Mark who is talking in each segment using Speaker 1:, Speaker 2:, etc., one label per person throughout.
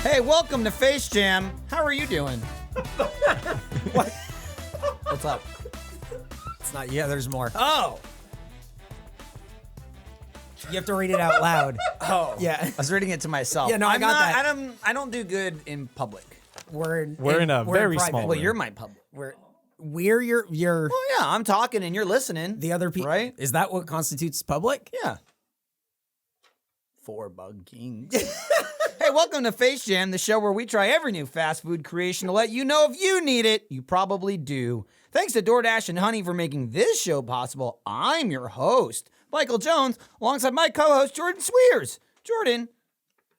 Speaker 1: Hey, welcome to Face Jam. How are you doing? What? What's up?
Speaker 2: It's not. Yeah, there's more.
Speaker 1: Oh.
Speaker 2: You have to read it out loud.
Speaker 1: Oh.
Speaker 2: Yeah.
Speaker 1: I was reading it to myself.
Speaker 2: Yeah, no, I got that.
Speaker 1: I don't do good in public.
Speaker 2: We're
Speaker 3: in a very
Speaker 2: private.
Speaker 3: small
Speaker 1: Well,
Speaker 3: room.
Speaker 1: you're my public.
Speaker 2: We're your.
Speaker 1: Well, yeah, I'm talking and you're listening.
Speaker 2: The other people.
Speaker 1: Right?
Speaker 2: Is that what constitutes public?
Speaker 1: Yeah. 4 Bug Kings. Hey, welcome to Face Jam, the show where we try every new fast food creation to let you know if you need it. You probably do. Thanks to DoorDash and Honey for making this show possible. I'm your host, Michael Jones, alongside my co-host, Jordan Cwierz. Jordan,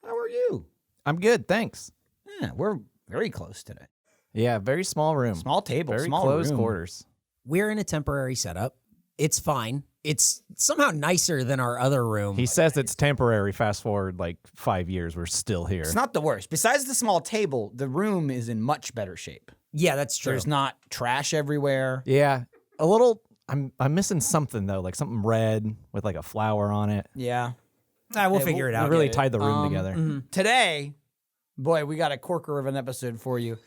Speaker 1: how are you?
Speaker 3: I'm good, thanks.
Speaker 1: Yeah, we're very close today.
Speaker 3: Yeah, very small room.
Speaker 1: Small table,
Speaker 3: very
Speaker 1: small
Speaker 3: close
Speaker 1: room.
Speaker 3: quarters.
Speaker 2: We're in a temporary setup. It's fine. It's somehow nicer than our other room.
Speaker 3: He says it's temporary. Fast forward like 5 years, we're still here.
Speaker 1: It's not the worst. Besides the small table, the room is in much better shape.
Speaker 2: Yeah, that's true.
Speaker 1: There's not trash everywhere.
Speaker 3: Yeah, a little. I'm missing something though, like something red with like a flower on it.
Speaker 1: Yeah.
Speaker 2: We'll figure it out.
Speaker 3: We really tied the room together.
Speaker 1: Today, boy, we got a corker of an episode for you.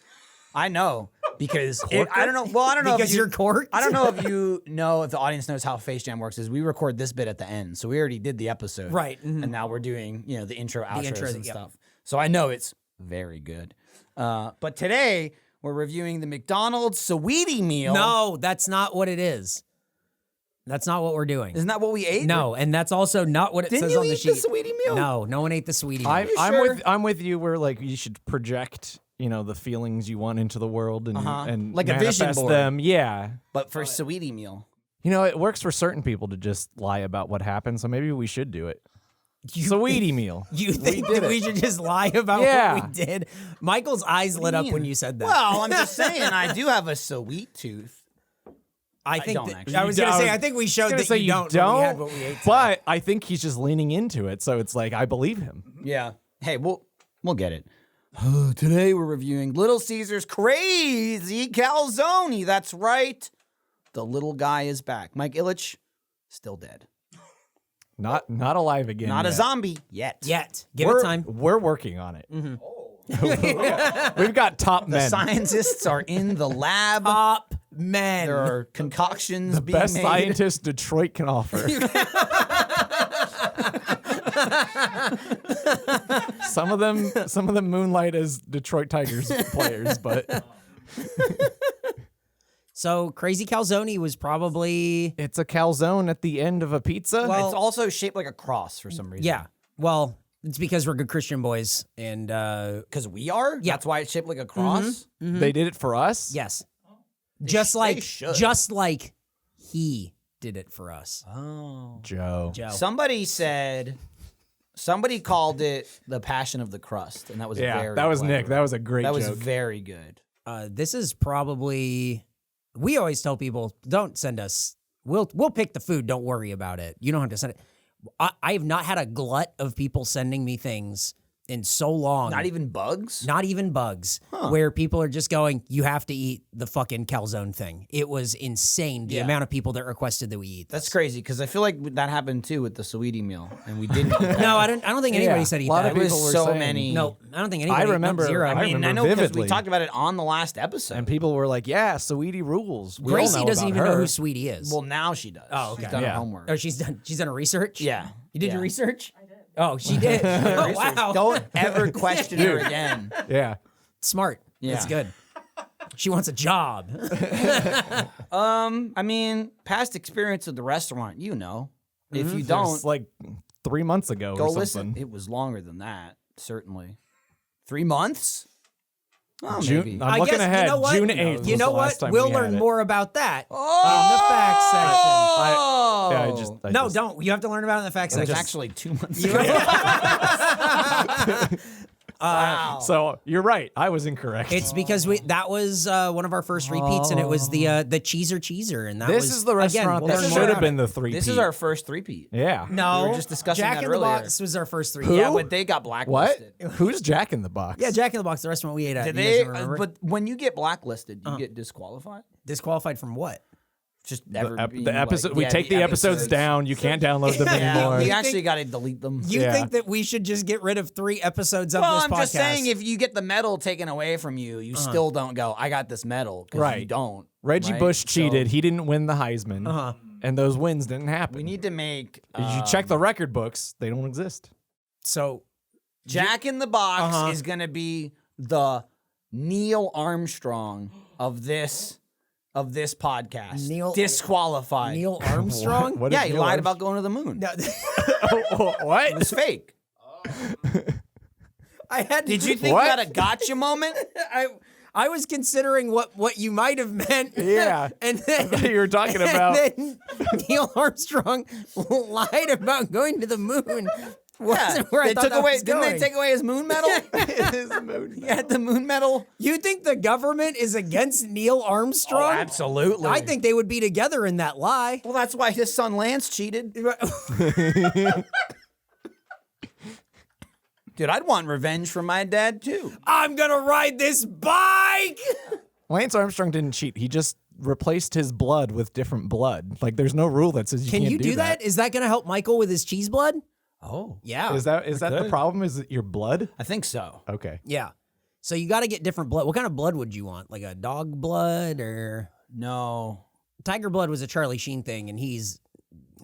Speaker 1: I know because I don't know. Well, I don't know
Speaker 2: Because
Speaker 1: if
Speaker 2: you're corked?
Speaker 1: I don't know if you know if the audience knows how Face Jam works. Is we record this bit at the end, so we already did the episode,
Speaker 2: Right,
Speaker 1: And now we're doing the intro, outros,
Speaker 2: intro,
Speaker 1: and
Speaker 2: yep.
Speaker 1: stuff. So I know it's very good. But today we're reviewing the McDonald's Sweetie Meal.
Speaker 2: No, that's not what it is. That's not what we're doing.
Speaker 1: Isn't that what we ate?
Speaker 2: No, and that's also not what it
Speaker 1: Didn't
Speaker 2: says
Speaker 1: you
Speaker 2: on the
Speaker 1: eat
Speaker 2: sheet.
Speaker 1: the Sweetie Meal?
Speaker 2: No, no one ate the Sweetie Meal.
Speaker 3: I'm with you. Where like you should project, the feelings you want into the world and
Speaker 1: Like a vision
Speaker 3: manifest
Speaker 1: board.
Speaker 3: them. Yeah.
Speaker 1: But for Sweetie Meal.
Speaker 3: It works for certain people to just lie about what happened, so maybe we should do it. Sweetie Meal.
Speaker 2: You think that we should just lie about what we did? Michael's eyes lit up when you said that.
Speaker 1: Well, I'm just saying I do have a sweet tooth.
Speaker 2: I think
Speaker 1: don't
Speaker 2: that-
Speaker 1: actually.
Speaker 2: I was going to say, I think we showed that you don't when we had what we ate today.
Speaker 3: But I think he's just leaning into it, so it's like I believe him.
Speaker 1: Yeah. Hey, we'll get it. Today we're reviewing Little Caesars Crazy Calzony. That's right. The little guy is back. Mike Ilitch, still dead.
Speaker 3: Not alive again.
Speaker 1: Not a
Speaker 3: yet.
Speaker 1: zombie yet.
Speaker 2: Give it time.
Speaker 3: We're working on it. We've got top
Speaker 1: The
Speaker 3: men.
Speaker 1: scientists are in the lab.
Speaker 2: Top men.
Speaker 1: There are concoctions
Speaker 3: The
Speaker 1: being
Speaker 3: best
Speaker 1: made.
Speaker 3: scientist Detroit can offer. Some of them moonlight as Detroit Tigers players, but
Speaker 2: So Crazy Calzony was probably
Speaker 3: it's a calzone at the end of a pizza.
Speaker 1: It's also shaped like a cross for some reason.
Speaker 2: yeah. Well, it's because we're good Christian boys, and
Speaker 1: Because we are? Yeah. That's why it's shaped like a cross?
Speaker 3: They did it for us.
Speaker 2: yes,
Speaker 1: They
Speaker 2: just like
Speaker 1: should.
Speaker 2: he did it for us.
Speaker 1: Oh.
Speaker 3: Joe.
Speaker 1: Somebody called it the Passion of the Crust, and that was
Speaker 3: Yeah,
Speaker 1: very
Speaker 3: that was
Speaker 1: clever.
Speaker 3: Nick. That was a great
Speaker 1: That
Speaker 3: joke.
Speaker 1: was very good.
Speaker 2: This is probably. We always tell people, don't send us. We'll pick the food. Don't worry about it. You don't have to send it. I have not had a glut of people sending me things in so long.
Speaker 1: Not even bugs?
Speaker 2: Not even bugs. Where people are just going, you have to eat the fucking calzone thing. It was insane the amount of people that requested that we eat this.
Speaker 1: That's crazy, because I feel like that happened too with the Sweetie Meal, and we didn't eat that.
Speaker 2: No, I don't think anybody said eat
Speaker 3: a lot
Speaker 2: that.
Speaker 3: of people
Speaker 1: was
Speaker 3: were
Speaker 1: so
Speaker 3: saying-
Speaker 1: many.
Speaker 2: No, I don't think anybody.
Speaker 3: I remember-
Speaker 2: Zero.
Speaker 3: I
Speaker 1: I mean, I
Speaker 3: remember
Speaker 1: know because we
Speaker 3: vividly.
Speaker 1: talked about it on the last episode.
Speaker 3: And people were like, "Yeah, Sweetie rules." We all
Speaker 2: Gracie
Speaker 3: know
Speaker 2: doesn't
Speaker 3: about
Speaker 2: even know
Speaker 3: her.
Speaker 2: who Sweetie is.
Speaker 1: Well, now she does.
Speaker 2: Oh, okay.
Speaker 1: She's done her
Speaker 3: Yeah.
Speaker 1: homework.
Speaker 2: Oh, she's done her research?
Speaker 1: Yeah.
Speaker 2: You did
Speaker 1: Yeah.
Speaker 2: your research? I did. Oh, she did. Oh, wow.
Speaker 1: Don't ever question her again.
Speaker 3: Yeah.
Speaker 2: Smart.
Speaker 1: Yeah.
Speaker 2: That's good. She wants a job.
Speaker 1: I mean, past experience at the restaurant, you know. If you
Speaker 3: It
Speaker 1: don't,
Speaker 3: was like 3 months ago
Speaker 1: go
Speaker 3: or something.
Speaker 1: listen. It was longer than that, certainly. 3 months? Oh,
Speaker 3: June-
Speaker 1: maybe.
Speaker 3: I'm looking ahead.
Speaker 2: You know what?
Speaker 3: June 8th.
Speaker 2: You
Speaker 3: was
Speaker 2: know
Speaker 3: the
Speaker 2: what?
Speaker 3: last time
Speaker 2: We'll
Speaker 3: we had
Speaker 2: learn
Speaker 3: it.
Speaker 2: more about that
Speaker 1: Oh!
Speaker 2: in the facts section.
Speaker 3: I
Speaker 2: No,
Speaker 3: just-
Speaker 2: don't. You have to learn about it in the facts
Speaker 1: It was
Speaker 2: section.
Speaker 1: actually 2 months ago. Wow.
Speaker 3: So you're right. I was incorrect.
Speaker 2: It's because that was one of our first repeats, and it was the cheeser, and that
Speaker 3: this
Speaker 2: was
Speaker 3: is the restaurant
Speaker 2: again, we'll
Speaker 3: that
Speaker 2: learn
Speaker 3: should
Speaker 2: more
Speaker 3: have
Speaker 2: about
Speaker 3: been
Speaker 2: it.
Speaker 3: the 3P.
Speaker 1: This is our first three-peat.
Speaker 3: Yeah.
Speaker 2: No,
Speaker 1: We were just discussing
Speaker 2: Jack
Speaker 1: that
Speaker 2: in
Speaker 1: earlier.
Speaker 2: the Box was our first three.
Speaker 1: Yeah, but they got blacklisted.
Speaker 3: What? Who's Jack in the Box?
Speaker 2: Yeah, Jack in the Box, the restaurant we ate at.
Speaker 1: Did
Speaker 2: You
Speaker 1: they?
Speaker 2: guys remember?
Speaker 1: But when you get blacklisted, you get disqualified.
Speaker 2: Disqualified from what?
Speaker 1: Just
Speaker 3: the episode. We take the episodes down. You can't download them anymore.
Speaker 1: You actually got to delete them.
Speaker 2: You think that we should just get rid of 3 episodes of
Speaker 1: Well,
Speaker 2: this
Speaker 1: I'm
Speaker 2: podcast?
Speaker 1: just saying, if you get the medal taken away from you, you still don't go, I got this medal. Because
Speaker 3: Right.
Speaker 1: you don't.
Speaker 3: Reggie
Speaker 1: right?
Speaker 3: Bush cheated. He didn't win the Heisman. And those wins didn't happen.
Speaker 1: We need to make...
Speaker 3: you check the record books. They don't exist.
Speaker 2: So
Speaker 1: Jack in the Box is going to be the Neil Armstrong of this podcast.
Speaker 2: Neil-
Speaker 1: Disqualified.
Speaker 2: Neil Armstrong?
Speaker 3: What
Speaker 1: yeah,
Speaker 3: is
Speaker 1: he
Speaker 3: Neil
Speaker 1: lied
Speaker 3: Armstrong?
Speaker 1: about going to the moon.
Speaker 2: No,
Speaker 3: What?
Speaker 1: It was fake.
Speaker 2: I had.
Speaker 1: Did you think
Speaker 3: What?
Speaker 1: you had a gotcha moment?
Speaker 2: I was considering what you might have meant.
Speaker 3: Yeah.
Speaker 2: And then
Speaker 3: You were talking about.
Speaker 2: And then Neil Armstrong lied about going to the moon. Wasn't where I
Speaker 1: They
Speaker 2: thought
Speaker 1: took
Speaker 2: that
Speaker 1: away.
Speaker 2: was
Speaker 1: Didn't they
Speaker 2: going.
Speaker 1: take away his moon medal? He had the moon medal.
Speaker 2: You think the government is against Neil Armstrong?
Speaker 1: Absolutely.
Speaker 2: I think they would be together in that lie.
Speaker 1: Well, that's why his son Lance cheated. Dude, I'd want revenge from my dad too.
Speaker 2: I'm gonna ride this bike.
Speaker 3: Lance Armstrong didn't cheat. He just replaced his blood with different blood. Like, there's no rule that says you
Speaker 2: Can
Speaker 3: can't
Speaker 2: you do that? Is that gonna help Michael with his cheese blood?
Speaker 1: Oh,
Speaker 2: Yeah.
Speaker 3: Is that the problem? Is it your blood?
Speaker 1: I think so.
Speaker 3: Okay.
Speaker 2: Yeah. So you got to get different blood. What kind of blood would you want? Like a dog blood or
Speaker 1: No.
Speaker 2: tiger blood was a Charlie Sheen thing, and he's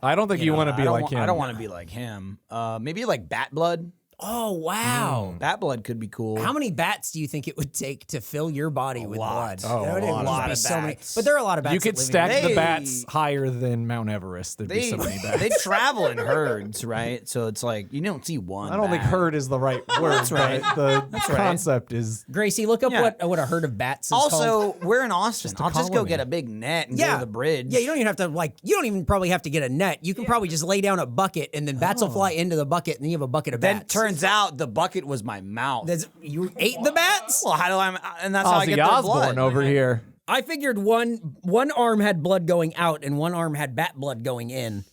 Speaker 3: I don't think you want to be like him.
Speaker 1: I don't want to be like him. Maybe like bat blood.
Speaker 2: oh wow.
Speaker 1: Bat blood could be cool.
Speaker 2: How many bats do you think it would take to fill your body with
Speaker 1: lot.
Speaker 2: blood?
Speaker 3: Oh,
Speaker 2: There would
Speaker 3: a lot
Speaker 2: just
Speaker 1: of
Speaker 2: be so many.
Speaker 1: bats.
Speaker 2: But there are a lot of bats.
Speaker 3: You could
Speaker 2: that live in
Speaker 3: stack
Speaker 2: here.
Speaker 3: the
Speaker 1: They-
Speaker 3: bats higher than Mount Everest. There'd be so many bats.
Speaker 1: They travel in herds, right? So it's like you don't see one.
Speaker 3: I don't think
Speaker 1: bat.
Speaker 3: herd is the right word.
Speaker 1: That's right.
Speaker 3: But the
Speaker 1: right.
Speaker 3: concept is
Speaker 2: Gracie, look up
Speaker 1: Yeah.
Speaker 2: what a herd of bats is called.
Speaker 1: Also, we're in Austin.
Speaker 3: a
Speaker 1: I'll just go
Speaker 3: colony.
Speaker 1: get a big net and go to the bridge.
Speaker 2: Yeah, you don't even have to you don't even probably have to get a net. You can probably just lay down a bucket and then bats will fly into the bucket and then you have a bucket of
Speaker 1: Then
Speaker 2: bats.
Speaker 1: turns out the bucket was my mouth.
Speaker 2: You ate the bats?
Speaker 1: Well, how do I? And that's how I
Speaker 3: Ozzy
Speaker 1: get their
Speaker 3: Osbourne
Speaker 1: blood.
Speaker 3: over here.
Speaker 2: I figured one arm had blood going out and one arm had bat blood going in.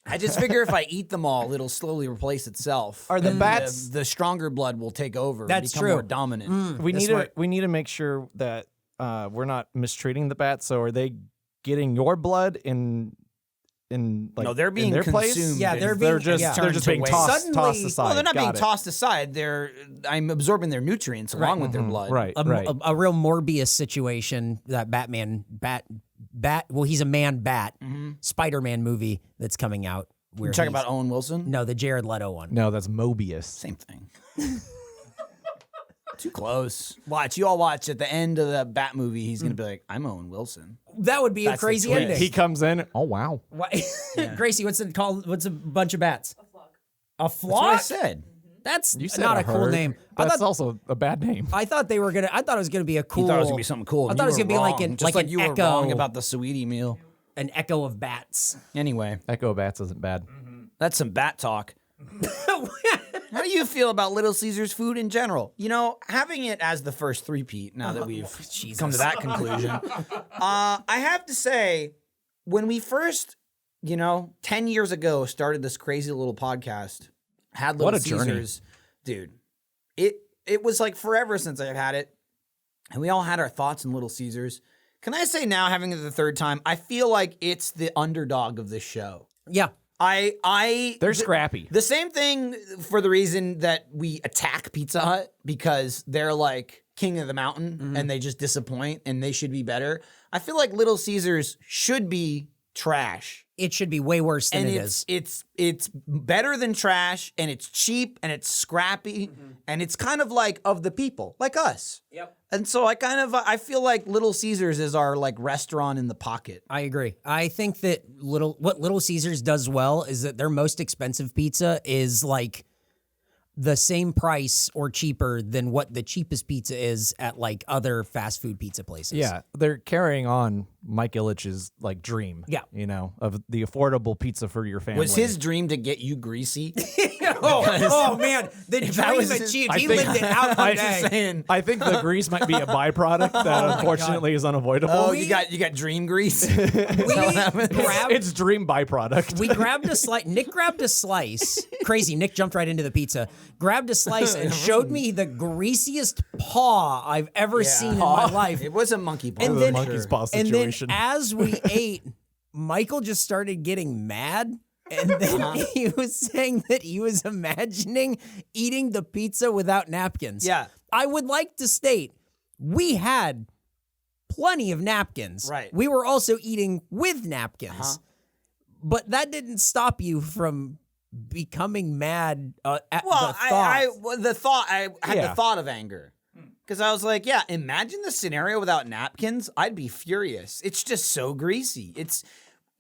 Speaker 1: I just figure if I eat them all, it'll slowly replace itself.
Speaker 3: Are the
Speaker 1: And
Speaker 3: bats-
Speaker 1: the stronger blood will take over? and
Speaker 2: That's
Speaker 1: become
Speaker 2: true.
Speaker 1: More dominant.
Speaker 3: We
Speaker 2: That's
Speaker 3: need to make sure that we're not mistreating the bats. So are they getting your blood in like
Speaker 1: No, they're
Speaker 3: in
Speaker 1: being
Speaker 3: their place?
Speaker 1: consumed.
Speaker 2: Yeah,
Speaker 1: and
Speaker 2: they're
Speaker 3: They're
Speaker 2: being-
Speaker 3: just
Speaker 2: yeah.
Speaker 3: they're just
Speaker 1: turned
Speaker 3: being
Speaker 1: to
Speaker 3: tossed
Speaker 1: waste.
Speaker 2: Suddenly-
Speaker 3: aside.
Speaker 1: Well, they're not being
Speaker 3: Got it.
Speaker 1: tossed aside. I'm absorbing their nutrients along with their blood.
Speaker 3: Right.
Speaker 2: A real Morbius situation that Batman bat. Well, he's a man bat. Spider-Man movie that's coming out. Where
Speaker 1: You talking
Speaker 2: he's-
Speaker 1: about Owen Wilson?
Speaker 2: No, the Jared Leto one.
Speaker 3: No, that's Mobius.
Speaker 1: Same thing. Too close. Watch. You all watch at the end of the Bat movie. He's gonna be like, "I'm Owen Wilson."
Speaker 2: That would be a
Speaker 1: That's the
Speaker 2: crazy
Speaker 1: twist.
Speaker 2: ending.
Speaker 3: He comes in. Oh wow.
Speaker 2: Why- Gracie, what's it called? What's a bunch of bats? A flock. A
Speaker 1: That's what I
Speaker 2: flock?
Speaker 1: said.
Speaker 2: That's
Speaker 3: You said
Speaker 2: not a
Speaker 3: a
Speaker 2: cool
Speaker 3: herd.
Speaker 2: name.
Speaker 3: That's also a bad name.
Speaker 2: I thought they were gonna. I thought it was gonna be a cool.
Speaker 1: He thought it was gonna be something cool.
Speaker 2: I
Speaker 1: and
Speaker 2: thought
Speaker 1: you
Speaker 2: it was
Speaker 1: were
Speaker 2: gonna be like
Speaker 1: wrong.
Speaker 2: an
Speaker 1: Just like you were
Speaker 2: echo.
Speaker 1: wrong about the sweetie meal.
Speaker 2: An echo of bats.
Speaker 1: Anyway,
Speaker 3: Echo Bats isn't bad.
Speaker 1: that's some bat talk. How do you feel about Little Caesars food in general? You know, having it as the first three-peat, now that we've come to that conclusion. I have to say, when we first, 10 years ago, started this crazy little podcast, had Little
Speaker 3: What a journey.
Speaker 1: Caesars, dude, it was like forever since I've had it, and we all had our thoughts on Little Caesars. Can I say now, having it the third time, I feel like it's the underdog of this show.
Speaker 2: Yeah.
Speaker 3: They're scrappy.
Speaker 1: The same thing for the reason that we attack Pizza Hut because they're like king of the mountain and they just disappoint and they should be better. I feel like Little Caesars should be trash.
Speaker 2: It should be way worse than
Speaker 1: And
Speaker 2: it is.
Speaker 1: it's better than trash and it's cheap and it's scrappy and it's kind of like of the people, like us.
Speaker 2: Yep.
Speaker 1: And so I feel like Little Caesars is our like restaurant in the pocket.
Speaker 2: I agree. I think that what Little Caesars does well is that their most expensive pizza is like the same price or cheaper than what the cheapest pizza is at like other fast food pizza places.
Speaker 3: Yeah, they're carrying on Mike Ilitch's like dream.
Speaker 2: Yeah.
Speaker 3: Of the affordable pizza for your family.
Speaker 1: Was his dream to get you greasy?
Speaker 2: oh man, the
Speaker 1: that
Speaker 2: dream
Speaker 1: was his-
Speaker 2: achieved.
Speaker 3: I
Speaker 2: He
Speaker 3: think-
Speaker 2: lived it out
Speaker 3: I-
Speaker 2: today.
Speaker 1: saying.
Speaker 3: I think the grease might be a byproduct that unfortunately is unavoidable.
Speaker 1: Oh, you got dream grease.
Speaker 2: We grabbed
Speaker 3: It's dream byproduct.
Speaker 2: We grabbed a slice. Nick grabbed a slice. Crazy. Nick jumped right into the pizza, grabbed a slice, and showed me the greasiest paw I've ever seen in my life.
Speaker 1: It was a monkey paw.
Speaker 2: And
Speaker 3: the
Speaker 2: then-
Speaker 3: monkey's paw
Speaker 2: And then
Speaker 3: situation.
Speaker 2: as we ate, Michael just started getting mad. And then he was saying that he was imagining eating the pizza without napkins.
Speaker 1: Yeah.
Speaker 2: I would like to state, we had plenty of napkins.
Speaker 1: Right.
Speaker 2: We were also eating with napkins. But that didn't stop you from becoming mad at the thought.
Speaker 1: I had
Speaker 3: Yeah.
Speaker 1: the thought of anger. Because I was like, yeah, imagine the scenario without napkins. I'd be furious. It's just so greasy.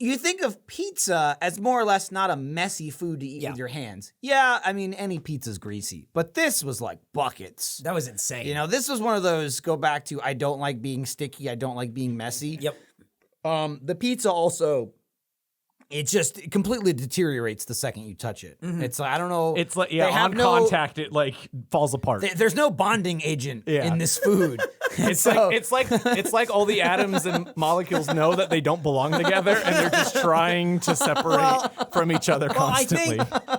Speaker 1: You think of pizza as more or less not a messy food to eat with your hands. Yeah, I mean, any pizza's greasy. But this was like buckets.
Speaker 2: That was insane.
Speaker 1: You know, this was one of those go back to I don't like being sticky, I don't like being messy.
Speaker 2: Yep.
Speaker 1: The pizza also, it just completely deteriorates the second you touch it. It's like, I don't know.
Speaker 3: It's like,
Speaker 1: they
Speaker 3: yeah,
Speaker 1: have
Speaker 3: on
Speaker 1: no-
Speaker 3: contact, it like falls apart.
Speaker 1: There's no bonding agent in this food.
Speaker 3: It's like all the atoms and molecules know that they don't belong together, and they're just trying to separate from each other constantly.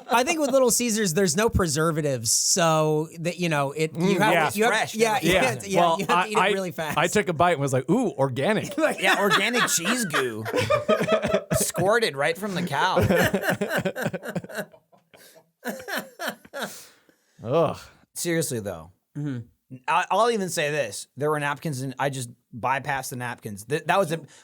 Speaker 2: I think with Little Caesars, there's no preservatives, so that you have
Speaker 3: yeah.
Speaker 2: you have,
Speaker 1: Fresh,
Speaker 2: yeah,
Speaker 1: yeah.
Speaker 2: yeah, you have to eat it really fast.
Speaker 3: I took a bite and was like, "Ooh, organic."
Speaker 1: Yeah, organic cheese goo. Squirted right from the cow.
Speaker 3: Ugh.
Speaker 1: Seriously, though. I'll even say this. There were napkins, and I just bypassed the napkins. It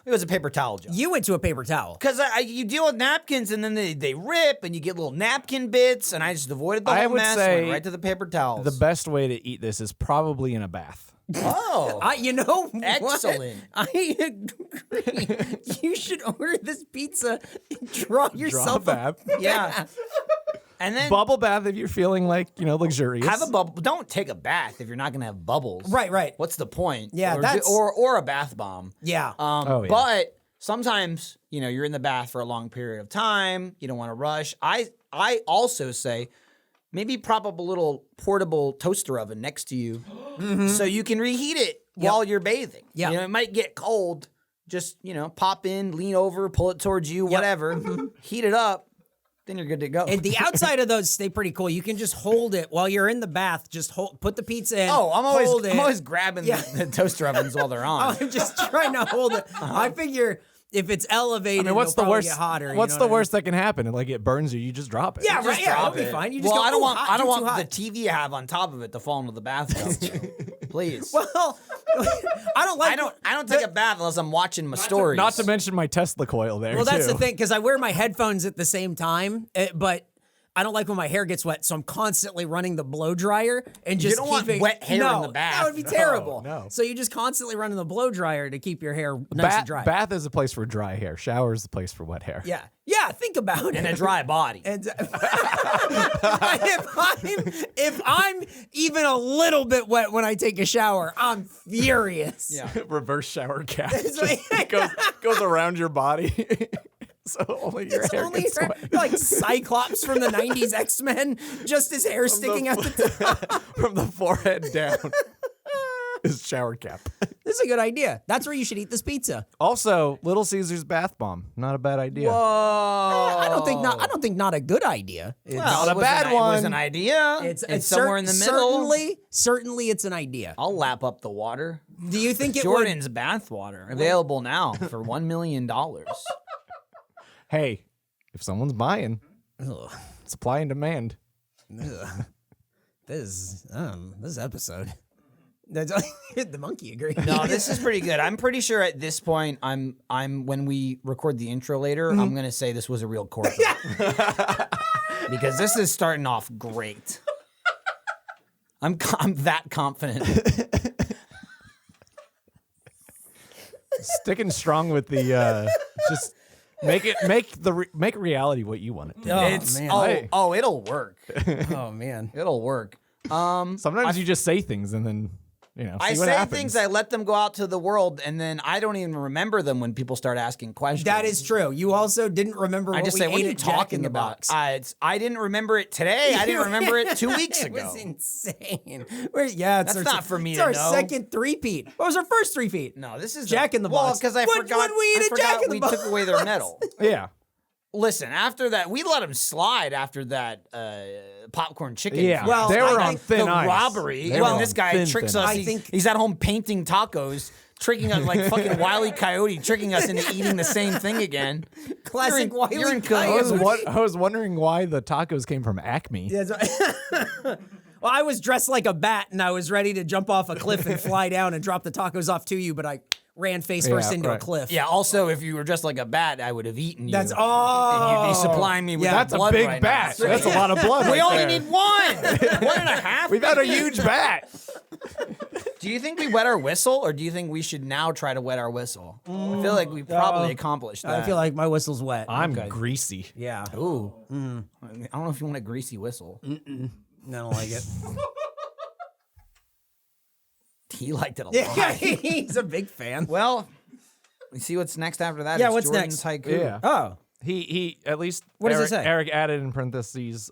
Speaker 1: was a paper towel job.
Speaker 2: You went to a paper towel.
Speaker 1: Because you deal with napkins, and then they rip, and you get little napkin bits, and I just avoided the
Speaker 3: I
Speaker 1: whole
Speaker 3: would
Speaker 1: mess,
Speaker 3: say
Speaker 1: went right to the paper towels.
Speaker 3: The best way to eat this is probably in a bath.
Speaker 1: Oh.
Speaker 2: You know
Speaker 1: Excellent.
Speaker 2: what? I agree. You should order this pizza and draw yourself
Speaker 3: bath.
Speaker 1: Yeah. And then
Speaker 3: Bubble bath if you're feeling like, luxurious.
Speaker 1: have a bubble. Don't take a bath if you're not going to have bubbles.
Speaker 2: Right.
Speaker 1: What's the point?
Speaker 2: Yeah,
Speaker 1: or,
Speaker 2: that's-
Speaker 1: or a bath bomb.
Speaker 2: Yeah.
Speaker 3: Oh, yeah.
Speaker 1: But sometimes, you're in the bath for a long period of time. You don't want to rush. I also say maybe prop up a little portable toaster oven next to you so you can reheat it while you're bathing.
Speaker 2: Yep.
Speaker 1: It might get cold. Just, pop in, lean over, pull it towards you, whatever. Heat it up. Then you're good to go.
Speaker 2: And the outside of those stay pretty cool. You can just hold it while you're in the bath. Just put the pizza in.
Speaker 1: I'm
Speaker 2: hold it.
Speaker 1: always grabbing the toaster ovens while they're on.
Speaker 2: I'm just trying to hold it. I figure if it's elevated,
Speaker 3: what's
Speaker 2: it'll
Speaker 3: the worst?
Speaker 2: get hotter.
Speaker 3: What's the worst that can happen? Like it burns you, you just drop it.
Speaker 2: Yeah,
Speaker 1: Just
Speaker 2: right. Yeah,
Speaker 1: drop
Speaker 2: it'll be
Speaker 1: it.
Speaker 2: fine. You just
Speaker 1: well,
Speaker 2: go,
Speaker 1: I don't
Speaker 2: "Ooh,
Speaker 1: want
Speaker 2: hot,
Speaker 1: I don't
Speaker 2: too
Speaker 1: want
Speaker 2: hot."
Speaker 1: the TV you have on top of it to fall into the bathtub. Please.
Speaker 2: Well, I don't like.
Speaker 1: I don't take a bath unless I'm watching my stories.
Speaker 3: Not to mention my Tesla coil there.
Speaker 2: Well, that's
Speaker 3: too.
Speaker 2: the thing because I wear my headphones at the same time, but I don't like when my hair gets wet, so I'm constantly running the blow dryer and just
Speaker 1: don't want
Speaker 2: keeping
Speaker 1: wet hair in the bath.
Speaker 2: That would be terrible.
Speaker 3: No.
Speaker 2: So you just constantly running the blow dryer to keep your hair nice and dry.
Speaker 3: Bath is a place for dry hair. Shower is the place for wet hair.
Speaker 2: Yeah. Think about
Speaker 1: and
Speaker 2: it.
Speaker 1: a dry body.
Speaker 2: And if I'm even a little bit wet when I take a shower, I'm furious.
Speaker 1: Yeah.
Speaker 3: Reverse shower cap.
Speaker 2: It's like-
Speaker 3: goes around your body. So only your hair
Speaker 2: Only
Speaker 3: gets
Speaker 2: hair-
Speaker 3: wet.
Speaker 2: like Cyclops from the 90s X-Men, just his hair sticking out the top.
Speaker 3: From the forehead down. His shower cap.
Speaker 2: This is a good idea. That's where you should eat this pizza.
Speaker 3: Also, Little Caesars bath bomb. Not a bad idea.
Speaker 2: I don't think not a good idea. It's,
Speaker 1: Well,
Speaker 3: not a
Speaker 1: it was
Speaker 3: bad
Speaker 1: It was
Speaker 3: one.
Speaker 1: an idea. It's somewhere in the middle.
Speaker 2: Certainly, it's an idea.
Speaker 1: I'll lap up the water.
Speaker 2: Do you think it
Speaker 1: Jordan's bath water available now for $1 million.
Speaker 3: Hey, if someone's buying,
Speaker 2: would?
Speaker 3: supply and demand.
Speaker 2: This episode. The monkey agreed.
Speaker 1: No, this is pretty good. I'm pretty sure at this point, I'm when we record the intro later, I'm gonna say this was a real corporate because this is starting off great. I'm that confident.
Speaker 3: Sticking strong with the just make reality what you want it to.
Speaker 2: man.
Speaker 1: It'll work.
Speaker 2: Oh man.
Speaker 1: It'll work.
Speaker 3: Sometimes you just say things and then see
Speaker 1: I
Speaker 3: what
Speaker 1: say
Speaker 3: happens.
Speaker 1: things, I let them go out to the world, and then I don't even remember them when people start asking questions.
Speaker 2: That is true. You also didn't remember
Speaker 1: I
Speaker 2: what
Speaker 1: just
Speaker 2: we
Speaker 1: say, what
Speaker 2: ate
Speaker 1: are you
Speaker 2: at Jack in
Speaker 1: talking
Speaker 2: the
Speaker 1: about?
Speaker 2: Box.
Speaker 1: I didn't remember it today. I didn't remember it 2 weeks ago.
Speaker 2: It was insane.
Speaker 1: That's not for me
Speaker 2: it's
Speaker 1: to
Speaker 2: our
Speaker 1: know.
Speaker 2: second three-peat. What was our first three-peat?
Speaker 1: No, this is
Speaker 2: Jack in the
Speaker 1: Well,
Speaker 2: Box.
Speaker 1: because I
Speaker 2: What
Speaker 1: forgot.
Speaker 2: would we eat
Speaker 1: I
Speaker 2: at
Speaker 1: forgot
Speaker 2: Jack in the
Speaker 1: we
Speaker 2: Box?
Speaker 1: took away their medal.
Speaker 3: Yeah.
Speaker 1: Listen, after that, we let them slide after that popcorn chicken.
Speaker 3: Yeah.
Speaker 2: Well,
Speaker 3: they
Speaker 2: I
Speaker 3: were on
Speaker 2: think
Speaker 3: thin
Speaker 1: the
Speaker 3: ice.
Speaker 1: robbery.
Speaker 3: They were
Speaker 1: When
Speaker 3: on
Speaker 1: this guy
Speaker 3: thin
Speaker 1: tricks
Speaker 3: ice.
Speaker 1: us,
Speaker 2: I think-
Speaker 1: he's at home painting tacos tricking us like fucking Wile E. Coyote, tricking us into eating the same thing again.
Speaker 2: Classic Wile
Speaker 1: You're in
Speaker 2: E. Coyote.
Speaker 1: cahoots.
Speaker 3: I was wondering why the tacos came from Acme.
Speaker 2: Yeah, well, I was dressed like a bat, and I was ready to jump off a cliff and fly down and drop the tacos off to you, but I ran face first into a cliff.
Speaker 1: Yeah, also, if you were dressed like a bat, I would have eaten you.
Speaker 2: That's
Speaker 1: And you'd be supplying me with
Speaker 3: That's
Speaker 1: blood
Speaker 3: a big
Speaker 1: right
Speaker 3: bat.
Speaker 1: now.
Speaker 3: That's a lot of blood.
Speaker 1: We
Speaker 3: right
Speaker 1: only
Speaker 3: there.
Speaker 1: need one. 1.5.
Speaker 3: We've had a huge bat.
Speaker 1: Do you think we wet our whistle, or do you think we should now try to wet our whistle? I feel like we probably accomplished that.
Speaker 2: I feel like my whistle's wet.
Speaker 3: I'm greasy.
Speaker 2: Yeah.
Speaker 1: Ooh. I don't know if you want a greasy whistle.
Speaker 2: I don't like it.
Speaker 1: He liked it a lot.
Speaker 2: Yeah, he's a big fan.
Speaker 1: Well, we see what's next after that.
Speaker 2: Yeah,
Speaker 1: It's
Speaker 2: what's
Speaker 1: Jordan's
Speaker 2: next?
Speaker 1: Haiku.
Speaker 3: Yeah.
Speaker 2: Oh.
Speaker 3: He at least
Speaker 2: What does it
Speaker 3: Eric,
Speaker 2: say?
Speaker 3: Eric added in parentheses,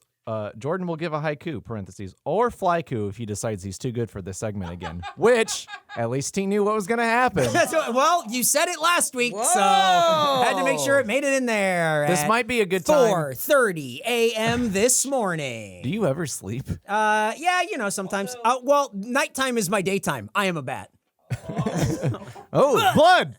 Speaker 3: Jordan will give a haiku, parentheses, or flyku if he decides he's too good for this segment again. Which, at least he knew what was going to happen.
Speaker 2: Well, you said it last week, so
Speaker 1: Whoa.
Speaker 2: had to make sure it made it in there.
Speaker 3: This
Speaker 2: at
Speaker 3: might be a good time.
Speaker 2: 4:30 a.m. this morning.
Speaker 3: Do you ever sleep?
Speaker 2: Yeah, sometimes. Well, nighttime is my daytime. I am a bat.
Speaker 3: Oh, blood!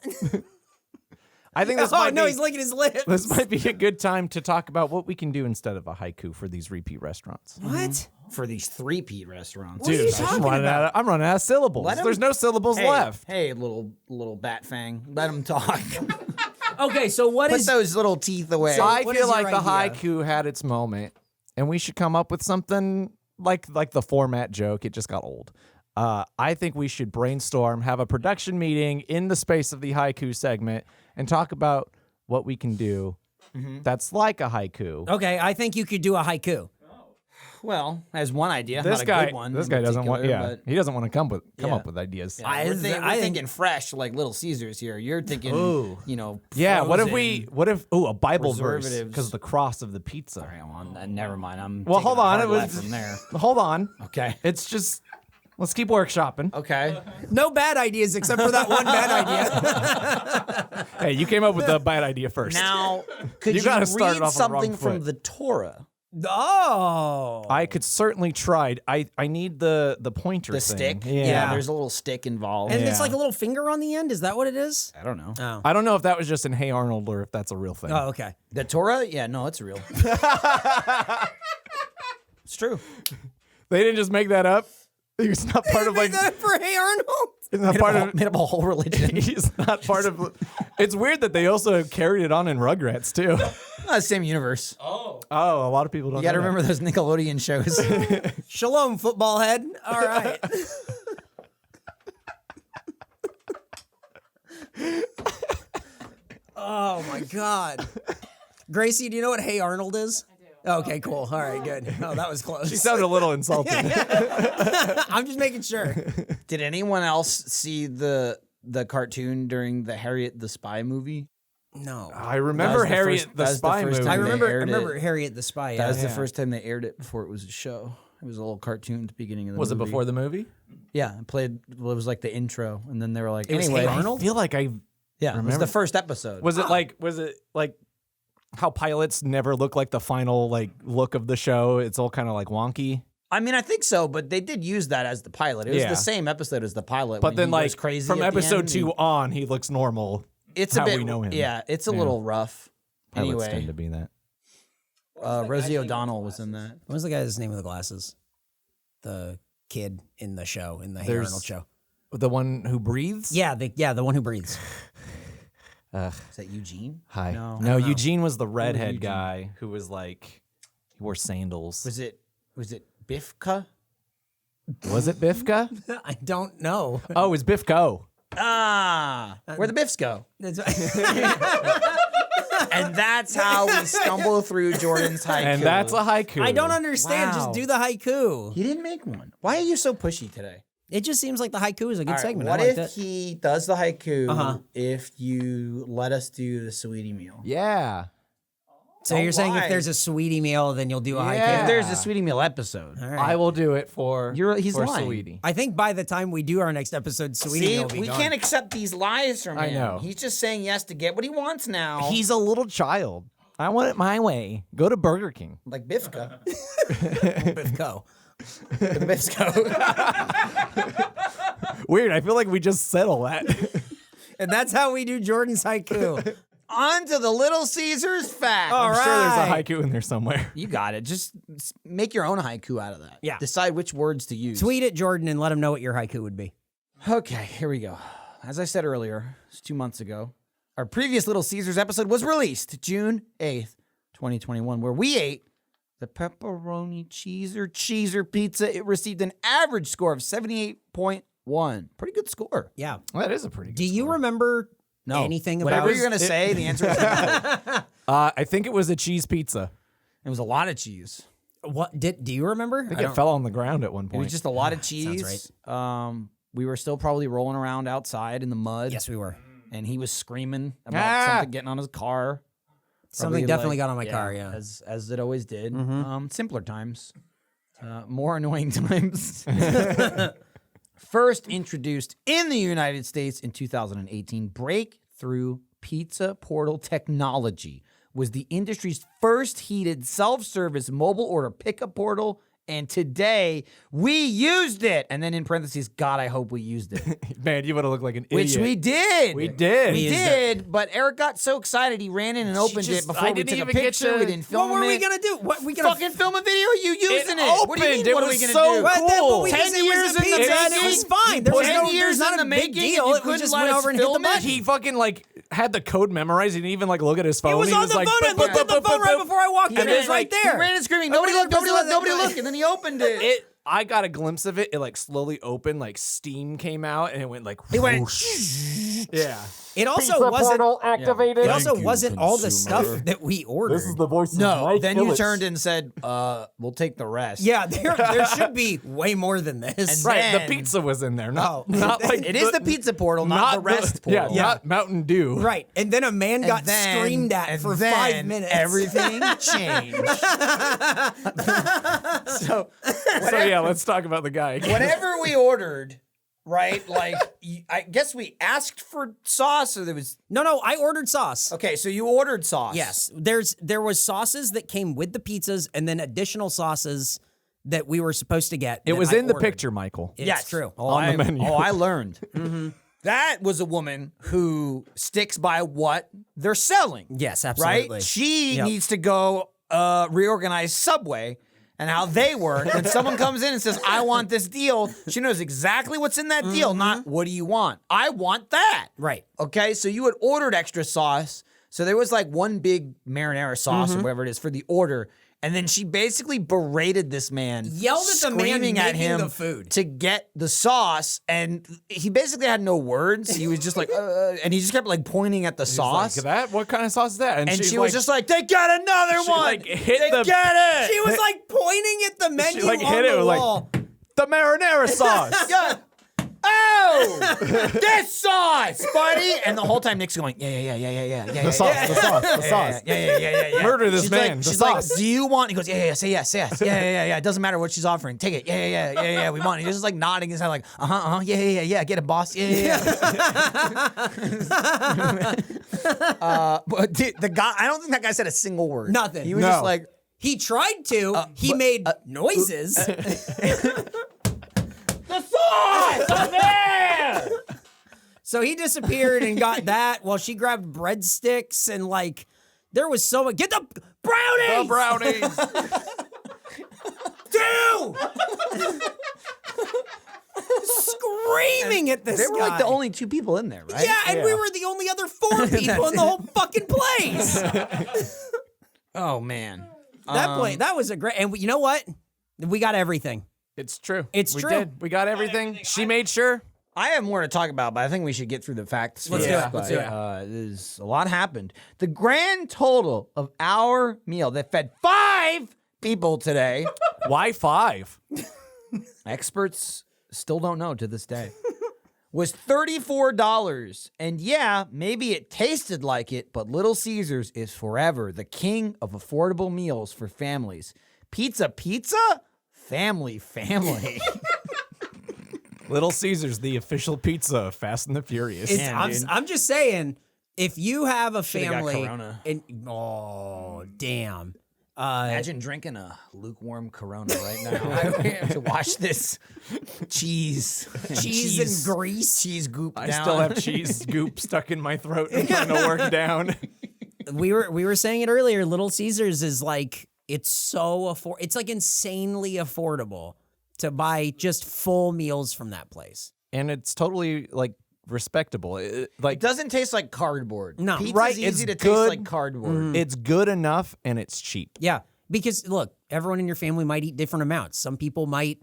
Speaker 3: I think this might be,
Speaker 2: he's licking his lips.
Speaker 3: this might be a good time to talk about what we can do instead of a haiku for these repeat restaurants.
Speaker 2: What?
Speaker 1: For these three-peat restaurants.
Speaker 2: What are you talking about?
Speaker 3: I'm running out of syllables.
Speaker 1: Let him-
Speaker 3: There's no syllables left.
Speaker 1: Hey, little bat fang. Let him talk.
Speaker 2: Okay, so what
Speaker 1: Put
Speaker 2: is...
Speaker 1: those little teeth away.
Speaker 3: I
Speaker 2: what
Speaker 3: feel
Speaker 2: is your
Speaker 3: like the
Speaker 2: idea?
Speaker 3: haiku had its moment, and we should come up with something like the format joke. It just got old. I think we should brainstorm, have a production meeting in the space of the haiku segment, and talk about what we can do that's like a haiku.
Speaker 2: Okay, I think you could do a haiku.
Speaker 1: Well, as one idea,
Speaker 3: This
Speaker 1: not a
Speaker 3: guy,
Speaker 1: good one.
Speaker 3: this
Speaker 1: in
Speaker 3: guy doesn't want.
Speaker 1: particular,
Speaker 3: Yeah,
Speaker 1: but-
Speaker 3: he doesn't want to come
Speaker 1: Yeah.
Speaker 3: up with ideas.
Speaker 1: Yeah,
Speaker 2: I
Speaker 1: we're
Speaker 2: think-
Speaker 1: thinking fresh, like Little Caesars here. You're thinking,
Speaker 3: Yeah, what if
Speaker 1: frozen.
Speaker 3: a Bible verse
Speaker 1: preservatives.
Speaker 3: because the cross of the pizza.
Speaker 1: Hang on, never mind. I'm
Speaker 3: Well,
Speaker 1: taking
Speaker 3: hold
Speaker 1: a
Speaker 3: on,
Speaker 1: hard
Speaker 3: it was
Speaker 1: left from there.
Speaker 3: Hold on,
Speaker 1: Okay.
Speaker 3: it's just let's keep workshopping.
Speaker 1: Okay.
Speaker 2: No bad ideas except for that one bad idea.
Speaker 3: Hey, you came up with the bad idea first.
Speaker 1: Now, could
Speaker 3: You
Speaker 1: you,
Speaker 3: gotta start
Speaker 1: read
Speaker 3: off on the wrong
Speaker 1: something from
Speaker 3: foot.
Speaker 1: the Torah?
Speaker 2: Oh.
Speaker 3: I could certainly try. I need the pointer
Speaker 1: The
Speaker 3: thing.
Speaker 1: stick?
Speaker 3: Yeah.
Speaker 1: There's a little stick involved.
Speaker 2: And it's
Speaker 3: Yeah.
Speaker 2: like a little finger on the end? Is that what it is?
Speaker 1: I don't know.
Speaker 2: Oh.
Speaker 3: I don't know if that was just in Hey Arnold or if that's a real thing.
Speaker 2: Oh, okay.
Speaker 1: The Torah? Yeah, no, it's real. It's true.
Speaker 3: They didn't just make that up. He's not part of like.
Speaker 2: Is that for Hey Arnold?
Speaker 3: He's not part of.
Speaker 1: Made up a whole religion.
Speaker 3: He's not part of. It's weird that they also carried it on in Rugrats too.
Speaker 1: Same universe.
Speaker 3: Oh, a lot of people don't.
Speaker 1: You got to
Speaker 3: know that.
Speaker 1: remember those Nickelodeon shows.
Speaker 2: Shalom, football head. All right. Oh, my God. Gracie, do you know what Hey Arnold is? I do. Okay, cool. All right, good. Oh, that was close.
Speaker 3: She sounded a little insulted.
Speaker 2: I'm just making sure.
Speaker 1: Did anyone else see the cartoon during the Harriet the Spy movie?
Speaker 2: No.
Speaker 3: I remember
Speaker 1: the
Speaker 3: Harriet
Speaker 1: first-
Speaker 3: the
Speaker 1: that was the
Speaker 3: Spy
Speaker 1: first
Speaker 3: movie.
Speaker 1: time
Speaker 2: I
Speaker 1: they
Speaker 2: remember
Speaker 1: aired it.
Speaker 2: Harriet the Spy.
Speaker 1: That was the
Speaker 3: Yeah.
Speaker 1: first time they aired it before it was a show. It was a little cartoon at the beginning of the
Speaker 3: Was it
Speaker 1: movie.
Speaker 3: before the movie?
Speaker 1: Yeah, it played. Well, it was like the intro, and then they were like,
Speaker 2: It was
Speaker 1: anyway,
Speaker 2: Hey Arnold?
Speaker 3: I feel like I
Speaker 1: yeah, it was
Speaker 3: Remember?
Speaker 1: the first episode.
Speaker 3: was it like how pilots never look like the final like look of the show. It's all kind of like wonky.
Speaker 1: I mean, I think so, but they did use that as the pilot. It was
Speaker 3: Yeah.
Speaker 1: the same episode as the pilot.
Speaker 3: But
Speaker 1: when
Speaker 3: then
Speaker 1: he
Speaker 3: like
Speaker 1: goes crazy
Speaker 3: from
Speaker 1: at the
Speaker 3: episode
Speaker 1: end.
Speaker 3: 2 on, he looks normal.
Speaker 1: It's
Speaker 3: how
Speaker 1: a bit.
Speaker 3: we know him.
Speaker 1: Yeah, it's a
Speaker 3: Yeah.
Speaker 1: little rough.
Speaker 3: Pilots
Speaker 1: Anyway,
Speaker 3: tend to be that.
Speaker 1: Rosie O'Donnell was in that.
Speaker 2: What was the guy's name with the glasses? The kid in the show, in the Hey
Speaker 3: There's-
Speaker 2: Arnold show.
Speaker 3: The one who breathes?
Speaker 2: Yeah, the one who breathes.
Speaker 1: Is that Eugene?
Speaker 3: Hi.
Speaker 1: No.
Speaker 3: No, Eugene was the redhead
Speaker 1: Eugene?
Speaker 3: guy who was like he wore sandals.
Speaker 1: Was it Bifka?
Speaker 3: Was it Bifka?
Speaker 2: I don't know.
Speaker 3: Oh, it was Bifco.
Speaker 1: Ah, where the Biffs go?
Speaker 2: That's-
Speaker 1: And that's how we stumble through Jordan's haiku.
Speaker 3: And that's a haiku.
Speaker 2: I don't understand.
Speaker 1: Wow.
Speaker 2: Just do the haiku.
Speaker 1: He didn't make one. Why are you so pushy today?
Speaker 2: It just seems like the haiku is a good
Speaker 1: All right,
Speaker 2: segment.
Speaker 1: what
Speaker 2: I like
Speaker 1: if
Speaker 2: that.
Speaker 1: he does the haiku
Speaker 2: Uh-huh.
Speaker 1: if you let us do the sweetie meal?
Speaker 3: Yeah.
Speaker 2: So you're saying
Speaker 1: why?
Speaker 2: if there's a sweetie meal, then you'll do a haiku?
Speaker 3: Yeah.
Speaker 1: If there's a sweetie meal episode.
Speaker 2: All right.
Speaker 3: I will do it for
Speaker 1: He's
Speaker 3: for
Speaker 1: lying.
Speaker 3: Sweetie.
Speaker 2: I think by the time we do our next episode, sweetie
Speaker 1: See,
Speaker 2: meal will be
Speaker 1: we
Speaker 2: gone.
Speaker 1: can't accept these lies from him.
Speaker 3: I know.
Speaker 1: He's just saying yes to get what he wants now.
Speaker 3: He's a little child. I want it my way. Go to Burger King.
Speaker 1: like Bifka.
Speaker 2: Biff Go.
Speaker 1: The Biffs go.
Speaker 3: Weird. I feel like we just settle that.
Speaker 2: And that's how we do Jordan's haiku.
Speaker 1: On to the Little Caesars fact.
Speaker 2: All
Speaker 3: I'm sure there's a
Speaker 2: right.
Speaker 3: haiku in there somewhere.
Speaker 1: You got it. Just make your own haiku out of that.
Speaker 2: Yeah.
Speaker 1: Decide which words to use.
Speaker 2: Tweet at Jordan and let him know what your haiku would be.
Speaker 1: Okay, here we go. As I said earlier, it's 2 months ago. Our previous Little Caesars episode was released June 8th, 2021, where we ate the pepperoni cheeser pizza. It received an average score of 78.1. Pretty good score.
Speaker 2: Yeah.
Speaker 3: Well, that is a pretty good
Speaker 2: Do you remember anything about
Speaker 1: Whatever you're going to say, the answer is no.
Speaker 3: I think it was a cheese pizza.
Speaker 1: It was a lot of cheese.
Speaker 2: What do you remember?
Speaker 3: I think it fell on the ground at one
Speaker 1: It
Speaker 3: point.
Speaker 1: was just a lot of cheese.
Speaker 2: Sounds
Speaker 1: We were still probably rolling around outside in the mud.
Speaker 2: Yes, we were.
Speaker 1: And he was screaming about something getting on his car.
Speaker 2: Something
Speaker 1: Probably
Speaker 2: definitely got on my car, yeah.
Speaker 1: As it always did. Simpler times. More annoying times. First introduced in the United States in 2018, breakthrough pizza portal technology was the industry's first heated self-service mobile order pickup portal. And today, we used it. And then in parentheses, God, I hope we used it.
Speaker 3: Man, you would have looked like an idiot.
Speaker 1: Which we did.
Speaker 3: We did.
Speaker 1: We
Speaker 2: used
Speaker 1: did, but Eric got so excited he ran in and opened it before
Speaker 3: I
Speaker 1: we
Speaker 3: didn't
Speaker 1: took a
Speaker 3: even get
Speaker 1: picture.
Speaker 3: to-
Speaker 1: We didn't film
Speaker 2: What were we
Speaker 1: it.
Speaker 2: gonna do? What we gonna
Speaker 1: Fucking film a video of you using it. What do you mean?
Speaker 3: opened. It
Speaker 1: What are we
Speaker 3: was
Speaker 1: gonna
Speaker 3: so
Speaker 1: do?
Speaker 2: What?
Speaker 3: cool.
Speaker 2: But we
Speaker 1: 10
Speaker 2: just, it was
Speaker 1: years
Speaker 2: the
Speaker 1: in the
Speaker 2: pizza and it
Speaker 1: making.
Speaker 2: was fine. There was
Speaker 1: 10
Speaker 2: no,
Speaker 1: years
Speaker 2: there's not
Speaker 1: in
Speaker 2: a
Speaker 1: the
Speaker 2: big
Speaker 1: making,
Speaker 2: deal.
Speaker 1: and you
Speaker 2: We
Speaker 1: couldn't
Speaker 2: just
Speaker 1: let
Speaker 2: went
Speaker 1: us
Speaker 2: over and hit the
Speaker 1: film it?
Speaker 2: button.
Speaker 3: He fucking had the code memorized. He didn't even look at his phone.
Speaker 2: It was
Speaker 3: he
Speaker 2: on
Speaker 3: was
Speaker 2: the
Speaker 3: like,
Speaker 2: phone. I looked at the phone right before I walked in.
Speaker 1: And
Speaker 2: It was
Speaker 1: then,
Speaker 2: right
Speaker 1: He
Speaker 2: there.
Speaker 1: ran and screaming, nobody look, nobody look, nobody
Speaker 2: look.
Speaker 1: look. And then he opened it.
Speaker 3: I got a glimpse of it. It like slowly opened, like steam came out, and it went like.
Speaker 1: He went,
Speaker 3: Yeah.
Speaker 2: It also wasn't.
Speaker 3: activated.
Speaker 2: It also wasn't all the stuff that we ordered.
Speaker 3: voice
Speaker 1: no. Then you turned and said, we'll take the rest.
Speaker 2: Yeah, there should be way more than this.
Speaker 1: And
Speaker 3: Right,
Speaker 1: then-
Speaker 3: the pizza was in there. Not,
Speaker 2: Oh.
Speaker 3: not like
Speaker 1: It is the pizza portal, not the rest portal.
Speaker 3: Yeah, not Mountain Dew.
Speaker 2: Right, and then a man
Speaker 1: And
Speaker 2: got
Speaker 1: then-
Speaker 2: screamed at
Speaker 1: and
Speaker 2: for
Speaker 1: then
Speaker 2: 5 minutes.
Speaker 1: Everything changed. So
Speaker 3: So yeah, let's talk about the guy.
Speaker 1: whatever we ordered, right? Like, I guess we asked for sauce, or there was.
Speaker 2: No, I ordered sauce.
Speaker 1: Okay, so you ordered sauce.
Speaker 2: Yes, there was sauces that came with the pizzas, and then additional sauces that we were supposed to get.
Speaker 3: It
Speaker 2: that
Speaker 3: was
Speaker 2: I
Speaker 3: in the
Speaker 2: ordered.
Speaker 3: picture, Michael.
Speaker 2: It's
Speaker 1: Yes.
Speaker 2: true.
Speaker 3: On the menu.
Speaker 1: I learned. That was a woman who sticks by what they're selling.
Speaker 2: Yes, absolutely.
Speaker 1: Right? She
Speaker 2: Yep.
Speaker 1: needs to go reorganize Subway and how they work. When someone comes in and says, I want this deal, she knows exactly what's in that deal, not what do you want? I want that.
Speaker 2: Right.
Speaker 1: Okay, so you had ordered extra sauce. So there was like one big marinara sauce or whatever it is for the order. And then she basically berated this man,
Speaker 2: Yelled at the man
Speaker 1: screaming at
Speaker 2: making
Speaker 1: him
Speaker 2: the food.
Speaker 1: to get the sauce, and he basically had no words. He was just like, and he just kept like pointing at the sauce.
Speaker 3: Like, that? What kind of sauce is that?
Speaker 1: And
Speaker 3: she's
Speaker 1: she was just like, they got another
Speaker 3: She,
Speaker 1: one.
Speaker 3: like, hit
Speaker 1: they
Speaker 3: the-
Speaker 1: get it.
Speaker 2: She was like pointing at the menu
Speaker 3: like,
Speaker 2: on
Speaker 3: hit it
Speaker 2: the
Speaker 3: with, like,
Speaker 2: wall.
Speaker 3: the marinara sauce.
Speaker 1: Yeah. Oh, this sauce, buddy. And the whole time Nick's going, yeah.
Speaker 3: The sauce, the sauce.
Speaker 1: Yeah.
Speaker 3: Murder this
Speaker 1: she's
Speaker 3: man.
Speaker 1: Like,
Speaker 3: the
Speaker 1: she's
Speaker 3: sauce.
Speaker 1: like, do you want? He goes, yeah. Say yes. Yeah. It doesn't matter what she's offering. Take it. Yeah. We want it. He's just like nodding his head, like, yeah. Get it, boss. Yeah. But dude, the guy, I don't think that guy said a single word.
Speaker 2: Nothing.
Speaker 1: He was
Speaker 3: No.
Speaker 1: just like,
Speaker 2: He tried to. He made noises.
Speaker 1: the sauce up there.
Speaker 2: So he disappeared and got that while she grabbed breadsticks and like there was so much. Get the brownies!
Speaker 3: The brownies.
Speaker 2: Screaming at this
Speaker 1: They were
Speaker 2: guy.
Speaker 1: like the only two people in there, right?
Speaker 2: Yeah, and we were the only other 4 people in the whole fucking place.
Speaker 1: Oh man.
Speaker 2: That was a great. And you know what? We got everything.
Speaker 3: It's true.
Speaker 2: It's
Speaker 3: we
Speaker 2: true.
Speaker 3: Did. We got everything. She made sure.
Speaker 1: I have more to talk about, but I think we should get through the facts
Speaker 2: Let's
Speaker 1: first.
Speaker 2: do it.
Speaker 1: But,
Speaker 2: Let's do it.
Speaker 1: There's a lot happened. The grand total of our meal that fed 5 people today,
Speaker 3: Why 5?
Speaker 1: experts still don't know to this day, was $34. And yeah, maybe it tasted like it, but Little Caesars is forever the king of affordable meals for families. Pizza? Family.
Speaker 3: Little Caesars, the official pizza of Fast and the Furious.
Speaker 2: It's,
Speaker 1: Damn, dude.
Speaker 2: I'm just saying, if you have a
Speaker 1: Should've got
Speaker 2: family,
Speaker 1: Corona.
Speaker 2: and oh damn,
Speaker 1: Imagine drinking a lukewarm Corona right now to watch this cheese
Speaker 2: and grease.
Speaker 1: cheese goop
Speaker 3: I
Speaker 1: down.
Speaker 3: still have cheese goop stuck in my throat and trying to work down.
Speaker 2: We were saying it earlier. Little Caesars is like it's like insanely affordable to buy just full meals from that place.
Speaker 3: And it's totally like respectable.
Speaker 1: It doesn't taste like cardboard.
Speaker 2: No.
Speaker 1: Pizza's
Speaker 3: Right,
Speaker 1: easy
Speaker 3: it's
Speaker 1: to taste
Speaker 3: good.
Speaker 1: like cardboard.
Speaker 3: It's good enough and it's cheap.
Speaker 2: Yeah, because look, everyone in your family might eat different amounts. Some people might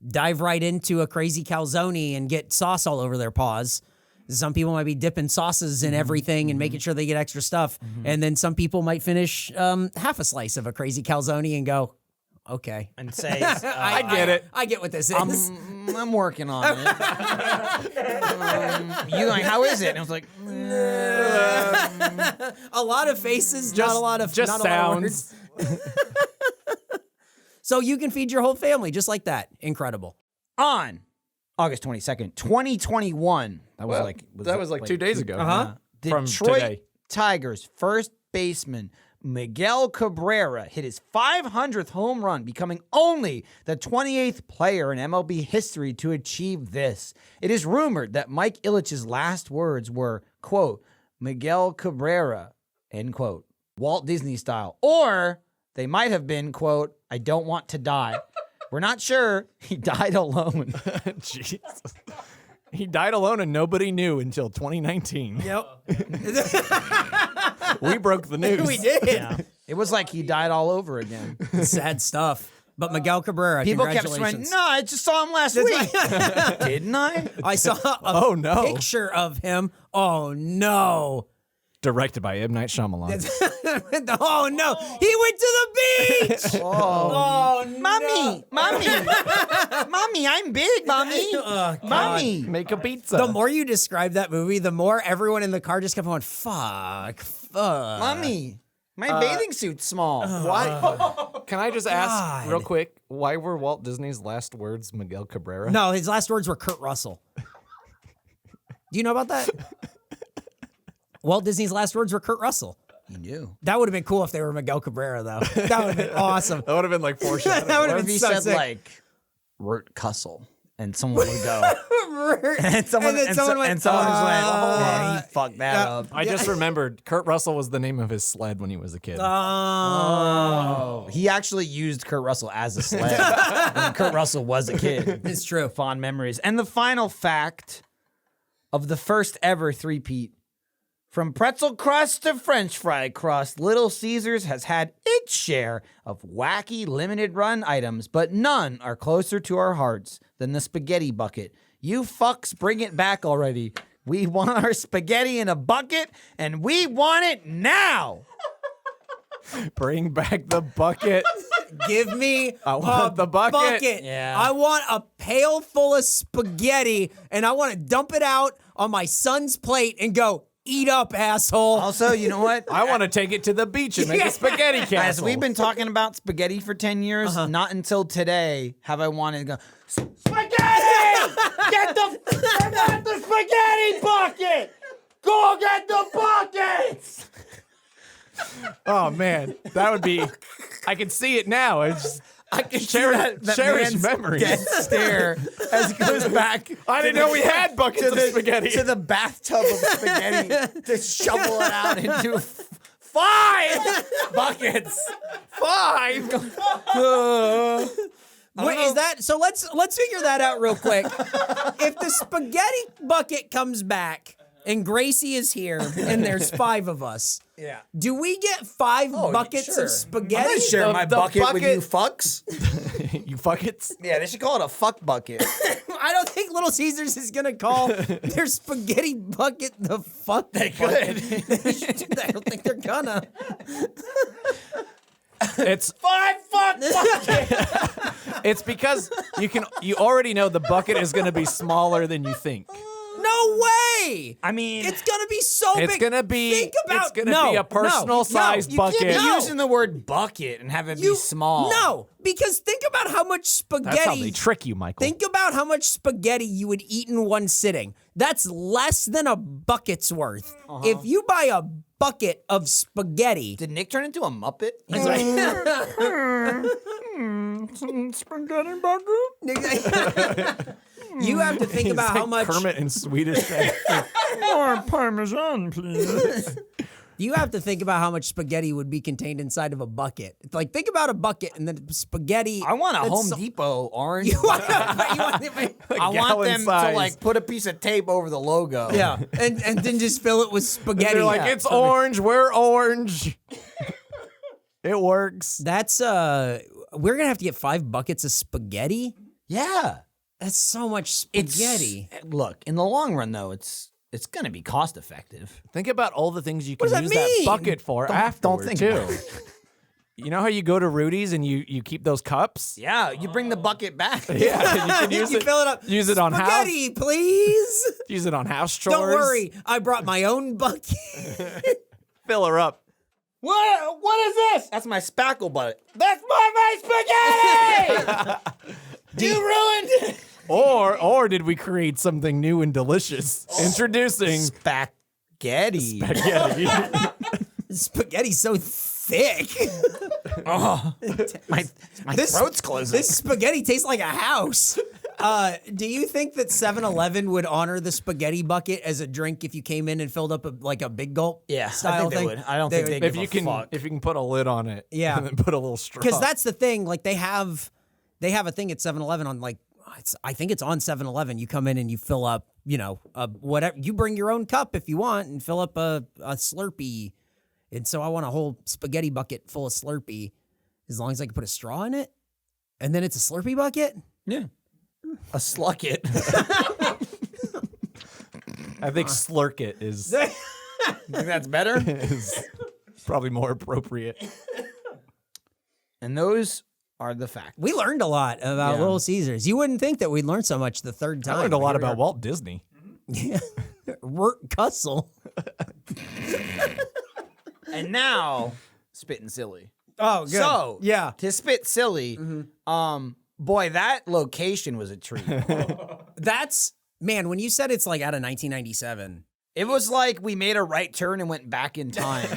Speaker 2: dive right into a crazy calzone and get sauce all over their paws. Some people might be dipping sauces in everything and making sure they get extra stuff. And then some people might finish half a slice of a crazy calzone and go, okay.
Speaker 1: And say,
Speaker 3: I get it.
Speaker 2: I get what this is.
Speaker 1: I'm working on it. You like, how is it? And I was like,
Speaker 2: A lot of faces, not a lot of
Speaker 3: just
Speaker 2: not a lot of
Speaker 3: sounds.
Speaker 2: words. So you can feed your whole family just like that. Incredible.
Speaker 1: on August 22nd, 2021. That was
Speaker 3: Well, like 2 days ago.
Speaker 2: Uh-huh.
Speaker 3: From
Speaker 1: Detroit
Speaker 3: today.
Speaker 1: Tigers first baseman Miguel Cabrera hit his 500th home run, becoming only the 28th player in MLB history to achieve this. It is rumored that Mike Ilitch's last words were, quote, Miguel Cabrera, end quote, Walt Disney style. Or they might have been, quote, I don't want to die. We're not sure. He died alone.
Speaker 3: Jesus. He died alone and nobody knew until 2019.
Speaker 2: Yep.
Speaker 3: We broke the news.
Speaker 2: We did.
Speaker 1: Yeah. It was like he died all over again.
Speaker 2: Sad stuff. But Miguel Cabrera,
Speaker 1: People kept
Speaker 2: congratulations.
Speaker 1: saying, no, I just saw him last week. Didn't I?
Speaker 2: I saw a
Speaker 3: Oh, no.
Speaker 2: picture of him. Oh, no.
Speaker 3: Directed by M. Night Shyamalan.
Speaker 2: Oh, no. He went to the beach. Oh, no.
Speaker 1: Mommy, I'm big, Mommy.
Speaker 2: Oh, God.
Speaker 1: Mommy.
Speaker 3: Make a pizza.
Speaker 2: The more you describe that movie, the more everyone in the car just kept going, fuck.
Speaker 1: Mommy. My bathing suit's small.
Speaker 3: Why? Can I just ask
Speaker 2: God.
Speaker 3: real quick, why were Walt Disney's last words Miguel Cabrera?
Speaker 2: No, his last words were Kurt Russell. Do you know about that? Walt Disney's last words were Kurt Russell.
Speaker 1: He knew.
Speaker 2: That would have been cool if they were Miguel Cabrera, though. That would have been awesome.
Speaker 3: That would have been like foreshadowing.
Speaker 2: That would
Speaker 1: What
Speaker 2: have
Speaker 1: if
Speaker 2: been
Speaker 1: he
Speaker 2: so
Speaker 1: said,
Speaker 2: sick.
Speaker 1: like, Rurt Cussle? And someone would go. And someone
Speaker 2: then someone went,
Speaker 1: just went, yeah, he fucked that up.
Speaker 3: I just remembered Kurt Russell was the name of his sled when he was a kid.
Speaker 1: Oh. He actually used Kurt Russell as a sled when Kurt Russell was a kid.
Speaker 2: It's true.
Speaker 1: Fond memories. And the final fact of the first ever three-peat. From pretzel crust to French fry crust, Little Caesars has had its share of wacky limited run items, but none are closer to our hearts than the spaghetti bucket. You fucks bring it back already. We want our spaghetti in a bucket, and we want it now.
Speaker 3: Bring back the bucket.
Speaker 2: Give me
Speaker 3: I want the bucket.
Speaker 1: Yeah.
Speaker 2: I want a pail full of spaghetti, and I want to dump it out on my son's plate and go, eat up, asshole.
Speaker 1: Also, you know what?
Speaker 3: I want to take it to the beach and make a spaghetti castle.
Speaker 1: As we've been talking about spaghetti for 10 years, not until today have I wanted to go, spaghetti! Get the spaghetti bucket! Go get the buckets!
Speaker 3: Oh man, that would be. I can see it now. It's
Speaker 1: I can
Speaker 3: cherish
Speaker 1: man's
Speaker 3: memories.
Speaker 1: dead stare as he goes back.
Speaker 3: I didn't know we had buckets of spaghetti.
Speaker 1: To the bathtub of spaghetti to shovel it out into 5 buckets.
Speaker 3: 5.
Speaker 2: Wait, is that so? Let's figure that out real quick. If the spaghetti bucket comes back and Gracie is here and there's 5 of us,
Speaker 1: Yeah.
Speaker 2: do we get 5 buckets
Speaker 1: sure.
Speaker 2: of spaghetti?
Speaker 1: I'm not sharing my
Speaker 3: The
Speaker 1: bucket with
Speaker 3: bucket-
Speaker 1: you fucks.
Speaker 3: You buckets.
Speaker 1: Yeah, they should call it a fuck bucket.
Speaker 2: I don't think Little Caesars is gonna call their spaghetti bucket the fuck.
Speaker 1: They could.
Speaker 2: I don't think they're gonna.
Speaker 3: It's
Speaker 1: 5 fuck buckets.
Speaker 3: it's because you already know the bucket is going to be smaller than you think.
Speaker 2: No way! way.
Speaker 1: I mean,
Speaker 2: It's gonna be so big.
Speaker 3: It's gonna be.
Speaker 2: Think about
Speaker 3: It's gonna be a personal sized
Speaker 1: you
Speaker 3: bucket.
Speaker 1: can't be using the word bucket and have it be small.
Speaker 2: No, because think about how much spaghetti.
Speaker 3: That's how they trick you, Michael.
Speaker 2: Think about how much spaghetti you would eat in one sitting. That's less than a bucket's worth. If you buy a bucket of spaghetti,
Speaker 1: Did Nick turn into a Muppet? He's spaghetti bucket?
Speaker 2: you have to think about how much.
Speaker 3: Kermit in Swedish.
Speaker 1: More Parmesan, please.
Speaker 2: You have to think about how much spaghetti would be contained inside of a bucket. Like, think about a bucket and then spaghetti.
Speaker 1: I want a
Speaker 2: that's
Speaker 1: Home
Speaker 2: so-
Speaker 1: Depot orange.
Speaker 2: You want
Speaker 1: I want
Speaker 3: gallon
Speaker 1: them to
Speaker 3: size.
Speaker 1: like put a piece of tape over the logo.
Speaker 2: yeah, and then just fill it with spaghetti.
Speaker 3: They're like, it's orange. We're orange. It works.
Speaker 2: That's we're gonna have to get 5 buckets of spaghetti.
Speaker 1: Yeah.
Speaker 2: That's so much spaghetti.
Speaker 1: Look, in the long run, though, it's going to be cost effective.
Speaker 3: Think about all the things you can
Speaker 2: does that
Speaker 3: use that
Speaker 2: mean?
Speaker 3: bucket for
Speaker 1: Don't
Speaker 3: afterward,
Speaker 1: think
Speaker 3: too.
Speaker 1: about it.
Speaker 3: You know how you go to Rudy's and you keep those cups?
Speaker 1: Yeah, you bring the bucket back.
Speaker 3: Yeah, you can use
Speaker 2: You
Speaker 3: it.
Speaker 2: fill it up.
Speaker 3: Use it on house.
Speaker 2: Spaghetti, please.
Speaker 3: Use it on house chores.
Speaker 2: Don't worry, I brought my own bucket.
Speaker 3: Fill her up.
Speaker 1: What is this? That's my spackle bucket. That's my spaghetti! You ruined it.
Speaker 3: Or did we create something new and delicious? Introducing
Speaker 1: Spaghetti.
Speaker 3: spaghetti.
Speaker 2: Spaghetti's so thick.
Speaker 1: Oh, my throat's closing.
Speaker 2: This spaghetti tastes like a house. Do you think that 7-Eleven would honor the spaghetti bucket as a drink if you came in and filled up a big gulp
Speaker 1: Yeah,
Speaker 2: style
Speaker 1: I think they
Speaker 2: thing?
Speaker 1: would. I don't think they
Speaker 3: if
Speaker 1: give
Speaker 3: you
Speaker 1: a
Speaker 3: can
Speaker 1: fuck.
Speaker 3: if you can put a lid on it,
Speaker 2: Yeah.
Speaker 3: and then put a little straw.
Speaker 2: Because that's the thing. Like they have a thing at 7-Eleven on like I think it's on 7-Eleven. You come in and you fill up, whatever. You bring your own cup if you want and fill up a Slurpee. And so I want a whole spaghetti bucket full of Slurpee, as long as I can put a straw in it, and then it's a Slurpee bucket.
Speaker 1: Yeah. A slucket.
Speaker 3: I think slurk it is
Speaker 1: You think that's better?
Speaker 3: is probably more appropriate.
Speaker 1: And those are the facts.
Speaker 2: We learned a lot about
Speaker 1: Yeah.
Speaker 2: Little Caesars. You wouldn't think that we'd learn so much the third time.
Speaker 3: I learned a
Speaker 2: but
Speaker 3: lot
Speaker 2: here we
Speaker 3: about
Speaker 2: are.
Speaker 3: Walt Disney.
Speaker 2: Yeah. Rurt Cussel.
Speaker 1: And now, spitting silly.
Speaker 2: Oh, good.
Speaker 1: So,
Speaker 2: yeah.
Speaker 1: to spit silly, boy, that location was a treat.
Speaker 2: That's, man, when you said it's like out of 1997.
Speaker 1: It was like we made a right turn and went back in time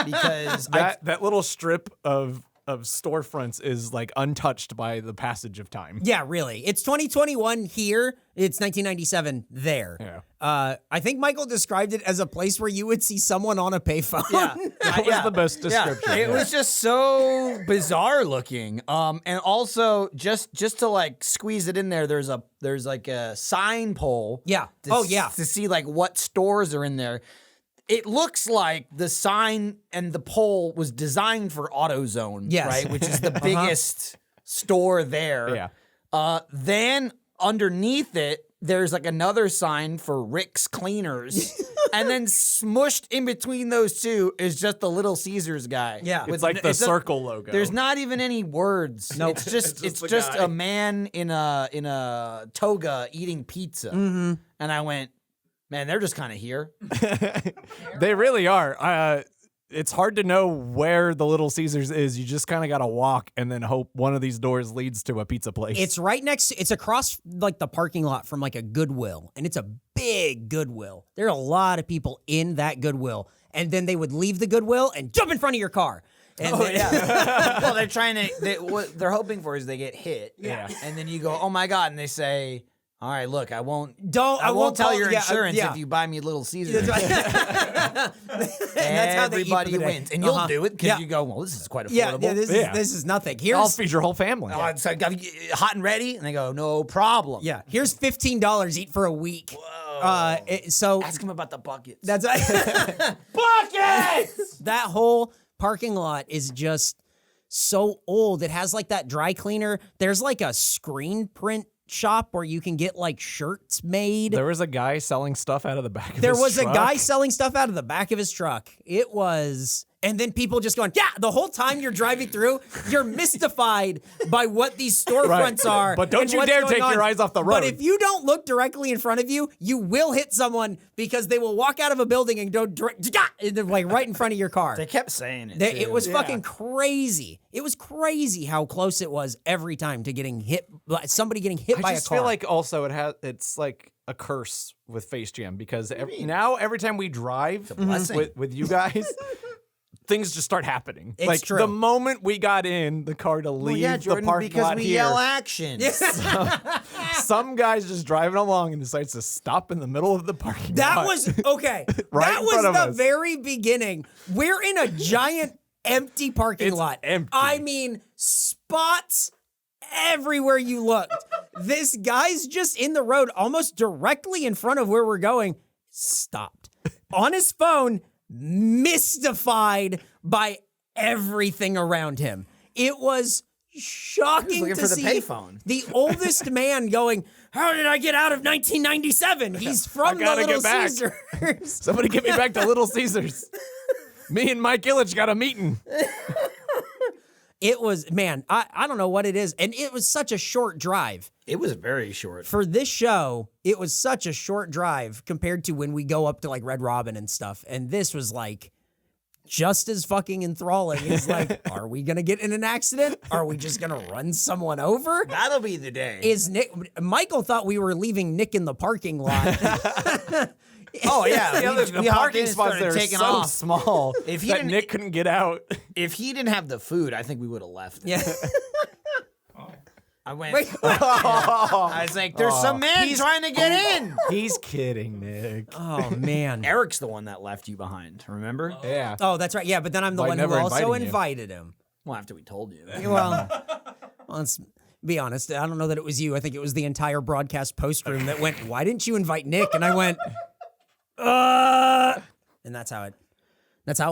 Speaker 1: because
Speaker 3: That little strip of storefronts is like untouched by the passage of time.
Speaker 2: Yeah, really. It's 2021 here. It's 1997 there.
Speaker 3: Yeah.
Speaker 2: I think Michael described it as a place where you would see someone on a payphone.
Speaker 1: yeah,
Speaker 3: That was the best description.
Speaker 1: It was just so bizarre looking. And also just to like squeeze it in there, there's like a sign pole.
Speaker 2: Yeah.
Speaker 1: To see like what stores are in there. It looks like the sign and the pole was designed for AutoZone,
Speaker 2: Yes.
Speaker 1: right? Which is the biggest store there.
Speaker 3: Yeah.
Speaker 1: Then underneath it, there's like another sign for Rick's Cleaners. And then smushed in between those two is just the Little Caesars guy.
Speaker 2: Yeah.
Speaker 3: It's like the
Speaker 1: it's a-
Speaker 3: circle logo.
Speaker 1: There's not even any words.
Speaker 2: Nope.
Speaker 1: It's just
Speaker 3: It's just the
Speaker 1: just
Speaker 3: guy.
Speaker 1: a man in a toga eating pizza. And I went, man, they're just kind of here.
Speaker 3: They really are. It's hard to know where the Little Caesars is. You just kind of got to walk and then hope one of these doors leads to a pizza place.
Speaker 2: It's right next, it's across like the parking lot from like a Goodwill. And it's a big Goodwill. There are a lot of people in that Goodwill. And then they would leave the Goodwill and jump in front of your car. And then,
Speaker 1: Well, they're trying to. What they're hoping for is they get hit.
Speaker 3: Yeah.
Speaker 1: And then you go, oh my god, and they say, all right, look, I won't
Speaker 2: I won't
Speaker 1: tell
Speaker 2: call-
Speaker 1: your
Speaker 2: yeah,
Speaker 1: insurance
Speaker 2: yeah.
Speaker 1: if you buy me Little Caesars.
Speaker 2: That's right. That's how they eat for
Speaker 1: Everybody
Speaker 2: the day.
Speaker 1: wins, and you'll
Speaker 2: Uh-huh.
Speaker 1: do it because
Speaker 2: Yeah.
Speaker 1: you go, well, this is quite
Speaker 2: Yeah,
Speaker 1: affordable.
Speaker 2: this is nothing.
Speaker 3: I'll
Speaker 2: Here's
Speaker 3: feed your whole family.
Speaker 1: Oh, it's like, hot and ready, and they go, no problem.
Speaker 2: here's $15. Eat for a week. So
Speaker 1: Ask him about the buckets.
Speaker 2: that's
Speaker 1: buckets.
Speaker 2: that whole parking lot is just so old. It has like that dry cleaner. There's like a screen print shop where you can get like shirts made.
Speaker 3: There was a guy selling stuff out of the back of
Speaker 2: There
Speaker 3: his
Speaker 2: was
Speaker 3: truck.
Speaker 2: a guy selling stuff out of the back of his truck. It was And then people just going, yeah, the whole time you're driving through, you're mystified by what these storefronts are.
Speaker 3: But don't
Speaker 2: and
Speaker 3: you
Speaker 2: what's
Speaker 3: dare
Speaker 2: going
Speaker 3: take
Speaker 2: on.
Speaker 3: your eyes off the road.
Speaker 2: But if you don't look directly in front of you, you will hit someone because they will walk out of a building and go like right in front of your car.
Speaker 1: They kept saying it.
Speaker 2: It
Speaker 1: too.
Speaker 2: was fucking crazy. It was crazy how close it was every time to getting hit, somebody getting hit by
Speaker 3: I
Speaker 2: a
Speaker 3: just
Speaker 2: car.
Speaker 3: feel like also it's like a curse with Face Jam because every time we drive
Speaker 1: blessing.
Speaker 3: with you guys, things just start happening.
Speaker 2: It's
Speaker 3: like
Speaker 2: true.
Speaker 3: the moment we got in the car to leave
Speaker 1: Jordan,
Speaker 3: the parking
Speaker 1: because
Speaker 3: lot
Speaker 1: we
Speaker 3: here,
Speaker 1: yell action.
Speaker 3: some guy's just driving along and decides to stop in the middle of the parking
Speaker 2: That
Speaker 3: lot.
Speaker 2: was okay.
Speaker 3: Right
Speaker 2: That
Speaker 3: in
Speaker 2: was
Speaker 3: front of
Speaker 2: the
Speaker 3: us.
Speaker 2: very beginning. We're in a giant empty parking
Speaker 3: It's
Speaker 2: lot.
Speaker 3: empty.
Speaker 2: I mean, spots everywhere you looked. This guy's just in the road, almost directly in front of where we're going. Stopped on his phone, mystified by everything around him. It was shocking
Speaker 1: looking
Speaker 2: to
Speaker 1: for the
Speaker 2: see
Speaker 1: payphone.
Speaker 2: the oldest man going, how did I get out of 1997? He's from the
Speaker 3: gotta
Speaker 2: Little
Speaker 3: get back.
Speaker 2: Caesars.
Speaker 3: Somebody get me back to Little Caesars. Me and Mike Illich got a meeting.
Speaker 2: It was, man, I don't know what it is. And it was such a short drive.
Speaker 1: It was very short.
Speaker 2: For this show, it was such a short drive compared to when we go up to like Red Robin and stuff. And this was like just as fucking enthralling. It's like, are we going to get in an accident? Are we just going to run someone over?
Speaker 1: That'll be the day.
Speaker 2: Michael thought we were leaving Nick in the parking lot.
Speaker 1: Oh yeah,
Speaker 3: The
Speaker 1: we hopped
Speaker 3: parking
Speaker 1: in and
Speaker 3: spots
Speaker 1: started
Speaker 3: there are
Speaker 1: taking
Speaker 3: so
Speaker 1: off.
Speaker 3: small
Speaker 1: If he
Speaker 3: that
Speaker 1: didn't-
Speaker 3: Nick couldn't get out.
Speaker 1: If he didn't have the food, I think we would have left.
Speaker 2: Yeah.
Speaker 1: I went.
Speaker 2: Wait.
Speaker 1: I was like, "There's some man trying to get in."
Speaker 3: He's kidding, Nick.
Speaker 2: Oh, man.
Speaker 1: Eric's the one that left you behind. Remember?
Speaker 3: Yeah.
Speaker 2: Oh, that's right. Yeah, but then I'm the
Speaker 3: By
Speaker 2: one who
Speaker 3: never
Speaker 2: also
Speaker 3: inviting you.
Speaker 2: invited him.
Speaker 1: Well, after we told you.
Speaker 2: Well, let's be honest. I don't know that it was you. I think it was the entire broadcast post room that went, why didn't you invite Nick? And I went, and that's how it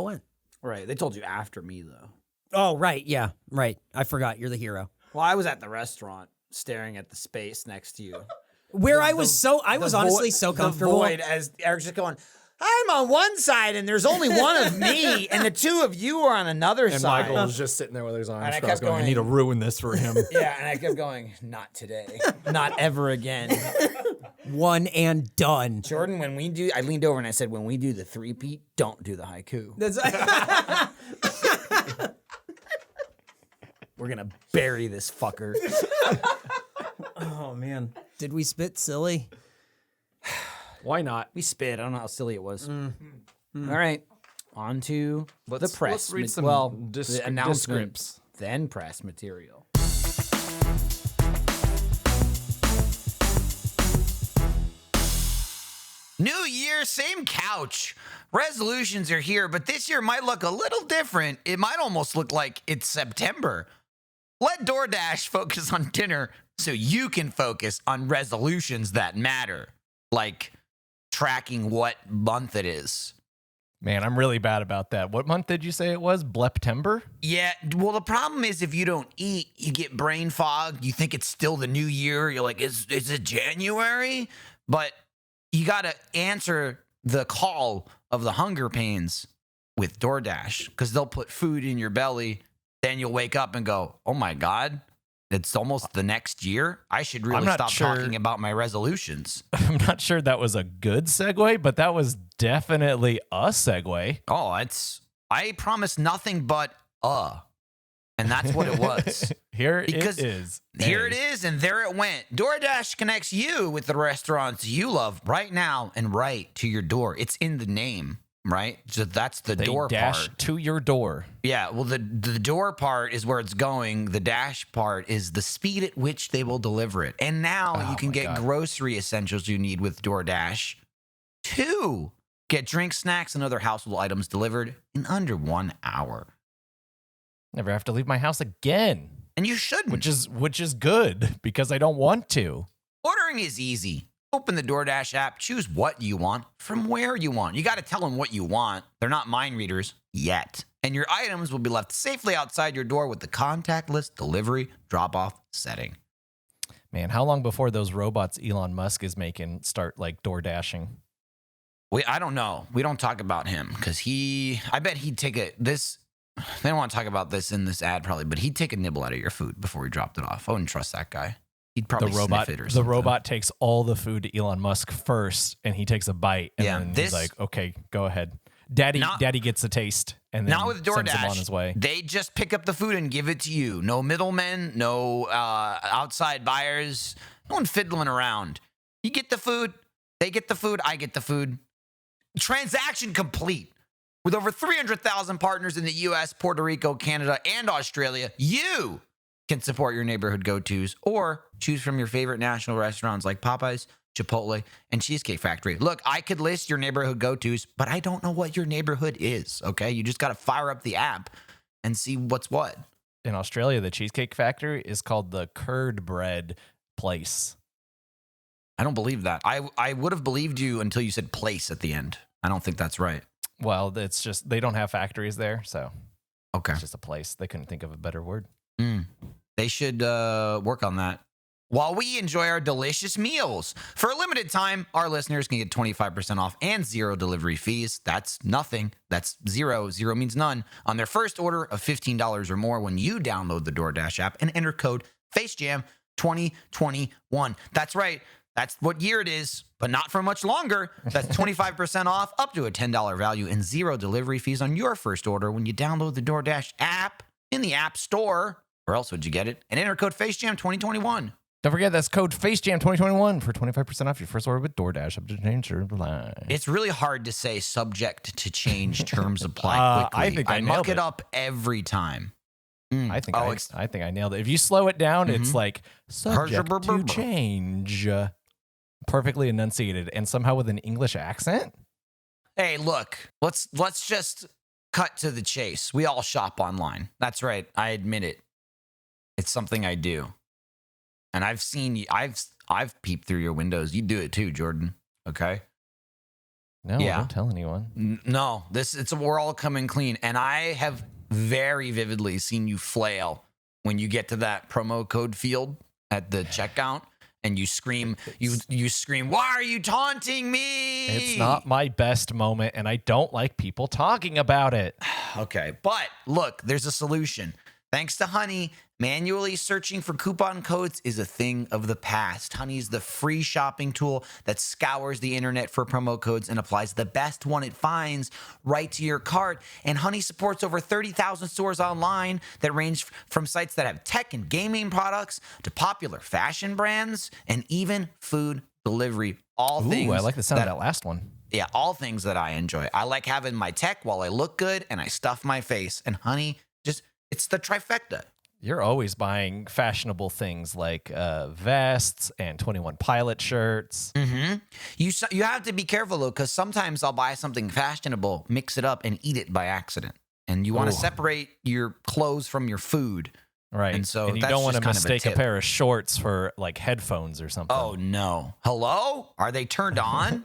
Speaker 2: went.
Speaker 1: Right. They told you after me though.
Speaker 2: Oh, right. Yeah, right. I forgot. You're the hero.
Speaker 1: Well, I was at the restaurant staring at the space next to you.
Speaker 2: Where I was honestly so comfortable.
Speaker 1: The void as Eric's just going, I'm on one side and there's only one of me and the two of you are on another
Speaker 3: And
Speaker 1: side.
Speaker 3: Michael was just sitting there with his arms
Speaker 1: And I
Speaker 3: crossed
Speaker 1: kept
Speaker 3: going, I
Speaker 1: going-
Speaker 3: need to ruin this for him.
Speaker 1: Yeah, and I kept going, not today. Not ever again.
Speaker 2: One and done.
Speaker 1: Jordan, I leaned over and I said, when we do the three-peat, don't do the haiku.
Speaker 2: That's
Speaker 1: We're going to bury this fucker.
Speaker 2: oh, man. Did we spit silly?
Speaker 3: Why not?
Speaker 1: We spit. I don't know how silly it was. All right. On to the press.
Speaker 3: Let's read some
Speaker 1: the announcement,
Speaker 3: descripts.
Speaker 1: then press material. New year, same couch. Resolutions are here, but this year might look a little different. It might almost look like it's September. Let DoorDash focus on dinner so you can focus on resolutions that matter, like tracking what month it is.
Speaker 3: Man, I'm really bad about that. What month did you say it was? Bleptember?
Speaker 1: Yeah, well, the problem is if you don't eat, you get brain fog. You think it's still the new year. You're like, is it January? But you got to answer the call of the hunger pains with DoorDash because they'll put food in your belly. Then you'll wake up and go, oh, my God, it's almost the next year. I should really stop talking about my resolutions.
Speaker 3: I'm not sure that was a good segue, but that was definitely a segue.
Speaker 1: Oh, I promise nothing but and that's what it was.
Speaker 3: Here
Speaker 1: Because
Speaker 3: it is.
Speaker 1: Here it is, and there it went. DoorDash connects you with the restaurants you love right now and right to your door. It's in the name, right? So that's the
Speaker 3: They
Speaker 1: door
Speaker 3: dash
Speaker 1: part.
Speaker 3: to your door.
Speaker 1: Yeah, well, the door part is where it's going. The dash part is the speed at which they will deliver it. And now you can
Speaker 3: my
Speaker 1: get
Speaker 3: God.
Speaker 1: grocery essentials you need with DoorDash. 2, get drinks, snacks, and other household items delivered in under 1 hour.
Speaker 3: Never have to leave my house again,
Speaker 1: And you shouldn't.
Speaker 3: which is good because I don't want to.
Speaker 1: Ordering is easy. Open the DoorDash app, choose what you want from where you want. You got to tell them what you want. They're not mind readers yet. And your items will be left safely outside your door with the contactless delivery drop-off setting.
Speaker 3: Man, how long before those robots Elon Musk is making start like door dashing?
Speaker 1: I don't know. We don't talk about him because I bet he'd take this. They don't want to talk about this in this ad probably, but he'd take a nibble out of your food before he dropped it off. I wouldn't trust that guy. He'd probably sniff it or something.
Speaker 3: The robot takes all the food to Elon Musk first, and he takes a bite, and then he's like, okay, go ahead. Daddy gets a taste, and then
Speaker 1: not with DoorDash,
Speaker 3: sends him on his way.
Speaker 1: They just pick up the food and give it to you. No middlemen, no outside buyers, no one fiddling around. You get the food, they get the food, I get the food. Transaction complete. With over 300,000 partners in the U.S., Puerto Rico, Canada, and Australia, you can support your neighborhood go-tos or choose from your favorite national restaurants like Popeyes, Chipotle, and Cheesecake Factory. Look, I could list your neighborhood go-tos, but I don't know what your neighborhood is, okay? You just got to fire up the app and see what's what.
Speaker 3: In Australia, the Cheesecake Factory is called the Curd Bread Place.
Speaker 1: I don't believe that. I would have believed you until you said place at the end. I don't think that's right.
Speaker 3: Well, it's just they don't have factories there, so
Speaker 1: okay,
Speaker 3: it's just a place. They couldn't think of a better word.
Speaker 1: They should work on that. While we enjoy our delicious meals, for a limited time, our listeners can get 25% off and 0 delivery fees. That's nothing. That's zero. Zero means none. On their first order of $15 or more when you download the DoorDash app and enter code FaceJam2021. That's right. That's what year it is, but not for much longer. That's 25% off, up to a $10 value, and 0 delivery fees on your first order when you download the DoorDash app in the App Store. Where else would you get it? And enter code FaceJam2021.
Speaker 3: Don't forget, that's code FaceJam2021 for 25% off your first order with DoorDash. Up to change your line.
Speaker 1: It's really hard to say subject to change terms apply quickly.
Speaker 3: I think I
Speaker 1: muck it up every time.
Speaker 3: I think I nailed it. If you slow it down, it's like subject to change. Perfectly enunciated and somehow with an English accent.
Speaker 1: Hey, look, let's just cut to the chase. We all shop online. That's right. I admit it. It's something I do. And I've peeped through your windows. You do it too, Jordan. Okay?
Speaker 3: No, don't tell anyone.
Speaker 1: No, we're all coming clean. And I have very vividly seen you flail when you get to that promo code field at the checkout. And you scream, why are you taunting me?
Speaker 3: It's not my best moment, and I don't like people talking about it.
Speaker 1: Okay, but look, there's a solution. Thanks to Honey, manually searching for coupon codes is a thing of the past. Honey is the free shopping tool that scours the internet for promo codes and applies the best one it finds right to your cart. And Honey supports over 30,000 stores online that range from sites that have tech and gaming products to popular fashion brands and even food delivery. Things.
Speaker 3: I like the sound of that last one.
Speaker 1: Yeah, all things that I enjoy. I like having my tech while I look good and I stuff my face. And Honey, it's the trifecta.
Speaker 3: You're always buying fashionable things like vests and 21 Pilot shirts.
Speaker 1: Mm-hmm. You have to be careful, though, because sometimes I'll buy something fashionable, mix it up, and eat it by accident. And you want to separate your clothes from your food.
Speaker 3: Right.
Speaker 1: And so
Speaker 3: you don't want to mistake a pair of shorts for like headphones or something.
Speaker 1: Oh, no. Hello? Are they turned on?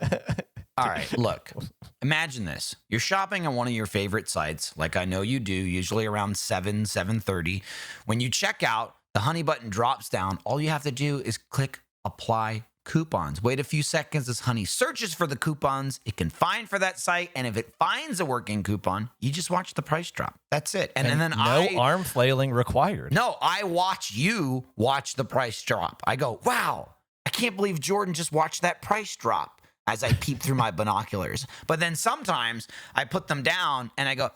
Speaker 1: All right, look, imagine this. You're shopping on one of your favorite sites, like I know you do, usually around 7:30. When you check out, the Honey button drops down. All you have to do is click Apply Coupons. Wait a few seconds as Honey searches for the coupons it can find for that site, and if it finds a working coupon, you just watch the price drop. That's it. And then
Speaker 3: no arm flailing required.
Speaker 1: No, I watch you watch the price drop. I go, wow, I can't believe Jordan just watched that price drop. As I peep through my binoculars. But then sometimes I put them down and I go,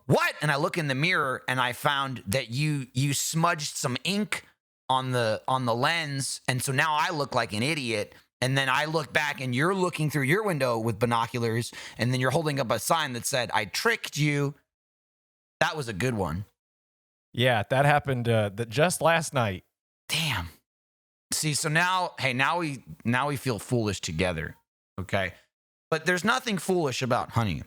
Speaker 1: what? And I look in the mirror and I found that you smudged some ink on the lens. And so now I look like an idiot. And then I look back and you're looking through your window with binoculars. And then you're holding up a sign that said, I tricked you. That was a good one.
Speaker 3: Yeah, that happened just last night.
Speaker 1: Damn. See, so now we feel foolish together. Okay. But there's nothing foolish about Honey.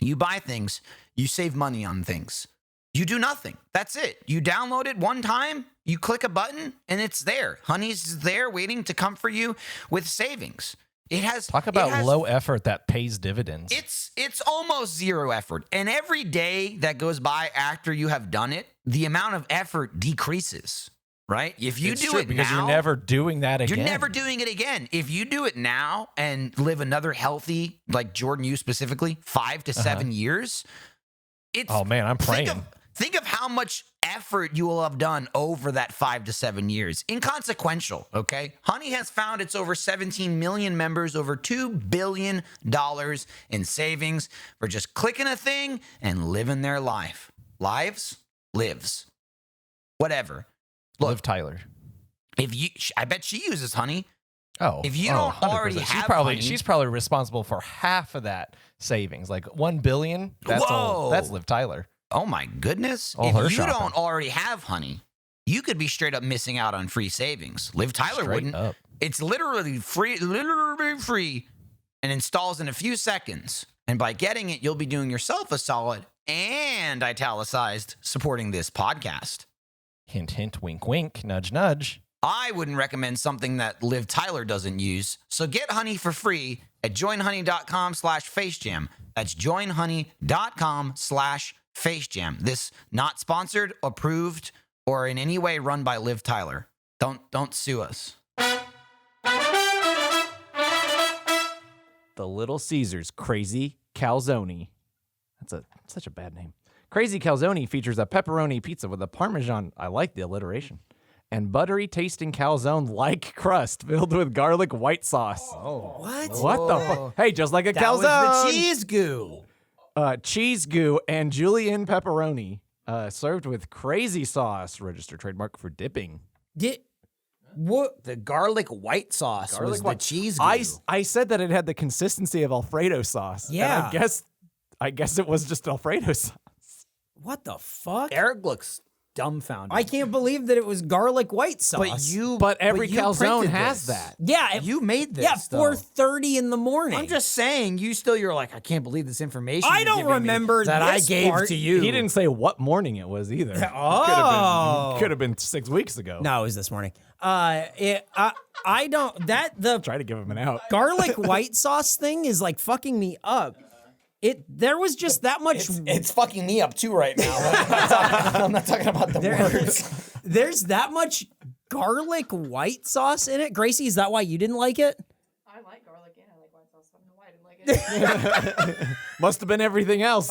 Speaker 1: You buy things, you save money on things. You do nothing. That's it. You download it one time, you click a button, and it's there. Honey's there waiting to come for you with savings.
Speaker 3: Talk about low effort that pays dividends.
Speaker 1: It's almost zero effort. And every day that goes by after you have done it, the amount of effort decreases. right? If you
Speaker 3: It's
Speaker 1: do
Speaker 3: true,
Speaker 1: it
Speaker 3: because
Speaker 1: now,
Speaker 3: you're never doing that again.
Speaker 1: you're never doing it again. If you do it now and live another healthy, like Jordan, you specifically, 5 to 7 years, it's
Speaker 3: Oh man, I'm praying.
Speaker 1: Think of how much effort you will have done over that 5 to 7 years. Inconsequential, okay? Honey has found its over 17 million members, over $2 billion in savings for just clicking a thing and living their life. Lives. Whatever. Look,
Speaker 3: Liv Tyler.
Speaker 1: I bet she uses Honey.
Speaker 3: Oh,
Speaker 1: If you don't
Speaker 3: 100%.
Speaker 1: already have
Speaker 3: she's
Speaker 1: Honey-
Speaker 3: probably responsible for half of that savings, like $1 billion. That's all.
Speaker 1: Whoa.
Speaker 3: That's Liv Tyler.
Speaker 1: Oh my goodness.
Speaker 3: All her
Speaker 1: If you
Speaker 3: shopping.
Speaker 1: don't already have Honey, you could be straight up missing out on free savings. Liv Tyler
Speaker 3: Straight
Speaker 1: wouldn't.
Speaker 3: up.
Speaker 1: It's literally free, and installs in a few seconds. And by getting it, you'll be doing yourself a solid and italicized supporting this podcast.
Speaker 3: Hint, hint, wink, wink, nudge, nudge.
Speaker 1: I wouldn't recommend something that Liv Tyler doesn't use. So get Honey for free at joinhoney.com/facejam. That's joinhoney.com/facejam. This not sponsored, approved, or in any way run by Liv Tyler. Don't sue us.
Speaker 3: The Little Caesars Crazy Calzony. That's such a bad name. Crazy Calzony features a pepperoni pizza with a Parmesan, I like the alliteration, and buttery tasting calzone-like crust filled with garlic white sauce.
Speaker 1: Oh.
Speaker 3: What the fuck? Hey, just like a
Speaker 1: That
Speaker 3: calzone.
Speaker 1: was the cheese goo.
Speaker 3: Cheese goo and julienne pepperoni served with crazy sauce. Registered trademark for dipping.
Speaker 1: What? The garlic white sauce was the cheese goo.
Speaker 3: I said that it had the consistency of Alfredo sauce. and
Speaker 2: Yeah.
Speaker 3: I guess it was just Alfredo sauce.
Speaker 2: What the fuck?
Speaker 1: Eric looks dumbfounded.
Speaker 2: I can't believe that it was garlic white sauce.
Speaker 3: But every
Speaker 1: you
Speaker 3: calzone
Speaker 1: printed
Speaker 3: has
Speaker 1: this.
Speaker 3: that.
Speaker 2: yeah,
Speaker 1: You made this.
Speaker 2: yeah,
Speaker 1: though.
Speaker 2: 4:30 in the morning.
Speaker 1: I'm just saying, you're like, I can't believe this information.
Speaker 2: I
Speaker 1: you're
Speaker 2: don't
Speaker 1: giving me
Speaker 2: remember
Speaker 1: that I
Speaker 2: this
Speaker 1: gave
Speaker 2: part.
Speaker 1: to you.
Speaker 3: He didn't say what morning it was either.
Speaker 2: Oh.
Speaker 3: Could have been 6 weeks ago.
Speaker 2: No, it was this morning. I don't. The
Speaker 3: Try to give him an out.
Speaker 2: garlic white sauce thing is like fucking me up. There was just that much.
Speaker 1: It's fucking me up too right now. I'm not talking about the words.
Speaker 2: There's that much garlic white sauce in it. Gracie, is that why you didn't like it?
Speaker 4: I like garlic and I like white sauce. I don't know why I didn't like it.
Speaker 3: Must have been everything else.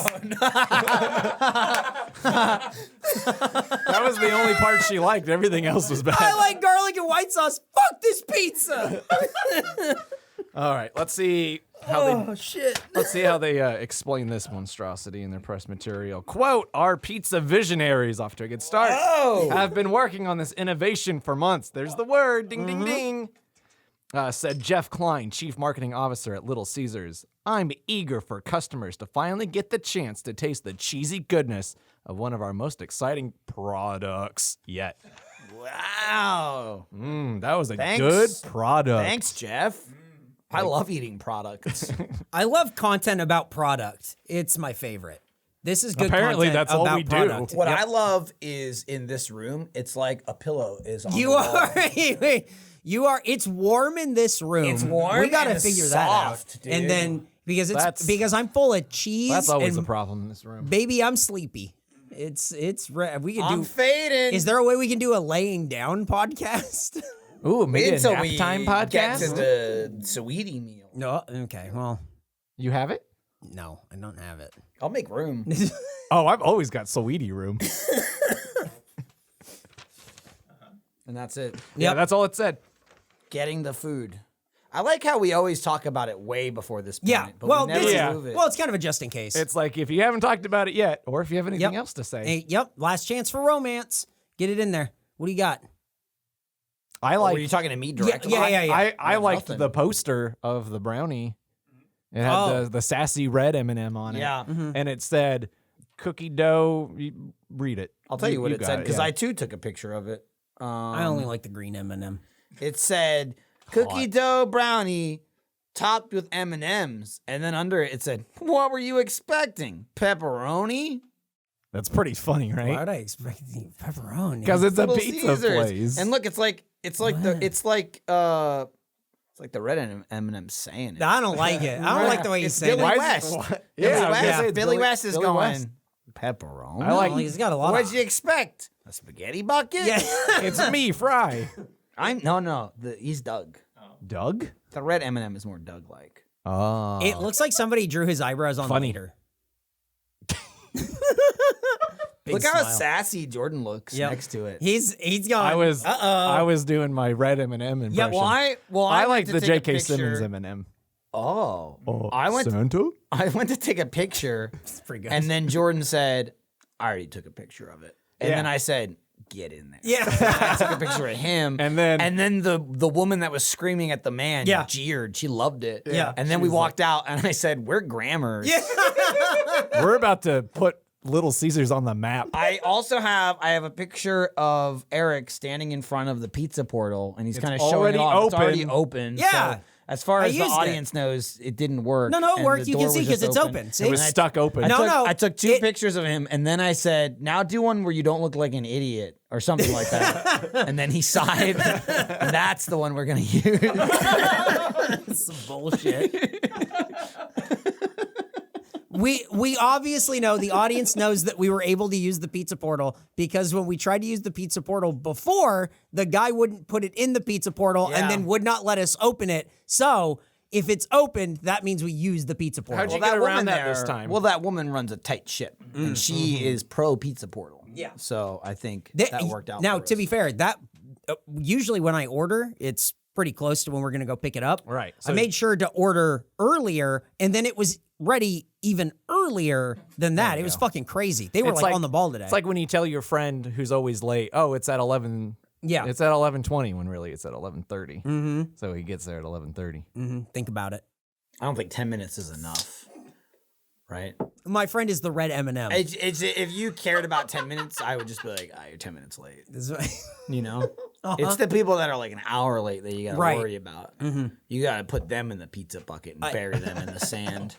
Speaker 3: That was the only part she liked. Everything else was bad.
Speaker 2: I like garlic and white sauce. Fuck this pizza.
Speaker 3: All right, let's see how
Speaker 2: Shit.
Speaker 3: let's see how they explain this monstrosity in their press material. Quote: Our pizza visionaries, off to a good start, have been working on this innovation for months. There's the word, ding, ding, ding. Said Jeff Klein, Chief Marketing Officer at Little Caesars. I'm eager for customers to finally get the chance to taste the cheesy goodness of one of our most exciting products yet.
Speaker 1: Wow.
Speaker 3: That was a
Speaker 1: Thanks.
Speaker 3: good product.
Speaker 1: Thanks, Jeff. I love eating products.
Speaker 2: I love content about product. It's my favorite. This is good
Speaker 3: Apparently,
Speaker 2: content
Speaker 3: that's all
Speaker 2: about
Speaker 3: we do.
Speaker 2: product.
Speaker 1: What I love is in this room, it's like a pillow is on
Speaker 2: You
Speaker 1: the wall.
Speaker 2: are. You are. It's warm in this room.
Speaker 1: It's warm
Speaker 2: We gotta
Speaker 1: and it's
Speaker 2: figure
Speaker 1: soft,
Speaker 2: that out. And
Speaker 1: dude.
Speaker 2: then
Speaker 3: That's-
Speaker 2: because I'm full of cheese.
Speaker 3: That's always
Speaker 2: and
Speaker 3: a problem in this room.
Speaker 2: baby, I'm sleepy. We can
Speaker 1: I'm
Speaker 2: do.
Speaker 1: fading.
Speaker 2: Is there a way we can do a laying down podcast?
Speaker 3: Ooh, maybe a
Speaker 1: until
Speaker 3: nap
Speaker 1: we
Speaker 3: time
Speaker 1: get
Speaker 3: podcast?
Speaker 1: to the sweetie meal?
Speaker 2: No. Okay. Well,
Speaker 3: You have it?
Speaker 2: no, I don't have it.
Speaker 1: I'll make room.
Speaker 3: Oh, I've always got sweetie room.
Speaker 1: And that's it.
Speaker 3: Yeah, that's all it said.
Speaker 1: Getting the food. I like how we always talk about it way before this point.
Speaker 2: Yeah.
Speaker 1: But
Speaker 2: Well,
Speaker 1: we never
Speaker 2: this
Speaker 3: Yeah.
Speaker 1: move it.
Speaker 2: well, it's kind of a just in case.
Speaker 3: It's like if you haven't talked about it yet, or if you have anything
Speaker 2: Yep.
Speaker 3: else to say.
Speaker 2: Hey, yep. Last chance for romance. Get it in there. What do you got?
Speaker 3: I
Speaker 1: Were
Speaker 3: like
Speaker 1: you talking to me directly?
Speaker 2: yeah.
Speaker 3: I liked
Speaker 1: nothing.
Speaker 3: the poster of the brownie. It had
Speaker 2: Oh.
Speaker 3: the sassy red M&M on it.
Speaker 1: Yeah.
Speaker 3: And it said cookie dough. Read it.
Speaker 1: I'll tell you what it
Speaker 3: got
Speaker 1: said because
Speaker 3: yeah.
Speaker 1: I too took a picture of it.
Speaker 2: I only like the green M&M.
Speaker 1: It said cookie dough brownie topped with M&Ms, and then under it said, "What were you expecting? Pepperoni?"
Speaker 3: That's pretty funny,
Speaker 2: Why
Speaker 3: right?
Speaker 2: would I expect the pepperoni?
Speaker 3: Because it's a
Speaker 1: Little
Speaker 3: pizza
Speaker 1: Caesars.
Speaker 3: place.
Speaker 1: And look, it's like the red M&M saying it.
Speaker 2: I don't like it. I don't like the way you
Speaker 1: It's
Speaker 2: say
Speaker 1: Billy
Speaker 2: that.
Speaker 1: West.
Speaker 3: What?
Speaker 1: Billy
Speaker 3: I was gonna
Speaker 1: West.
Speaker 3: say it's
Speaker 1: Billy West is
Speaker 3: Billy
Speaker 1: going.
Speaker 3: West.
Speaker 1: Pepperoni.
Speaker 3: I like.
Speaker 2: He's got a lot.
Speaker 1: What'd you expect? A spaghetti bucket?
Speaker 2: Yeah.
Speaker 3: It's me, Fry.
Speaker 1: No. He's Doug.
Speaker 3: Doug.
Speaker 1: The red M&M is more Doug-like.
Speaker 3: Oh.
Speaker 2: It looks like somebody drew his eyebrows on
Speaker 3: Funny.
Speaker 2: later. Big
Speaker 1: Look how
Speaker 2: smile.
Speaker 1: sassy Jordan looks
Speaker 2: Yep.
Speaker 1: next to it.
Speaker 2: He's gone.
Speaker 3: I was.
Speaker 2: Uh-oh.
Speaker 3: I was doing my red M&M impression.
Speaker 1: Yeah, I
Speaker 3: I like
Speaker 1: went to
Speaker 3: the
Speaker 1: take a
Speaker 3: J.K. Simmons
Speaker 1: picture-
Speaker 3: M&M.
Speaker 1: Oh.
Speaker 3: Oh,
Speaker 1: I went
Speaker 3: Santa?
Speaker 1: I went to take a picture,
Speaker 2: pretty good.
Speaker 1: and then Jordan said, I already took a picture of it. And
Speaker 3: Yeah.
Speaker 1: then I said, get in there.
Speaker 2: Yeah.
Speaker 1: I took a picture of him.
Speaker 3: And then-
Speaker 1: the woman that was screaming at the man
Speaker 2: Yeah.
Speaker 1: jeered. She loved it.
Speaker 2: Yeah.
Speaker 1: And then we walked out, and I said, we're grammars.
Speaker 2: Yeah.
Speaker 3: We're about to put Little Caesars on the map.
Speaker 1: I also have a picture of Eric standing in front of the pizza portal, and he's kind of showing
Speaker 3: already
Speaker 1: it off. It's
Speaker 3: open.
Speaker 1: already open.
Speaker 2: Yeah.
Speaker 1: So as far
Speaker 2: I
Speaker 1: as the
Speaker 2: used it.
Speaker 1: audience knows, it didn't work.
Speaker 2: No, it
Speaker 1: and
Speaker 2: worked.
Speaker 1: the
Speaker 2: You can
Speaker 1: door
Speaker 2: see
Speaker 1: was
Speaker 2: 'cause
Speaker 1: just
Speaker 2: it's open. See?
Speaker 3: It was
Speaker 1: And
Speaker 3: stuck open.
Speaker 1: I took two pictures of him, and then I said, now do one where you don't look like an idiot or something like that. And then he sighed, and that's the one we're going to use.
Speaker 2: Some bullshit. We obviously know, the audience knows that we were able to use the pizza portal because when we tried to use the pizza portal before, the guy wouldn't put it in the pizza portal
Speaker 1: Yeah.
Speaker 2: and then would not let us open it. So if it's opened, that means we use the pizza portal.
Speaker 3: How'd you get around that this
Speaker 1: there-
Speaker 3: time?
Speaker 1: Well, that woman runs a tight ship, and she is pro pizza portal.
Speaker 2: Yeah.
Speaker 1: So I think
Speaker 2: That-
Speaker 1: that worked out.
Speaker 2: Now,
Speaker 1: for
Speaker 2: to
Speaker 1: us.
Speaker 2: be fair, that usually when I order, it's pretty close to when we're going to go pick it up.
Speaker 3: Right.
Speaker 2: I
Speaker 3: So-
Speaker 2: made sure to order earlier, and then it was ready even earlier than that. It was fucking crazy. They were
Speaker 3: It's
Speaker 2: like on the ball today.
Speaker 3: It's like when you tell your friend who's always late, oh, it's at 11.
Speaker 2: Yeah.
Speaker 3: It's at 11:20 when really it's at 11:30. Mm-hmm. So he gets there at 11:30.
Speaker 2: Think about it.
Speaker 1: I don't think 10 minutes is enough. Right?
Speaker 2: My friend is the red M&M.
Speaker 1: It's if you cared about 10 minutes, I would just be like, you're 10 minutes late. You know? It's the people that are like an hour late that you got to
Speaker 2: Right.
Speaker 1: worry about. You got to put them in the pizza bucket and bury them in the sand.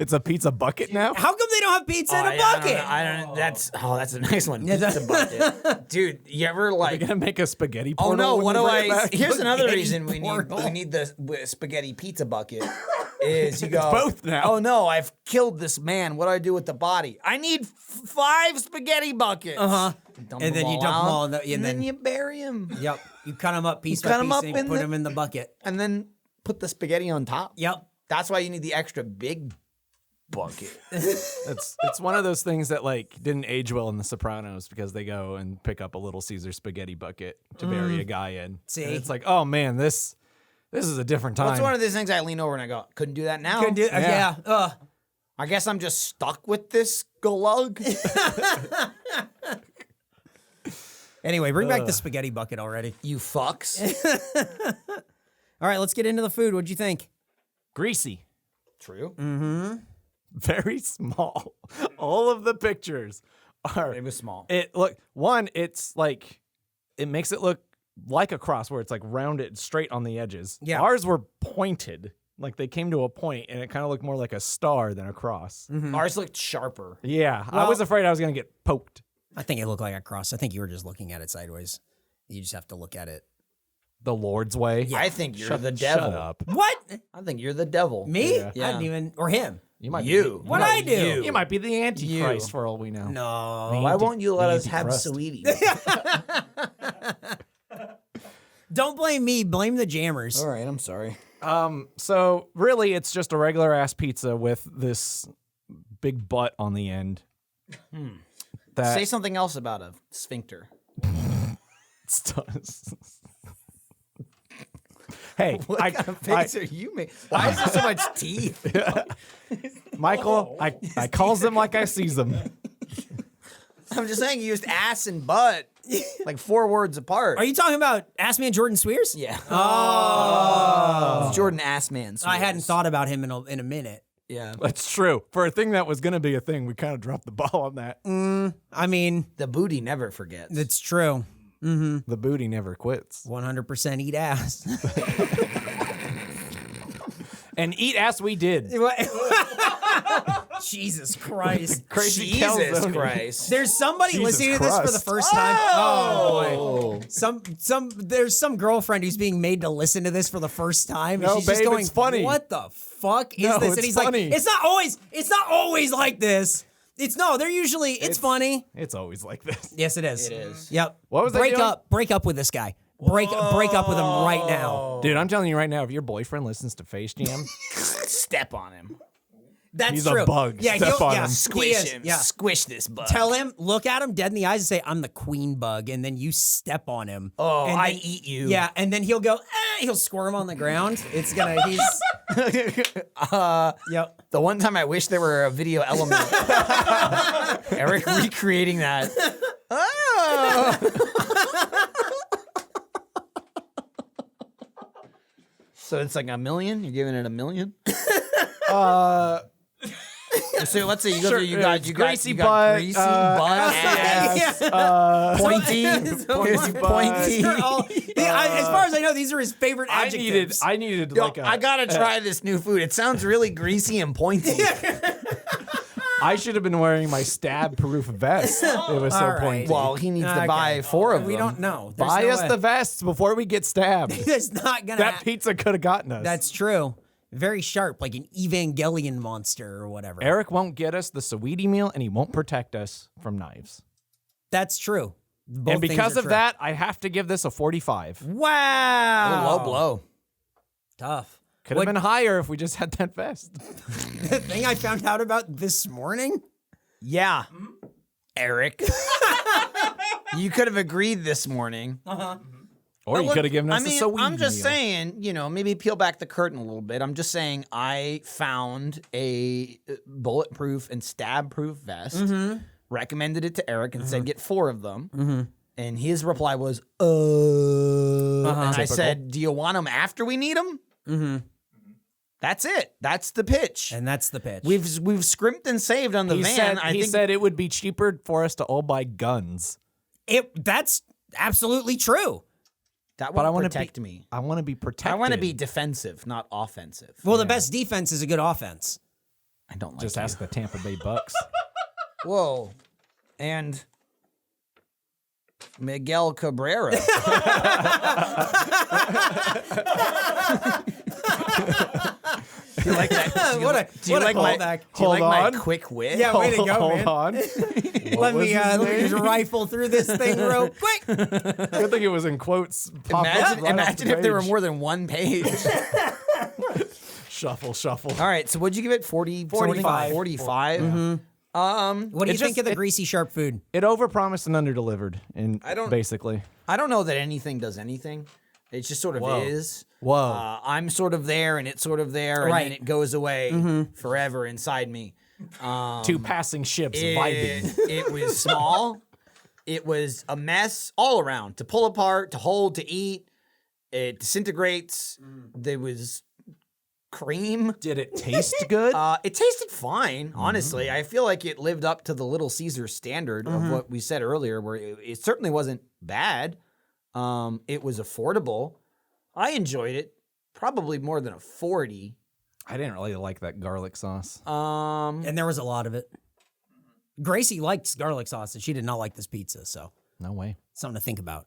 Speaker 3: It's a pizza bucket now?
Speaker 2: How come they don't have pizza in a
Speaker 1: I
Speaker 2: bucket?
Speaker 1: don't know. That's a nice one.
Speaker 2: Yeah,
Speaker 1: Pizza bucket. Dude, you ever
Speaker 3: You're
Speaker 1: like
Speaker 3: going to make a spaghetti
Speaker 1: Oh
Speaker 3: portal
Speaker 1: no!
Speaker 3: when
Speaker 1: What
Speaker 3: you
Speaker 1: do
Speaker 3: bring it
Speaker 1: I?
Speaker 3: back?
Speaker 1: Here's another
Speaker 2: Spaghetti
Speaker 1: reason
Speaker 2: portal.
Speaker 1: we need the spaghetti pizza bucket. Is you go
Speaker 3: both now.
Speaker 1: Oh no! I've killed this man. What do I do with the body? I need 5 spaghetti buckets.
Speaker 2: And then you dump them all in
Speaker 1: and then you bury him,
Speaker 2: Yep. You cut them up piece
Speaker 1: You
Speaker 2: by
Speaker 1: cut 'em
Speaker 2: piece
Speaker 1: up
Speaker 2: and
Speaker 1: in
Speaker 2: put
Speaker 1: the-
Speaker 2: them in the bucket.
Speaker 1: and then put the spaghetti on top.
Speaker 2: Yep.
Speaker 1: That's why you need the extra big bucket.
Speaker 3: It's one of those things that like didn't age well in The Sopranos because they go and pick up a Little Caesars spaghetti bucket to bury a guy in.
Speaker 2: See?
Speaker 3: And it's like, oh man, this is a different time.
Speaker 1: That's one of those things I lean over and I go, couldn't do that now.
Speaker 2: Couldn't do,
Speaker 3: Yeah.
Speaker 2: yeah.
Speaker 1: I guess I'm just stuck with this glug.
Speaker 2: Anyway, bring back the spaghetti bucket already.
Speaker 1: You fucks.
Speaker 2: All right, let's get into the food. What'd you think?
Speaker 3: Greasy.
Speaker 1: True.
Speaker 3: Very small. All of the pictures are
Speaker 1: It was small.
Speaker 3: It's like it makes it look like a cross where it's like rounded straight on the edges.
Speaker 2: Yeah.
Speaker 3: Ours were pointed. Like they came to a point and it kind of looked more like a star than a cross.
Speaker 1: Ours looked sharper.
Speaker 3: Yeah. I
Speaker 2: Well-
Speaker 3: was afraid I was going to get poked.
Speaker 2: I think it looked like a cross. I think you were just looking at it sideways. You just have to look at it.
Speaker 3: The Lord's way.
Speaker 1: I think you're the devil.
Speaker 3: Shut up.
Speaker 2: What?
Speaker 1: I think you're the devil.
Speaker 2: Me?
Speaker 3: Yeah.
Speaker 2: I didn't even, or him.
Speaker 3: You might
Speaker 1: You.
Speaker 3: Be,
Speaker 2: What'd I do?
Speaker 3: you might be the Antichrist
Speaker 1: You.
Speaker 3: for all we know.
Speaker 2: No.
Speaker 1: Why won't you let
Speaker 3: the
Speaker 1: us have
Speaker 3: anti-crust.
Speaker 1: sweetie?
Speaker 2: Don't blame me. Blame the jammers.
Speaker 1: All right, I'm sorry.
Speaker 3: So really it's just a regular ass pizza with this big butt on the end. That
Speaker 1: Say something else about a sphincter.
Speaker 3: Hey,
Speaker 1: What kind of face are you making? Why is there so much teeth?
Speaker 3: Michael, I calls them like I sees them.
Speaker 1: I'm just saying you used ass and butt like 4 words apart.
Speaker 2: Are you talking about Ass Man Jordan Cwierz?
Speaker 1: Yeah. Oh. It's Jordan Assman.
Speaker 2: I hadn't thought about him in a minute.
Speaker 1: Yeah.
Speaker 3: That's true. For a thing that was going to be a thing, we kind of dropped the ball on that.
Speaker 2: I mean,
Speaker 1: The booty never forgets.
Speaker 2: it's true.
Speaker 3: The booty never quits.
Speaker 2: 100% eat ass.
Speaker 3: And eat ass we did.
Speaker 2: Jesus Christ.
Speaker 3: Crazy
Speaker 1: Jesus
Speaker 3: Calzone.
Speaker 1: Christ.
Speaker 2: There's somebody
Speaker 3: Jesus
Speaker 2: listening to this for the
Speaker 3: Christ.
Speaker 2: first time. Oh boy. There's some girlfriend who's being made to listen to this for the first time.
Speaker 3: No,
Speaker 2: and she's just
Speaker 3: babe,
Speaker 2: going,
Speaker 3: it's funny.
Speaker 2: What the fuck is
Speaker 3: No,
Speaker 2: this?
Speaker 3: it's
Speaker 2: And he's
Speaker 3: funny.
Speaker 2: like, it's not always like this. They're usually, it's funny.
Speaker 3: It's always like this.
Speaker 2: Yes, it is.
Speaker 1: It is.
Speaker 2: Yep.
Speaker 3: What was I
Speaker 2: break
Speaker 3: doing?
Speaker 2: up? Break up with this guy. Break up with him right now.
Speaker 3: Dude, I'm telling you right now, if your boyfriend listens to Face Jam,
Speaker 1: Step on him.
Speaker 2: That's
Speaker 3: he's
Speaker 2: true.
Speaker 3: a bug.
Speaker 2: Yeah,
Speaker 3: Step on him.
Speaker 2: he
Speaker 1: Squish
Speaker 2: is.
Speaker 1: him.
Speaker 2: Yeah.
Speaker 1: Squish this bug.
Speaker 2: Tell him, look at him dead in the eyes and say, "I'm the queen bug," and then you step on him.
Speaker 1: Oh,
Speaker 2: and
Speaker 1: I
Speaker 2: then-
Speaker 1: eat you.
Speaker 2: Yeah, and then he'll go. He'll squirm on the ground. It's gonna. He's. Yep.
Speaker 1: The one time I wish there were a video element. Eric recreating that. Oh. So it's like $1 million? You're giving it $1 million? So let's say you go
Speaker 3: Sure,
Speaker 1: through, you got
Speaker 3: greasy
Speaker 1: butt,
Speaker 3: butt,
Speaker 1: greasy butt, ass, pointy, pointy.
Speaker 2: They're all- as far as I know, these are his favorite adjectives.
Speaker 3: I needed
Speaker 1: Yo,
Speaker 3: like a.
Speaker 1: I gotta try this new food. It sounds really greasy and pointy.
Speaker 3: I should have been wearing my stab-proof vest. It was so
Speaker 2: All right.
Speaker 3: pointy.
Speaker 1: Well, he needs to
Speaker 2: Okay.
Speaker 1: buy 4 of them.
Speaker 2: We don't know. There's
Speaker 3: Buy
Speaker 2: no
Speaker 3: us
Speaker 2: way.
Speaker 3: the vests before we get stabbed.
Speaker 2: It's not gonna.
Speaker 3: That pizza could have gotten us.
Speaker 2: That's true. Very sharp, like an Evangelion monster or whatever.
Speaker 3: Eric won't get us the Saweetie meal, and he won't protect us from knives.
Speaker 2: That's true. Both
Speaker 3: And
Speaker 2: things
Speaker 3: because
Speaker 2: are
Speaker 3: of
Speaker 2: true.
Speaker 3: that, I have to give this a 45.
Speaker 2: Wow.
Speaker 1: Low blow.
Speaker 2: Tough.
Speaker 3: Could have been higher if we just had that vest.
Speaker 2: The thing I found out about this morning.
Speaker 1: Yeah. Eric. You could have agreed this morning.
Speaker 3: Or you could have given us a Saweetie
Speaker 1: I'm just
Speaker 3: meal.
Speaker 1: saying, maybe peel back the curtain a little bit. I'm just saying I found a bulletproof and stab-proof vest, recommended it to Eric and said get 4 of them. And his reply was, And I
Speaker 3: Typical.
Speaker 1: said, do you want them after we need them? That's it. That's the pitch.
Speaker 2: And that's the pitch.
Speaker 1: We've scrimped and saved on the
Speaker 3: He
Speaker 1: van.
Speaker 3: said,
Speaker 1: I
Speaker 3: he
Speaker 1: think
Speaker 3: said it would be cheaper for us to all buy guns.
Speaker 2: That's absolutely true.
Speaker 1: that
Speaker 3: But I
Speaker 1: won't
Speaker 3: want to
Speaker 1: protect me.
Speaker 3: I want to be protected.
Speaker 1: I want to be defensive, not offensive.
Speaker 2: Well, the best defense is a good offense.
Speaker 1: I don't like
Speaker 3: Just
Speaker 1: you.
Speaker 3: ask the Tampa Bay Bucks.
Speaker 1: Whoa. And Miguel Cabrera. Do you like that? Do you,
Speaker 2: What a-
Speaker 1: do you
Speaker 2: what a
Speaker 1: like my,
Speaker 2: callback.
Speaker 1: do you like
Speaker 3: Hold
Speaker 1: my
Speaker 3: on.
Speaker 1: quick wit?
Speaker 2: Yeah, way to go,
Speaker 3: Hold
Speaker 2: man.
Speaker 3: on.
Speaker 2: Let me just rifle through this thing real quick.
Speaker 3: Good thing it was in quotes. Popped up
Speaker 1: Imagine,
Speaker 3: right off
Speaker 1: imagine
Speaker 3: the
Speaker 1: if there were
Speaker 3: page.
Speaker 1: more than one page.
Speaker 3: Shuffle.
Speaker 1: All right, so what'd you give it? 40,
Speaker 2: 45.
Speaker 1: 45?
Speaker 2: What do you think of the greasy sharp food?
Speaker 3: It overpromised and underdelivered, and
Speaker 1: I don't-
Speaker 3: basically.
Speaker 1: I don't know that anything does anything. It just sort of is.
Speaker 3: Whoa.
Speaker 1: I'm sort of there and it's sort of there and
Speaker 2: Right.
Speaker 1: then it goes away forever inside me.
Speaker 3: Two passing ships vibing.
Speaker 1: It was small. It was a mess all around. To pull apart, to hold, to eat. It disintegrates. There was cream.
Speaker 3: Did it taste good?
Speaker 1: It tasted fine, honestly. I feel like it lived up to the Little Caesars standard of what we said earlier, where it certainly wasn't bad. It was affordable. I enjoyed it. Probably more than a 40.
Speaker 3: I didn't really like that garlic sauce.
Speaker 2: And there was a lot of it. Gracie likes garlic sauce, and she did not like this pizza, so
Speaker 3: No way.
Speaker 2: something to think about.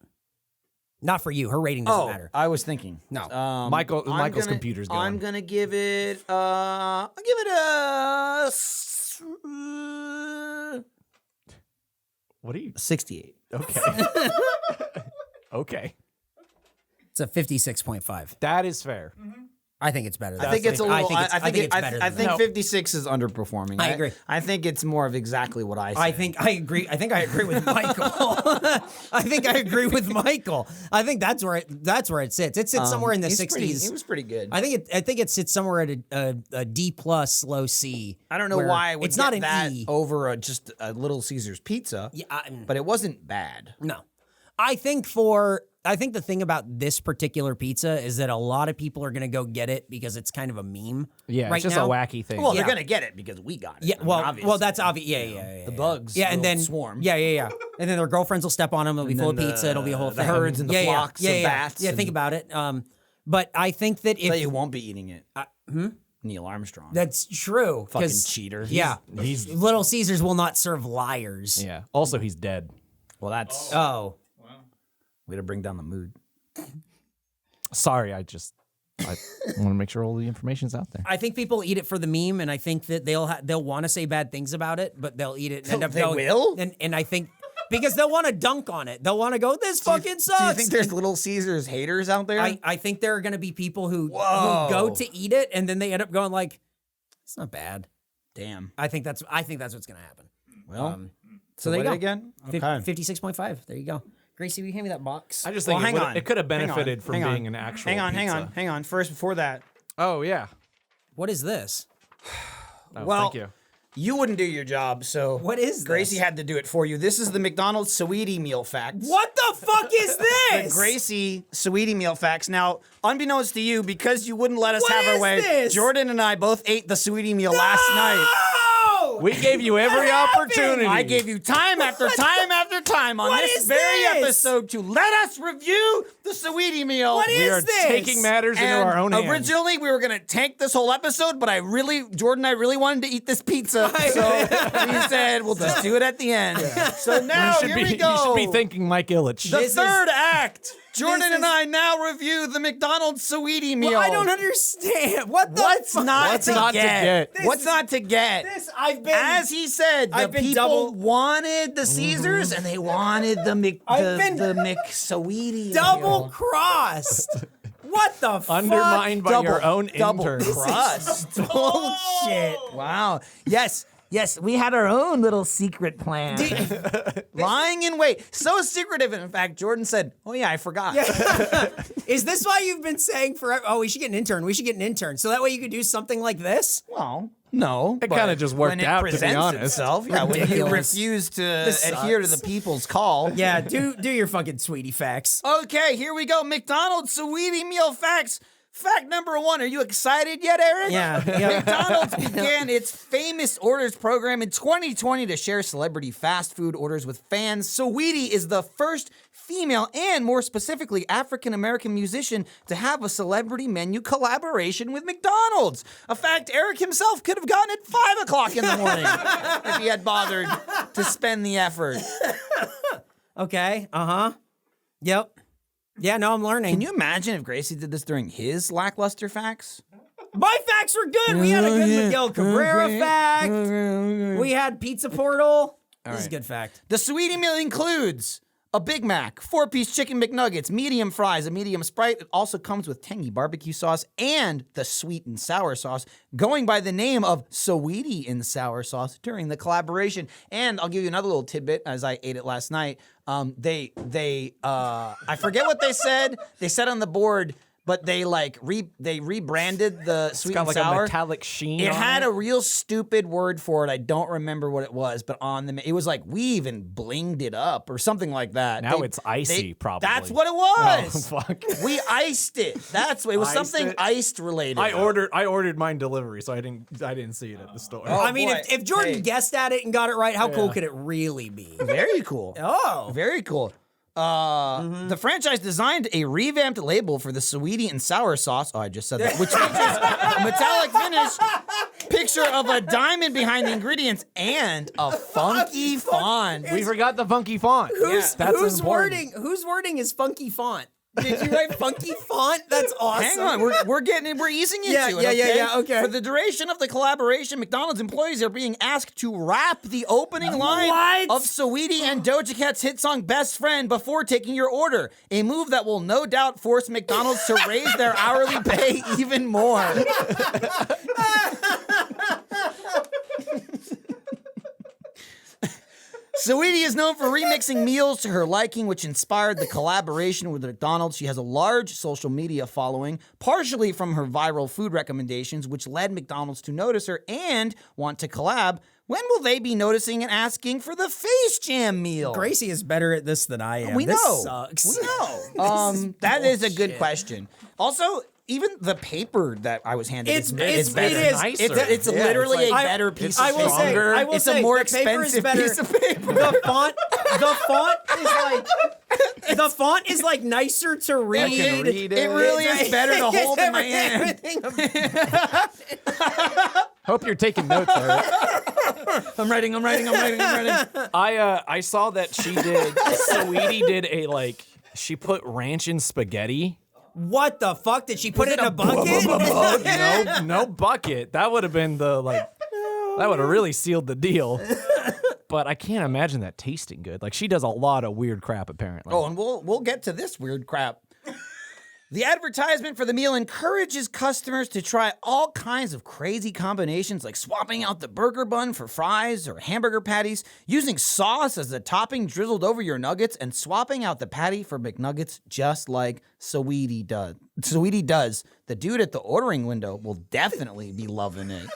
Speaker 2: Not for you. Her rating doesn't matter.
Speaker 1: I was thinking.
Speaker 2: No.
Speaker 3: Michael's
Speaker 1: gonna-
Speaker 3: computer's going.
Speaker 1: I'm gonna give it. I'll give it a
Speaker 3: What are you?
Speaker 1: 68.
Speaker 3: Okay. Okay.
Speaker 2: It's a 56.5.
Speaker 3: That is fair.
Speaker 2: I think it's better.
Speaker 1: I think it's a little. I think
Speaker 2: it's better.
Speaker 1: I
Speaker 2: than
Speaker 1: think
Speaker 2: that.
Speaker 1: 56 is underperforming.
Speaker 2: I agree.
Speaker 1: I think it's more of exactly what I said.
Speaker 2: I think I agree. I think I agree with Michael. I think I agree with Michael. I think that's where it sits. It sits somewhere in the
Speaker 1: He's
Speaker 2: 60s.
Speaker 1: pretty- He was pretty good.
Speaker 2: I think it sits somewhere at a D plus low C.
Speaker 1: I don't know
Speaker 2: where
Speaker 1: why I would
Speaker 2: it's not
Speaker 1: get
Speaker 2: an
Speaker 1: that
Speaker 2: E.
Speaker 1: over just a Little Caesars pizza.
Speaker 2: Yeah,
Speaker 1: but it wasn't bad.
Speaker 2: No. I think the thing about this particular pizza is that a lot of people are going to go get it because it's kind of a meme.
Speaker 3: Yeah,
Speaker 2: right
Speaker 3: it's just
Speaker 2: now.
Speaker 3: a wacky thing.
Speaker 1: Well,
Speaker 2: Yeah.
Speaker 1: they're gonna get it because we got it.
Speaker 2: Yeah,
Speaker 1: I mean,
Speaker 2: well,
Speaker 1: obviously.
Speaker 2: that's obvious. Yeah.
Speaker 1: The bugs
Speaker 2: Yeah, and
Speaker 1: will
Speaker 2: then
Speaker 1: swarm.
Speaker 2: Yeah. And then their girlfrins will step on them. It'll be
Speaker 1: And
Speaker 2: full of
Speaker 1: then
Speaker 2: pizza. It'll be a whole
Speaker 1: the
Speaker 2: thing.
Speaker 1: herds and the flocks of bats
Speaker 2: Yeah, think
Speaker 1: and-
Speaker 2: about it. But I think that
Speaker 1: Tell
Speaker 2: if
Speaker 1: you won't be eating it. Neil Armstrong.
Speaker 2: that's true,
Speaker 1: Fucking
Speaker 2: 'cause-
Speaker 1: cheater.
Speaker 2: Yeah,
Speaker 3: He's
Speaker 2: Little Caesars will not serve liars.
Speaker 3: yeah. Also, he's dead.
Speaker 1: Well, that's
Speaker 2: Oh,
Speaker 1: way to bring down the mood.
Speaker 3: Sorry, I just I want to make sure all the information's out there.
Speaker 2: I think people eat it for the meme, and I think that they'll want to say bad things about it, but they'll eat it and end up
Speaker 1: They
Speaker 2: going.
Speaker 1: will?
Speaker 2: And I think because they'll want to dunk on it. They'll want to go, this fucking sucks.
Speaker 1: Do you think there's Little Caesars haters out there?
Speaker 2: I think there are going to be people who
Speaker 1: Whoa.
Speaker 2: go to eat it, and then they end up going like, it's not bad.
Speaker 1: Damn.
Speaker 2: I think that's what's going to happen.
Speaker 1: Well,
Speaker 2: So there you
Speaker 1: what
Speaker 2: go.
Speaker 1: again?
Speaker 2: Fif-
Speaker 1: Okay.
Speaker 2: 56.5. There you go. Gracie, will you hand me that box?
Speaker 3: I just
Speaker 1: Well,
Speaker 3: think
Speaker 1: hang on.
Speaker 3: it could have
Speaker 1: Hang on.
Speaker 3: benefited from
Speaker 1: Hang on.
Speaker 3: being an actual
Speaker 1: Hang
Speaker 3: pizza.
Speaker 1: on. First, before that,
Speaker 3: Oh, yeah.
Speaker 2: What is this?
Speaker 3: Oh,
Speaker 1: Well,
Speaker 3: thank you.
Speaker 1: you wouldn't do your job, so
Speaker 2: What is
Speaker 1: Gracie
Speaker 2: this?
Speaker 1: had to do it for you. This is the McDonald's Sweetie Meal Facts.
Speaker 2: What the fuck is
Speaker 1: The
Speaker 2: this?
Speaker 1: Gracie Sweetie Meal Facts. Now, unbeknownst to you, because you wouldn't let us
Speaker 2: What
Speaker 1: have our
Speaker 2: is
Speaker 1: way,
Speaker 2: this?
Speaker 1: Jordan and I both ate the Sweetie Meal last night.
Speaker 2: No!
Speaker 3: We gave you every
Speaker 2: happened?
Speaker 3: opportunity.
Speaker 1: I gave you time after time after time on
Speaker 2: What
Speaker 1: this
Speaker 2: is
Speaker 1: very
Speaker 2: this?
Speaker 1: episode to let us review the Sweetie Meal.
Speaker 2: What
Speaker 3: We
Speaker 2: is
Speaker 3: are
Speaker 2: this?
Speaker 3: taking matters into
Speaker 1: And
Speaker 3: our own hands.
Speaker 1: originally, we were going to tank this whole episode, but Jordan and I really wanted to eat this pizza. So we said, we'll just do it at the end. So now, here we go.
Speaker 3: You should be thanking Mike Illich.
Speaker 1: The
Speaker 2: This
Speaker 1: third act. Jordan
Speaker 2: this
Speaker 1: and I now review the McDonald's Sweetie Meal.
Speaker 2: Well, I don't understand. What the
Speaker 1: What's
Speaker 2: fuck?
Speaker 1: not
Speaker 3: What's
Speaker 1: to
Speaker 3: not to
Speaker 1: get?
Speaker 3: get?
Speaker 1: What's not to get?
Speaker 2: I've been
Speaker 1: As he said, the
Speaker 2: I've been
Speaker 1: people
Speaker 2: double-
Speaker 1: wanted the Caesars and they wanted the
Speaker 2: I've been
Speaker 1: the McSweetie
Speaker 2: double
Speaker 1: Meal.
Speaker 2: crossed. What the fuck?
Speaker 3: Undermined by your own
Speaker 1: double
Speaker 3: intern.
Speaker 1: crust. Bullshit. Wow. Yes, we had our own little secret plan. Lying in wait. So secretive, in fact, Jordan said, oh yeah, I forgot.
Speaker 2: Is this why you've been saying forever? Oh, we should get an intern. We should get an intern. So that way you could do something like this?
Speaker 1: Well, no.
Speaker 3: It
Speaker 1: but
Speaker 3: kinda just worked
Speaker 1: when it
Speaker 3: out, to be
Speaker 1: presents
Speaker 3: honest.
Speaker 1: Itself, yeah, when you
Speaker 2: Ridiculous.
Speaker 1: refuse to
Speaker 2: This
Speaker 1: adhere to the
Speaker 2: sucks.
Speaker 1: people's call.
Speaker 2: Yeah, do your fucking sweetie facts.
Speaker 1: Okay, here we go. McDonald's Sweetie Meal Facts. Fact number 1. Are you excited yet, Eric?
Speaker 2: Yeah.
Speaker 1: McDonald's began its famous orders program in 2020 to share celebrity fast food orders with fans. Saweetie is the first female and more specifically African-American musician to have a celebrity menu collaboration with McDonald's. A fact Eric himself could have gotten at 5 o'clock in the morning if he had bothered to spend the effort.
Speaker 2: Okay. Yep. Yeah, no, I'm learning.
Speaker 1: Can you imagine if Gracie did this during his lackluster facts?
Speaker 2: My facts were good. We had a good Miguel Cabrera fact. We had Pizza Portal. This is a good fact.
Speaker 1: The Sweetie Meal includes a Big Mac, 4-piece chicken McNuggets, medium fries, a medium Sprite. It also comes with tangy barbecue sauce and the sweet and sour sauce, going by the name of Saweetie and sour sauce during the collaboration. And I'll give you another little tidbit as I ate it last night. I forget what they said. They said on the board, but they rebranded the sweet
Speaker 3: It's got
Speaker 1: and
Speaker 3: like
Speaker 1: sour.
Speaker 3: a metallic sheen.
Speaker 1: It
Speaker 3: on
Speaker 1: had
Speaker 3: it.
Speaker 1: a real stupid word for it. I don't remember what it was, but on the it was like we even blinged it up or something like that.
Speaker 3: Now it's icy, probably.
Speaker 1: That's what it was.
Speaker 3: Oh, fuck.
Speaker 1: We iced it. That's what it was.
Speaker 3: Iced
Speaker 1: Something
Speaker 3: it?
Speaker 1: iced related.
Speaker 3: I ordered mine delivery, so I didn't see it at the store.
Speaker 1: Oh,
Speaker 2: I mean,
Speaker 1: boy.
Speaker 2: if Jordan
Speaker 1: Hey.
Speaker 2: guessed at it and got it right, how cool could it really be?
Speaker 1: Very cool.
Speaker 2: Oh.
Speaker 1: Very cool. The franchise designed a revamped label for the Saweetie and sour sauce. Oh, I just said that. Which features a metallic finish, picture of a diamond behind the ingredients, and a funky font.
Speaker 3: We forgot the funky font.
Speaker 2: Whose
Speaker 3: That's important.
Speaker 2: wording is funky font? Did you write funky font? That's awesome.
Speaker 1: Hang on, we're easing into
Speaker 2: Yeah,
Speaker 1: it.
Speaker 2: yeah, okay.
Speaker 1: For the duration of the collaboration, McDonald's employees are being asked to rap the opening line
Speaker 2: What?
Speaker 1: of Saweetie and Doja Cat's hit song "Best Friend" before taking your order. A move that will no doubt force McDonald's to raise their hourly pay even more. Saweetie is known for remixing meals to her liking, which inspired the collaboration with McDonald's. She has a large social media following, partially from her viral food recommendations, which led McDonald's to notice her and want to collab. When will they be noticing and asking for the Face Jam meal?
Speaker 2: Gracie is better at this than I am.
Speaker 1: We
Speaker 2: This
Speaker 1: know.
Speaker 2: sucks.
Speaker 1: We know. That is a good
Speaker 2: bullshit.
Speaker 1: question. Also, even the paper that I was handed
Speaker 2: It's-
Speaker 1: is
Speaker 2: it's-
Speaker 1: better.
Speaker 2: it is.
Speaker 1: It's literally
Speaker 2: like-
Speaker 1: a better piece of
Speaker 2: I will
Speaker 1: paper.
Speaker 2: say, I will
Speaker 1: It's
Speaker 2: say,
Speaker 1: a more
Speaker 2: the paper is
Speaker 1: expensive
Speaker 2: better.
Speaker 1: piece of paper.
Speaker 2: The font is like nicer to read.
Speaker 3: can read
Speaker 1: It really is better to hold in my hand.
Speaker 3: Hope you're taking notes, Eric.
Speaker 1: I'm writing.
Speaker 3: I saw that Saweetie did she put ranch in spaghetti.
Speaker 2: What the fuck? Did she put it in a bucket?
Speaker 3: No bucket. That would have been that would have really sealed the deal. But I can't imagine that tasting good. Like, she does a lot of weird crap, apparently.
Speaker 1: Oh, and we'll get to this weird crap. The advertisement for the meal encourages customers to try all kinds of crazy combinations, like swapping out the burger bun for fries or hamburger patties, using sauce as the topping drizzled over your nuggets, and swapping out the patty for McNuggets just like Sweetie does. Sweetie does. The dude at the ordering window will definitely be loving it.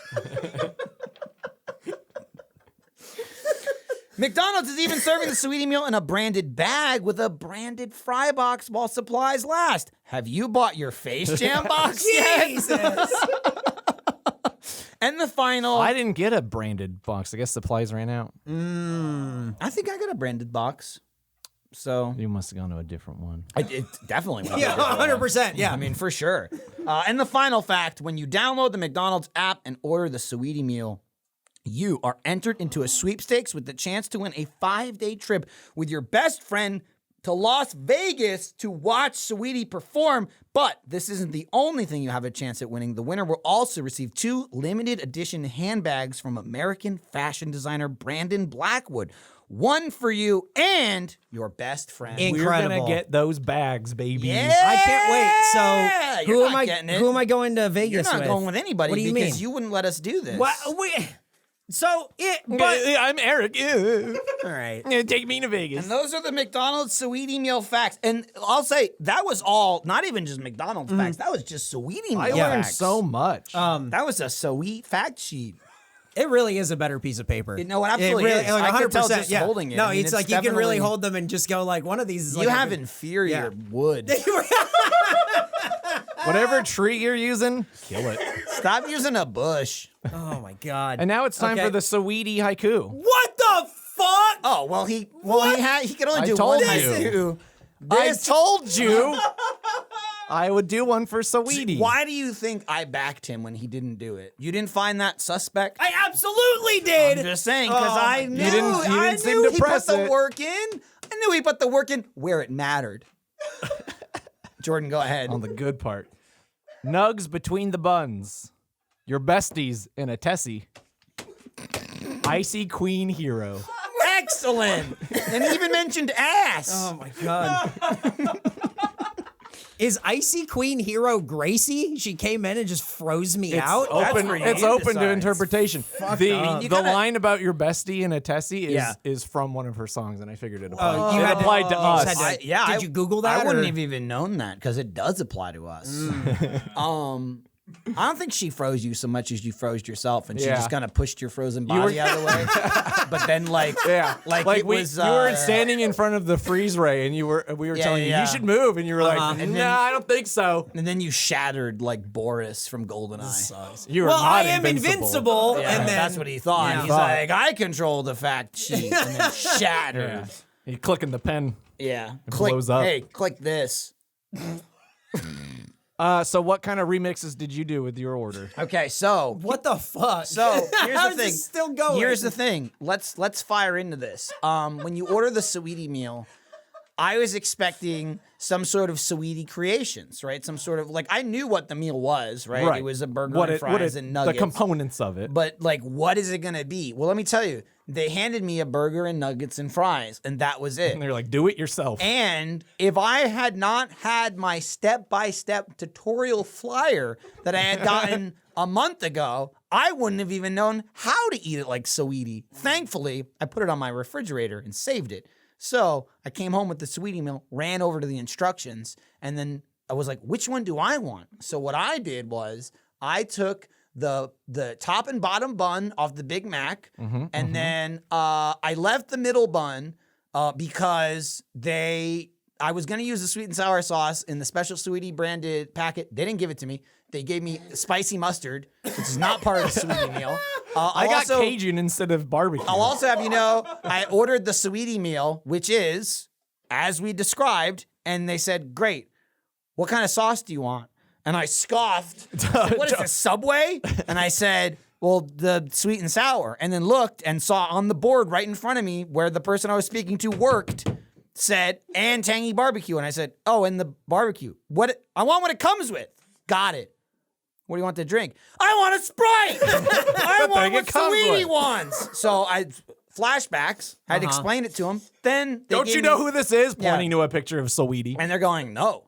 Speaker 1: McDonald's is even serving the Sweetie meal in a branded bag with a branded fry box while supplies last. Have you bought your Face Jam box yet?
Speaker 2: Jesus.
Speaker 1: And the final...
Speaker 3: I didn't get a branded box. I guess supplies ran out.
Speaker 1: I think I got a branded box. So...
Speaker 3: You must have gone to a different one.
Speaker 1: It definitely was.
Speaker 2: Yeah, 100%. Yeah.
Speaker 1: I mean, for sure. And the final fact, when you download the McDonald's app and order the Sweetie meal, you are entered into a sweepstakes with the chance to win a 5-day trip with your best friend to Las Vegas to watch Sweetie perform. But this isn't the only thing you have a chance at winning. The winner will also receive 2 limited edition handbags from American fashion designer Brandon Blackwood. One for you and your best friend.
Speaker 2: Incredible.
Speaker 3: We're gonna get those bags, baby.
Speaker 1: Yeah.
Speaker 2: I can't wait. So
Speaker 1: You're not getting it.
Speaker 2: who am I going to
Speaker 1: You're
Speaker 2: Vegas
Speaker 1: not
Speaker 2: with?
Speaker 1: going with anybody
Speaker 2: What do you
Speaker 1: because
Speaker 2: mean?
Speaker 1: you wouldn't let us do this.
Speaker 2: But
Speaker 3: I'm Eric.
Speaker 2: all right.
Speaker 3: Take me to Vegas.
Speaker 1: And those are the McDonald's Sweetie meal facts. And I'll say that was all, not even just McDonald's facts. That was just Sweetie meal
Speaker 3: I learned
Speaker 1: facts.
Speaker 3: so much.
Speaker 1: That was a sweet fact sheet.
Speaker 2: It really is a better piece of paper.
Speaker 1: You know, it absolutely
Speaker 2: really,
Speaker 1: is.
Speaker 2: like,
Speaker 1: I could tell
Speaker 2: 100%,
Speaker 1: just
Speaker 2: yeah.
Speaker 1: holding it.
Speaker 2: No,
Speaker 1: I mean,
Speaker 2: it's like you can really
Speaker 1: definitely-
Speaker 2: hold them and just go like one of these is
Speaker 1: You
Speaker 2: like
Speaker 1: have inferior wood.
Speaker 3: Whatever tree you're using, kill it.
Speaker 1: Stop using a bush.
Speaker 2: Oh my god.
Speaker 3: And now it's time
Speaker 2: Okay.
Speaker 3: for the Sweetie haiku.
Speaker 2: What the fuck?
Speaker 1: Oh, well, he could only
Speaker 3: I
Speaker 1: do
Speaker 3: told
Speaker 1: one
Speaker 3: you.
Speaker 1: haiku.
Speaker 3: I
Speaker 1: This-
Speaker 3: told you I would do one for Sweetie.
Speaker 1: Why do you think I backed him when he didn't do it? You didn't find that suspect?
Speaker 2: I absolutely did.
Speaker 1: I'm just saying, because
Speaker 2: Oh,
Speaker 1: I knew,
Speaker 3: didn't seem to
Speaker 1: he
Speaker 3: press
Speaker 1: put the
Speaker 3: it.
Speaker 1: work in. I knew he put the work in where it mattered. Jordan, go ahead.
Speaker 3: On the good part. Nugs between the buns. Your besties in a Tessie. Icy Queen Hero.
Speaker 1: Excellent. And he even mentioned ass.
Speaker 2: Oh my god. Is Icy Queen Hero Gracie? She came in and just froze me out.
Speaker 3: Open,
Speaker 1: where you
Speaker 3: it's open to
Speaker 1: decide.
Speaker 3: interpretation. The
Speaker 1: up. You gotta-
Speaker 3: line about your bestie in a Tessie
Speaker 1: Yeah.
Speaker 3: is from one of her songs, and I figured it applied.
Speaker 2: Oh, you
Speaker 3: it
Speaker 2: had to-
Speaker 3: applied to
Speaker 2: you
Speaker 3: us.
Speaker 2: just had to-
Speaker 1: Yeah,
Speaker 2: Did you Google that,
Speaker 1: I wouldn't
Speaker 2: or-
Speaker 1: have even known that because it does apply to us. I don't think she froze you so much as you froze yourself, and she
Speaker 3: Yeah.
Speaker 1: just kind of pushed your frozen body out of the way. But then, like it was.
Speaker 3: you were standing in front of the freeze ray, and we were telling you
Speaker 1: yeah.
Speaker 3: you should move, and you were like,
Speaker 1: And
Speaker 3: "No,
Speaker 1: then-
Speaker 3: I don't think so."
Speaker 1: and then you shattered like Boris from GoldenEye.
Speaker 3: You were
Speaker 2: Well,
Speaker 3: not
Speaker 2: I am
Speaker 3: invincible.
Speaker 1: Yeah,
Speaker 2: and then
Speaker 1: that's what he thought.
Speaker 2: Yeah.
Speaker 1: He's like, I control the fact sheet, and then shattered.
Speaker 3: Yeah. You clicking the pen.
Speaker 1: Yeah.
Speaker 3: blows up.
Speaker 1: Hey, click this.
Speaker 3: So what kind of remixes did you do with your order?
Speaker 1: Okay, so
Speaker 2: What the fuck?
Speaker 1: So here's
Speaker 2: How
Speaker 1: the
Speaker 2: is
Speaker 1: thing.
Speaker 2: this still going?
Speaker 1: Here's the thing. Let's fire into this. When you order the Sweetie meal, I was expecting some sort of Sweetie creations, right? Some sort of like I knew what the meal was, right? It was a burger and fries and nuggets.
Speaker 3: The components of it.
Speaker 1: But like, what is it gonna be? Well, let me tell you. They handed me a burger and nuggets and fries, and that was it.
Speaker 3: And they're like, do it yourself.
Speaker 1: And if I had not had my step-by-step tutorial flyer that I had gotten a month ago, I wouldn't have even known how to eat it like Sweetie. Thankfully, I put it on my refrigerator and saved it. So I came home with the Sweetie meal, ran over to the instructions, and then I was like, which one do I want? So what I did was I took the top and bottom bun of the Big Mac, and then I left the middle bun because I was gonna use the sweet and sour sauce in the special Sweetie branded packet. They didn't give it to me. They gave me spicy mustard, which is not part of the Sweetie meal.
Speaker 3: I got Cajun instead of barbecue.
Speaker 1: I'll also have you know, I ordered the Sweetie meal, which is as we described, and they said, "Great. What kind of sauce do you want?" And I scoffed. I said, what is this, Subway? And I said, well, the sweet and sour. And then looked and saw on the board right in front of me where the person I was speaking to worked, said, and tangy barbecue. And I said, oh, and the barbecue. I want what it comes with. Got it. What do you want to drink? I want a Sprite. I want what Sweetie wants. So flashbacks, had to explain it to him. Then
Speaker 3: Don't you know who this is? Pointing to a picture of Sweetie.
Speaker 1: And they're going, no.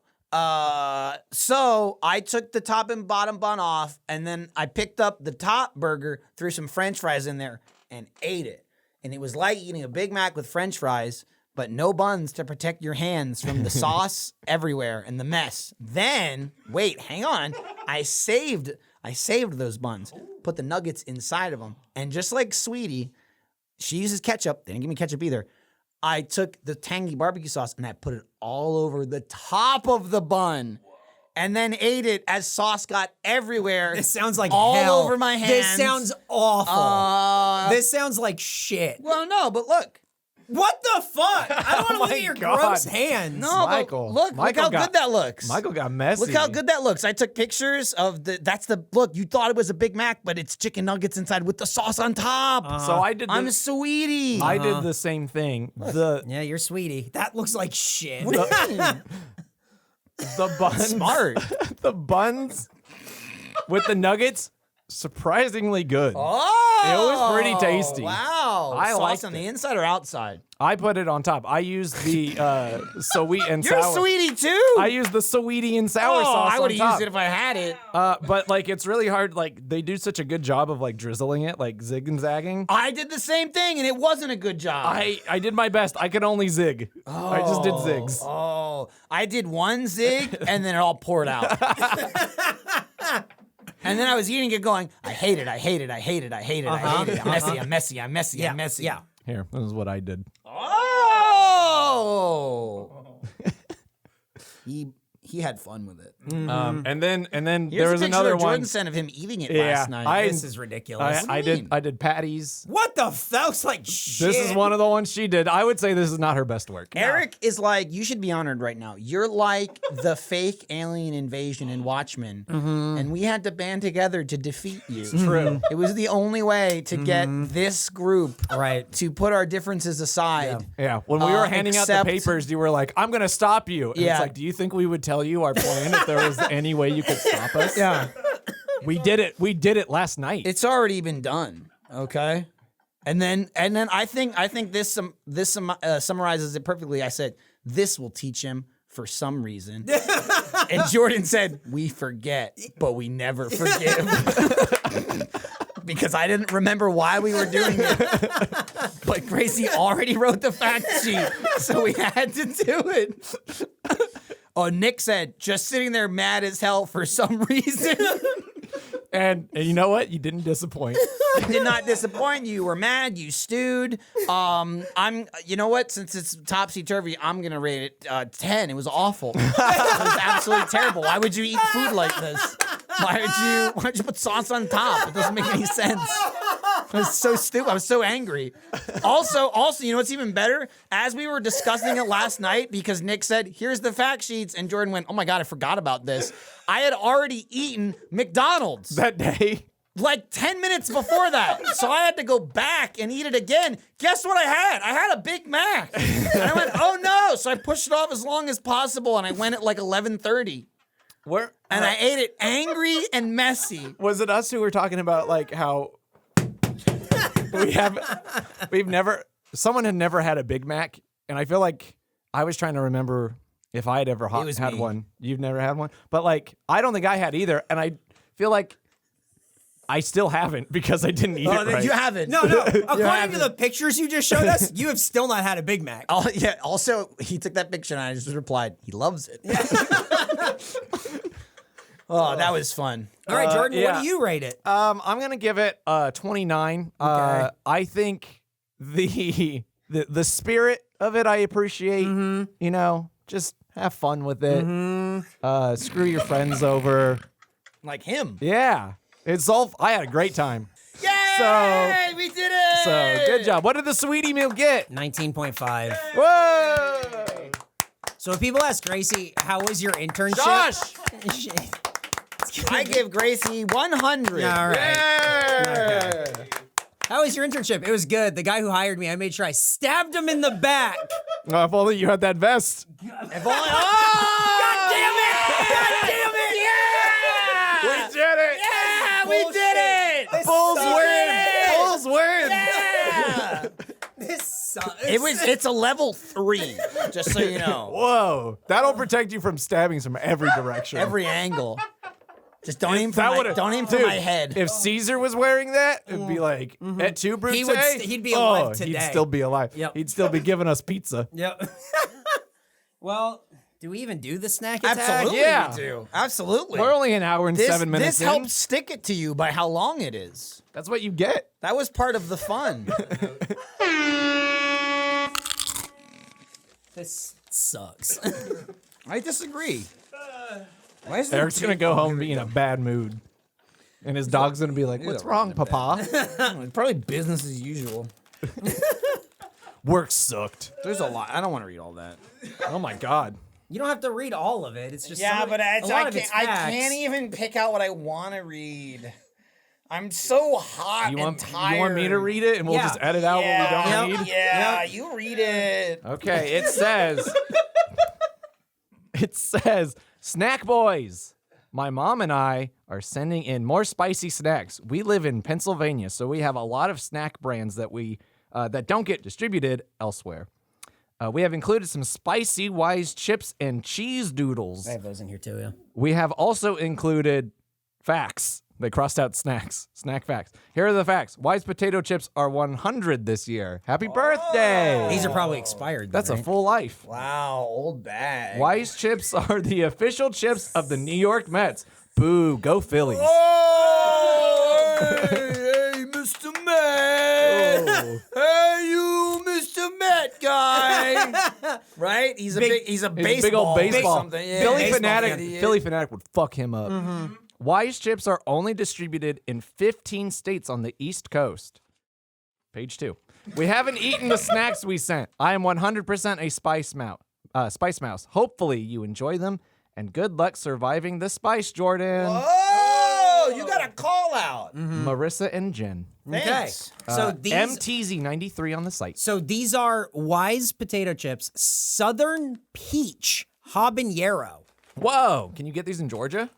Speaker 1: So I took the top and bottom bun off, and then I picked up the top burger, threw some French fries in there, and ate it. And it was like eating a Big Mac with French fries, but no buns to protect your hands from the sauce everywhere and the mess. Then, wait, hang on. I saved those buns, put the nuggets inside of them, and just like Sweetie, she uses ketchup. They didn't give me ketchup either. I took the tangy barbecue sauce and I put it all over the top of the bun and then ate it as sauce got everywhere.
Speaker 2: This sounds like
Speaker 1: all
Speaker 2: hell.
Speaker 1: over my hands.
Speaker 2: This sounds awful. This sounds like shit.
Speaker 1: Well, no, but look.
Speaker 2: What the fuck? I don't want to
Speaker 3: Oh
Speaker 2: look
Speaker 3: my
Speaker 2: at your
Speaker 3: God.
Speaker 2: gross hands.
Speaker 1: No,
Speaker 3: Michael.
Speaker 1: but look how good that looks.
Speaker 3: Michael got messy.
Speaker 1: Look how good that looks. I took pictures of look, you thought it was a Big Mac, but it's chicken nuggets inside with the sauce on top.
Speaker 3: So I did.
Speaker 1: I'm Sweetie.
Speaker 3: I did the same thing.
Speaker 2: Yeah, you're Sweetie. That looks like shit.
Speaker 3: The buns.
Speaker 1: Smart.
Speaker 3: The buns with the nuggets, surprisingly good.
Speaker 1: Oh,
Speaker 3: It was pretty tasty.
Speaker 1: Wow.
Speaker 3: I
Speaker 1: Sauce
Speaker 3: liked
Speaker 1: on the
Speaker 3: it.
Speaker 1: inside or outside?
Speaker 3: I put it on top. I used the sweet and
Speaker 1: You're
Speaker 3: sour.
Speaker 1: Sweetie too.
Speaker 3: I used the Sweetie and sour sauce
Speaker 1: I would have
Speaker 3: on top.
Speaker 1: used it if I had it.
Speaker 3: But like, it's really hard. Like, they do such a good job of like drizzling it, like zig and zagging.
Speaker 1: I did the same thing, and it wasn't a good job.
Speaker 3: I did my best. I could only zig. I just did zigs.
Speaker 1: Oh, I did one zig, and then it all poured out. And then I was eating it going, I hate it, I hate it, I hate it, I hate it, I hate it. I'm messy, I'm messy, I'm messy, I'm messy.
Speaker 2: Yeah.
Speaker 3: Here, this is what I did.
Speaker 1: Oh! He had fun with it.
Speaker 3: And then
Speaker 1: Here's
Speaker 3: there was
Speaker 1: a picture
Speaker 3: another
Speaker 1: that Jordan
Speaker 3: one.
Speaker 1: sent of him eating it
Speaker 3: Yeah,
Speaker 1: last night.
Speaker 2: This is ridiculous.
Speaker 1: What do you mean?
Speaker 3: I did patties.
Speaker 2: What the that looks like shit.
Speaker 3: This is one of the ones she did. I would say this is not her best work.
Speaker 1: Eric is like, you should be honored right now. You're like the fake alien invasion in Watchmen, and we had to band together to defeat you.
Speaker 3: True.
Speaker 1: It was the only way to get this group
Speaker 2: Right.
Speaker 1: to put our differences aside.
Speaker 3: Yeah, when we were handing out the
Speaker 1: except-
Speaker 3: papers, you were like, "I'm gonna stop you." And
Speaker 1: Yeah.
Speaker 3: it's like, do you think we would tell you our plan if there was any way you could stop us?
Speaker 1: Yeah.
Speaker 3: We did it. We did it last night.
Speaker 1: It's already been done. Okay. And then I think this summarizes it perfectly. I said, this will teach him for some reason. And Jordan said, we forget, but we never forgive. Because I didn't remember why we were doing it. But Gracie already wrote the fact sheet, so we had to do it. Oh, Nick said, just sitting there mad as hell for some reason.
Speaker 3: and you know what? You didn't disappoint.
Speaker 1: I did not disappoint you. You were mad. You stewed. You know what? Since it's topsy-turvy, I'm going to rate it 10. It was awful. It was absolutely terrible. Why would you eat food like this? Why would you put sauce on top? It doesn't make any sense. I was so stupid. I was so angry. Also, you know what's even better? As we were discussing it last night, because Nick said, here's the fact sheets, and Jordan went, oh my God, I forgot about this. I had already eaten McDonald's.
Speaker 3: That day.
Speaker 1: Like 10 minutes before that. So I had to go back and eat it again. Guess what I had? I had a Big Mac. And I went, oh no. So I pushed it off as long as possible, and I went at like 11:30.
Speaker 3: Where?
Speaker 1: And I ate it angry and messy.
Speaker 3: Was it us who were talking about like how someone had never had a Big Mac, and I feel like I was trying to remember if I had ever
Speaker 1: was
Speaker 3: had
Speaker 1: me.
Speaker 3: one. You've never had one? But like, I don't think I had either, and I feel like I still haven't because I didn't eat it right.
Speaker 1: You haven't.
Speaker 2: No. According to the pictures you just showed us, you have still not had a Big Mac.
Speaker 1: Oh, yeah. Also, he took that picture and I just replied, he loves it. Oh, that was fun.
Speaker 2: All right, Jordan,
Speaker 3: yeah.
Speaker 2: what do you rate it?
Speaker 3: I'm gonna give it 29.
Speaker 2: Okay.
Speaker 3: I think the spirit of it I appreciate. You know, just have fun with it. Screw your friends over.
Speaker 1: Like him.
Speaker 3: Yeah, it's all. I had a great time.
Speaker 1: Yay! We did it!
Speaker 3: So good job. What did the sweetie meal get?
Speaker 2: 19.5.
Speaker 3: Whoa!
Speaker 2: So if people ask Gracie, how was your internship?
Speaker 3: Josh!
Speaker 1: I give Gracie 100.
Speaker 2: All right.
Speaker 3: Yeah.
Speaker 2: How was your internship? It was good. The guy who hired me, I made sure I stabbed him in the back
Speaker 3: Oh, if only you had that vest.
Speaker 1: If only. Oh!
Speaker 2: God damn it!
Speaker 3: We did it.
Speaker 1: Yeah, we did it.
Speaker 3: Bulls win. Bulls win.
Speaker 1: Yeah.
Speaker 2: This sucks.
Speaker 1: It's a level 3, just so you know.
Speaker 3: Whoa. That'll protect you from stabbings from every direction.
Speaker 1: Every angle. Just don't aim for
Speaker 3: That
Speaker 1: my,
Speaker 3: would've-
Speaker 1: don't aim for
Speaker 3: Dude,
Speaker 1: my head.
Speaker 3: If Caesar was wearing that, it'd be like, at 2 Brute,
Speaker 2: He'd be alive
Speaker 3: He'd
Speaker 2: today.
Speaker 3: still be alive.
Speaker 2: Yep.
Speaker 3: He'd still be giving us pizza.
Speaker 2: Yep. Well, do we even do the snack attack?
Speaker 1: Absolutely,
Speaker 3: Yeah.
Speaker 1: we do. Absolutely.
Speaker 3: We're only an hour and 7 minutes
Speaker 1: This
Speaker 3: in.
Speaker 1: helps stick it to you by how long it is.
Speaker 3: That's what you get.
Speaker 1: That was part of the fun.
Speaker 2: This sucks.
Speaker 1: I disagree. Why is
Speaker 3: Eric's going to go home and be in a bad mood. And his dog's going to be like, what's wrong, Papa?
Speaker 1: Probably business as usual.
Speaker 3: Work sucked.
Speaker 1: There's a lot. I don't want to read all that.
Speaker 3: Oh, my God.
Speaker 2: You don't have to read all of it. It's just
Speaker 1: Yeah,
Speaker 2: some-
Speaker 1: but
Speaker 2: a lot of it's
Speaker 1: I
Speaker 2: facts.
Speaker 1: can't even pick out what I want to read. I'm so hot
Speaker 3: You
Speaker 1: and
Speaker 3: want
Speaker 1: tired.
Speaker 3: me to read it and we'll
Speaker 2: Yeah.
Speaker 3: just edit out what we don't need?
Speaker 1: Yeah, you read it.
Speaker 3: Okay, it says, Snack Boys. My mom and I are sending in more spicy snacks. We live in Pennsylvania, so we have a lot of snack brands that that don't get distributed elsewhere. We have included some spicy Wise chips and cheese doodles.
Speaker 2: I have those in here too, yeah.
Speaker 3: We have also included facts. They crossed out snacks. Snack facts. Here are the facts. Wise potato chips are 100 this year. Happy birthday.
Speaker 2: These are probably expired.
Speaker 3: That's a
Speaker 2: right?
Speaker 3: full life.
Speaker 1: Wow, old bag.
Speaker 3: Wise chips are the official chips of the New York Mets. Boo, go Phillies.
Speaker 1: Oh, hey, Mr. Met.
Speaker 3: Oh.
Speaker 1: Hey, you, Mr. Met guy. Right? He's a big
Speaker 3: He's a
Speaker 1: baseball.
Speaker 3: big old baseball.
Speaker 1: Something. Yeah,
Speaker 3: Philly
Speaker 1: baseball
Speaker 3: fanatic.
Speaker 1: idiot.
Speaker 3: Philly fanatic would fuck him up. Wise chips are only distributed in 15 states on the East Coast. Page 2. We haven't eaten the snacks we sent. I am 100% a spice mouse. Hopefully you enjoy them, and good luck surviving the spice, Jordan.
Speaker 1: Oh, you got a call out.
Speaker 3: Marissa and Jen.
Speaker 1: Thanks.
Speaker 2: So these
Speaker 3: MTZ93 on the site.
Speaker 2: So these are Wise potato chips, Southern Peach Habanero.
Speaker 3: Whoa, can you get these in Georgia?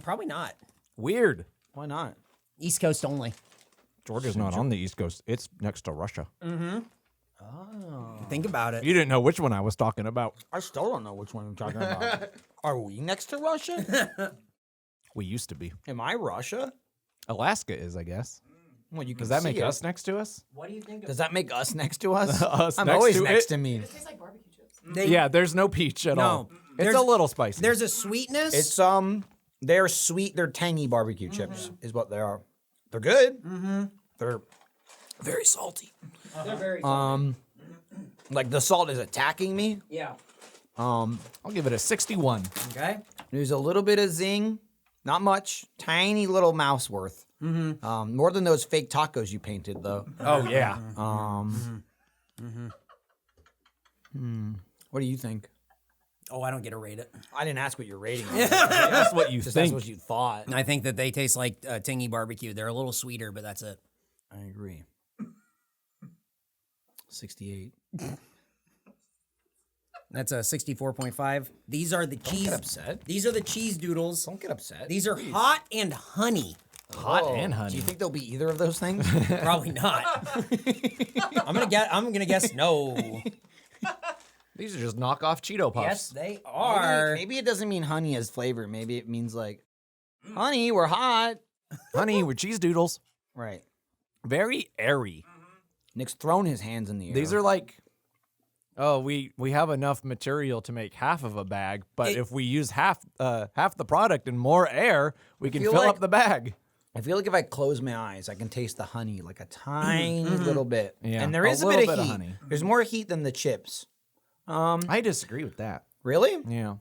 Speaker 2: Probably not.
Speaker 3: Weird.
Speaker 1: Why not?
Speaker 2: East Coast only.
Speaker 3: Georgia's not on the East Coast. It's next to Russia.
Speaker 2: Think about it.
Speaker 3: You didn't know which one I was talking about.
Speaker 1: I still don't know which one I'm talking about. Are we next to Russia?
Speaker 3: We used to be.
Speaker 1: Am I Russia?
Speaker 3: Alaska is, I guess.
Speaker 1: Well, you can
Speaker 3: Does that
Speaker 1: see
Speaker 3: make
Speaker 1: it.
Speaker 3: us next to us?
Speaker 2: What do you think
Speaker 1: Does that make us next to us?
Speaker 3: Us
Speaker 1: I'm
Speaker 3: next
Speaker 1: always
Speaker 3: to
Speaker 1: next
Speaker 3: it?
Speaker 1: to me.
Speaker 4: It tastes like barbecue chips.
Speaker 3: Yeah, there's no peach at all. It's
Speaker 2: there's-
Speaker 3: a little spicy.
Speaker 2: There's a sweetness.
Speaker 1: It's they're sweet, they're tangy barbecue chips, is what they are. They're good. They're very salty.
Speaker 2: They're very
Speaker 1: Like the salt is attacking me.
Speaker 2: yeah.
Speaker 3: I'll give it a 61.
Speaker 2: Okay.
Speaker 1: There's a little bit of zing, not much, tiny little mouse worth. More than those fake tacos you painted, though.
Speaker 3: Oh, yeah.
Speaker 1: What do you think?
Speaker 2: Oh, I don't get to rate it.
Speaker 1: I didn't ask what you're rating.
Speaker 3: That's what you
Speaker 1: Just
Speaker 3: think.
Speaker 1: that's what you thought.
Speaker 2: I think that they taste like tingy barbecue. They're a little sweeter, but that's it.
Speaker 1: I agree. 68.
Speaker 2: That's a 64.5. These are the cheese.
Speaker 1: Get upset.
Speaker 2: These are the cheese doodles.
Speaker 1: Don't get upset.
Speaker 2: These are hot and honey.
Speaker 3: Hot
Speaker 1: Oh,
Speaker 3: and
Speaker 1: Do
Speaker 3: honey.
Speaker 1: you think they'll be either of those things?
Speaker 2: Probably not. I'm gonna guess no.
Speaker 3: These are just knockoff Cheeto Puffs.
Speaker 2: Yes, they are.
Speaker 1: Maybe it doesn't mean honey as flavor. Maybe it means like, honey, we're hot.
Speaker 3: Honey with cheese doodles.
Speaker 1: Right.
Speaker 3: Very airy.
Speaker 1: Nick's thrown his hands in the air.
Speaker 3: These are like, oh, we have enough material to make half of a bag, but if we use half the product and more air, we can
Speaker 1: feel
Speaker 3: fill
Speaker 1: like-
Speaker 3: up the bag.
Speaker 1: I feel like if I close my eyes, I can taste the honey like a tiny little bit.
Speaker 3: Yeah,
Speaker 1: And there
Speaker 3: a
Speaker 1: is a
Speaker 3: little
Speaker 1: bit of
Speaker 3: bit of
Speaker 1: heat.
Speaker 3: honey.
Speaker 1: There's more heat than the chips.
Speaker 3: I disagree with that.
Speaker 1: Really?
Speaker 3: Yeah.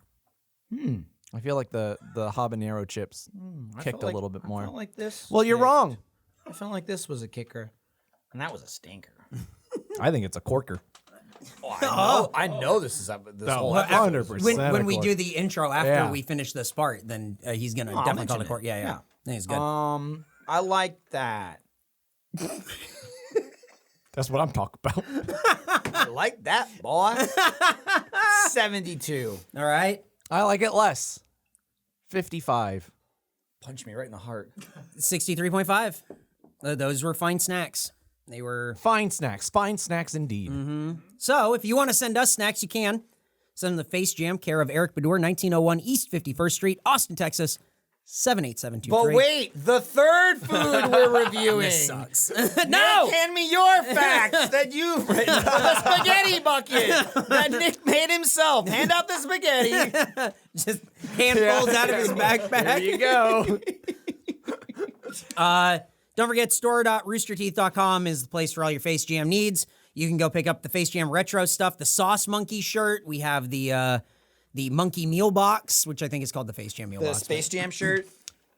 Speaker 3: I feel like the habanero chips
Speaker 1: I
Speaker 3: kicked
Speaker 1: felt
Speaker 3: a
Speaker 1: like-
Speaker 3: little bit
Speaker 1: I
Speaker 3: more.
Speaker 1: felt like this.
Speaker 3: Well, you're wrong.
Speaker 1: I felt like this was a kicker, and that was a stinker.
Speaker 3: I think it's a corker.
Speaker 1: Oh, I know this is this whole
Speaker 3: well,
Speaker 1: episode.
Speaker 3: 100%.
Speaker 2: When we do the intro after
Speaker 3: Yeah.
Speaker 2: we finish this part, then he's gonna
Speaker 1: I'll
Speaker 2: definitely call
Speaker 1: mention
Speaker 2: the court.
Speaker 1: it.
Speaker 2: Yeah.
Speaker 1: Yeah.
Speaker 2: I think it's good.
Speaker 1: I like that.
Speaker 3: That's what I'm talking about.
Speaker 1: I like that, boy. 72.
Speaker 2: All right.
Speaker 3: I like it less. 55.
Speaker 1: Punch me right in the heart.
Speaker 2: 63.5. Those were fine snacks. They were...
Speaker 3: Fine snacks indeed.
Speaker 2: So, if you want to send us snacks, you can. Send them to Face Jam, care of Eric Bedour, 1901 East 51st Street, Austin, Texas, 78723.
Speaker 1: But wait, the third food we're reviewing.
Speaker 2: This sucks.
Speaker 1: Nick,
Speaker 2: No!
Speaker 1: hand me your facts that you've written. The spaghetti bucket that Nick made himself. Hand out the spaghetti.
Speaker 2: Just handfuls out of his backpack.
Speaker 3: There you go.
Speaker 2: Don't forget, store.roosterteeth.com is the place for all your Face Jam needs. You can go pick up the Face Jam retro stuff, the Sauce Monkey shirt. We have the Monkey Meal Box, which I think is called the Face Jam Meal
Speaker 1: The
Speaker 2: Box.
Speaker 1: Space Jam shirt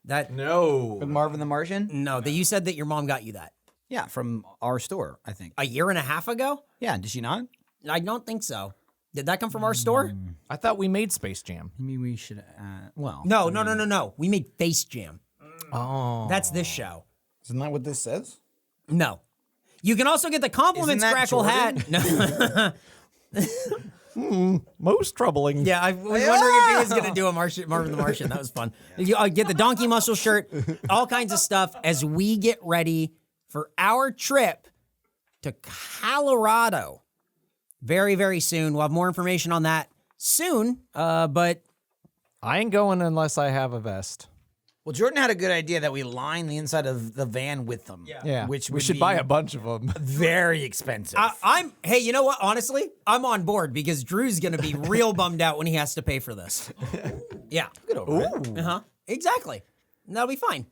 Speaker 2: That
Speaker 3: No.
Speaker 1: with Marvin the Martian.
Speaker 2: No, that you said that your mom got you that
Speaker 1: Yeah, from our store, I think.
Speaker 2: a year and a half ago.
Speaker 1: Yeah, did she not?
Speaker 2: I don't think so. Did that come from our store?
Speaker 3: I thought we made Space Jam.
Speaker 1: Maybe we should, well.
Speaker 2: No. We made Face Jam.
Speaker 3: Oh.
Speaker 2: That's this show.
Speaker 1: Isn't that what this says?
Speaker 2: No. You can also get the compliment
Speaker 1: Isn't that
Speaker 2: Scrackle
Speaker 1: Jordan?
Speaker 2: hat. No.
Speaker 3: Most troubling.
Speaker 2: Yeah, I was wondering if he was going to do a Marvin the Martian. That was fun. You get the Donkey Muscle shirt, all kinds of stuff as we get ready for our trip to Colorado. Very, very soon. We'll have more information on that soon, but...
Speaker 3: I ain't going unless I have a vest.
Speaker 1: Well, Jordan had a good idea that we line the inside of the van with them.
Speaker 3: Yeah.
Speaker 1: Which
Speaker 3: we
Speaker 1: would
Speaker 3: should
Speaker 1: be
Speaker 3: buy a bunch of them.
Speaker 1: very expensive.
Speaker 2: Hey, you know what? Honestly, I'm on board because Drew's going to be real bummed out when he has to pay for this. Yeah. Uh-huh. Exactly. And that'll be fine.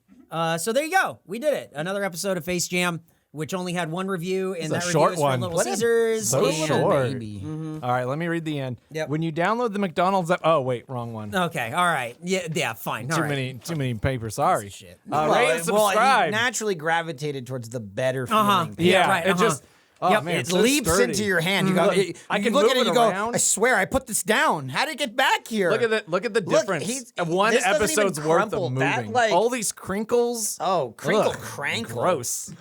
Speaker 2: So there you go. We did it. Another episode of Face Jam, which only had one review, and that
Speaker 3: a
Speaker 2: review
Speaker 3: short
Speaker 2: is
Speaker 3: one.
Speaker 2: for Little
Speaker 3: What a-
Speaker 2: Caesars.
Speaker 3: so
Speaker 2: and-
Speaker 3: short.
Speaker 1: Baby.
Speaker 3: All right, let me read the end.
Speaker 2: Yep.
Speaker 3: When you download the McDonald's app. Oh, wait, wrong one.
Speaker 2: Okay, all right. Yeah, fine. All
Speaker 3: Too
Speaker 2: right.
Speaker 3: many papers. Sorry.
Speaker 2: Shit.
Speaker 3: Rate and
Speaker 1: He
Speaker 3: subscribe.
Speaker 1: naturally gravitated towards the better feeling.
Speaker 3: yeah,
Speaker 2: right,
Speaker 3: it just. Oh
Speaker 2: Yep,
Speaker 3: man,
Speaker 1: It
Speaker 3: it's so
Speaker 1: leaps
Speaker 3: sturdy.
Speaker 1: into your hand. You go.
Speaker 3: Look, I
Speaker 1: you
Speaker 3: can
Speaker 1: look
Speaker 3: move
Speaker 1: at it.
Speaker 3: it
Speaker 1: You go.
Speaker 3: around.
Speaker 1: I swear, I put this down. How did it get back here?
Speaker 3: Look at the difference. One
Speaker 1: this doesn't even
Speaker 3: episode's worth
Speaker 1: crumple.
Speaker 3: of
Speaker 1: That,
Speaker 3: moving.
Speaker 1: like-
Speaker 3: All these crinkles.
Speaker 1: Oh, crinkle,
Speaker 3: Ugh,
Speaker 1: crankle,
Speaker 3: Gross.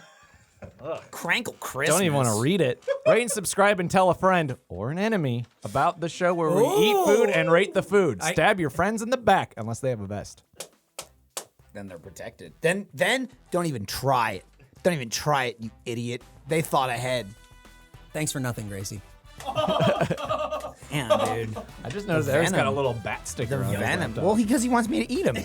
Speaker 1: crankle, Christmas.
Speaker 3: Don't even want to read it. Rate and subscribe and tell a friend or an enemy about the show where we eat food and rate the food. Stab your friends in the back unless they have a vest.
Speaker 1: Then they're protected. Then don't even try it. Don't even try it, you idiot. They thought ahead.
Speaker 2: Thanks for nothing, Gracie.
Speaker 1: Damn, dude.
Speaker 3: I just noticed Eric's got a
Speaker 1: venom.
Speaker 3: little bat sticker
Speaker 1: The
Speaker 3: on his
Speaker 1: venom.
Speaker 3: laptop.
Speaker 1: Well, because he wants me to eat him.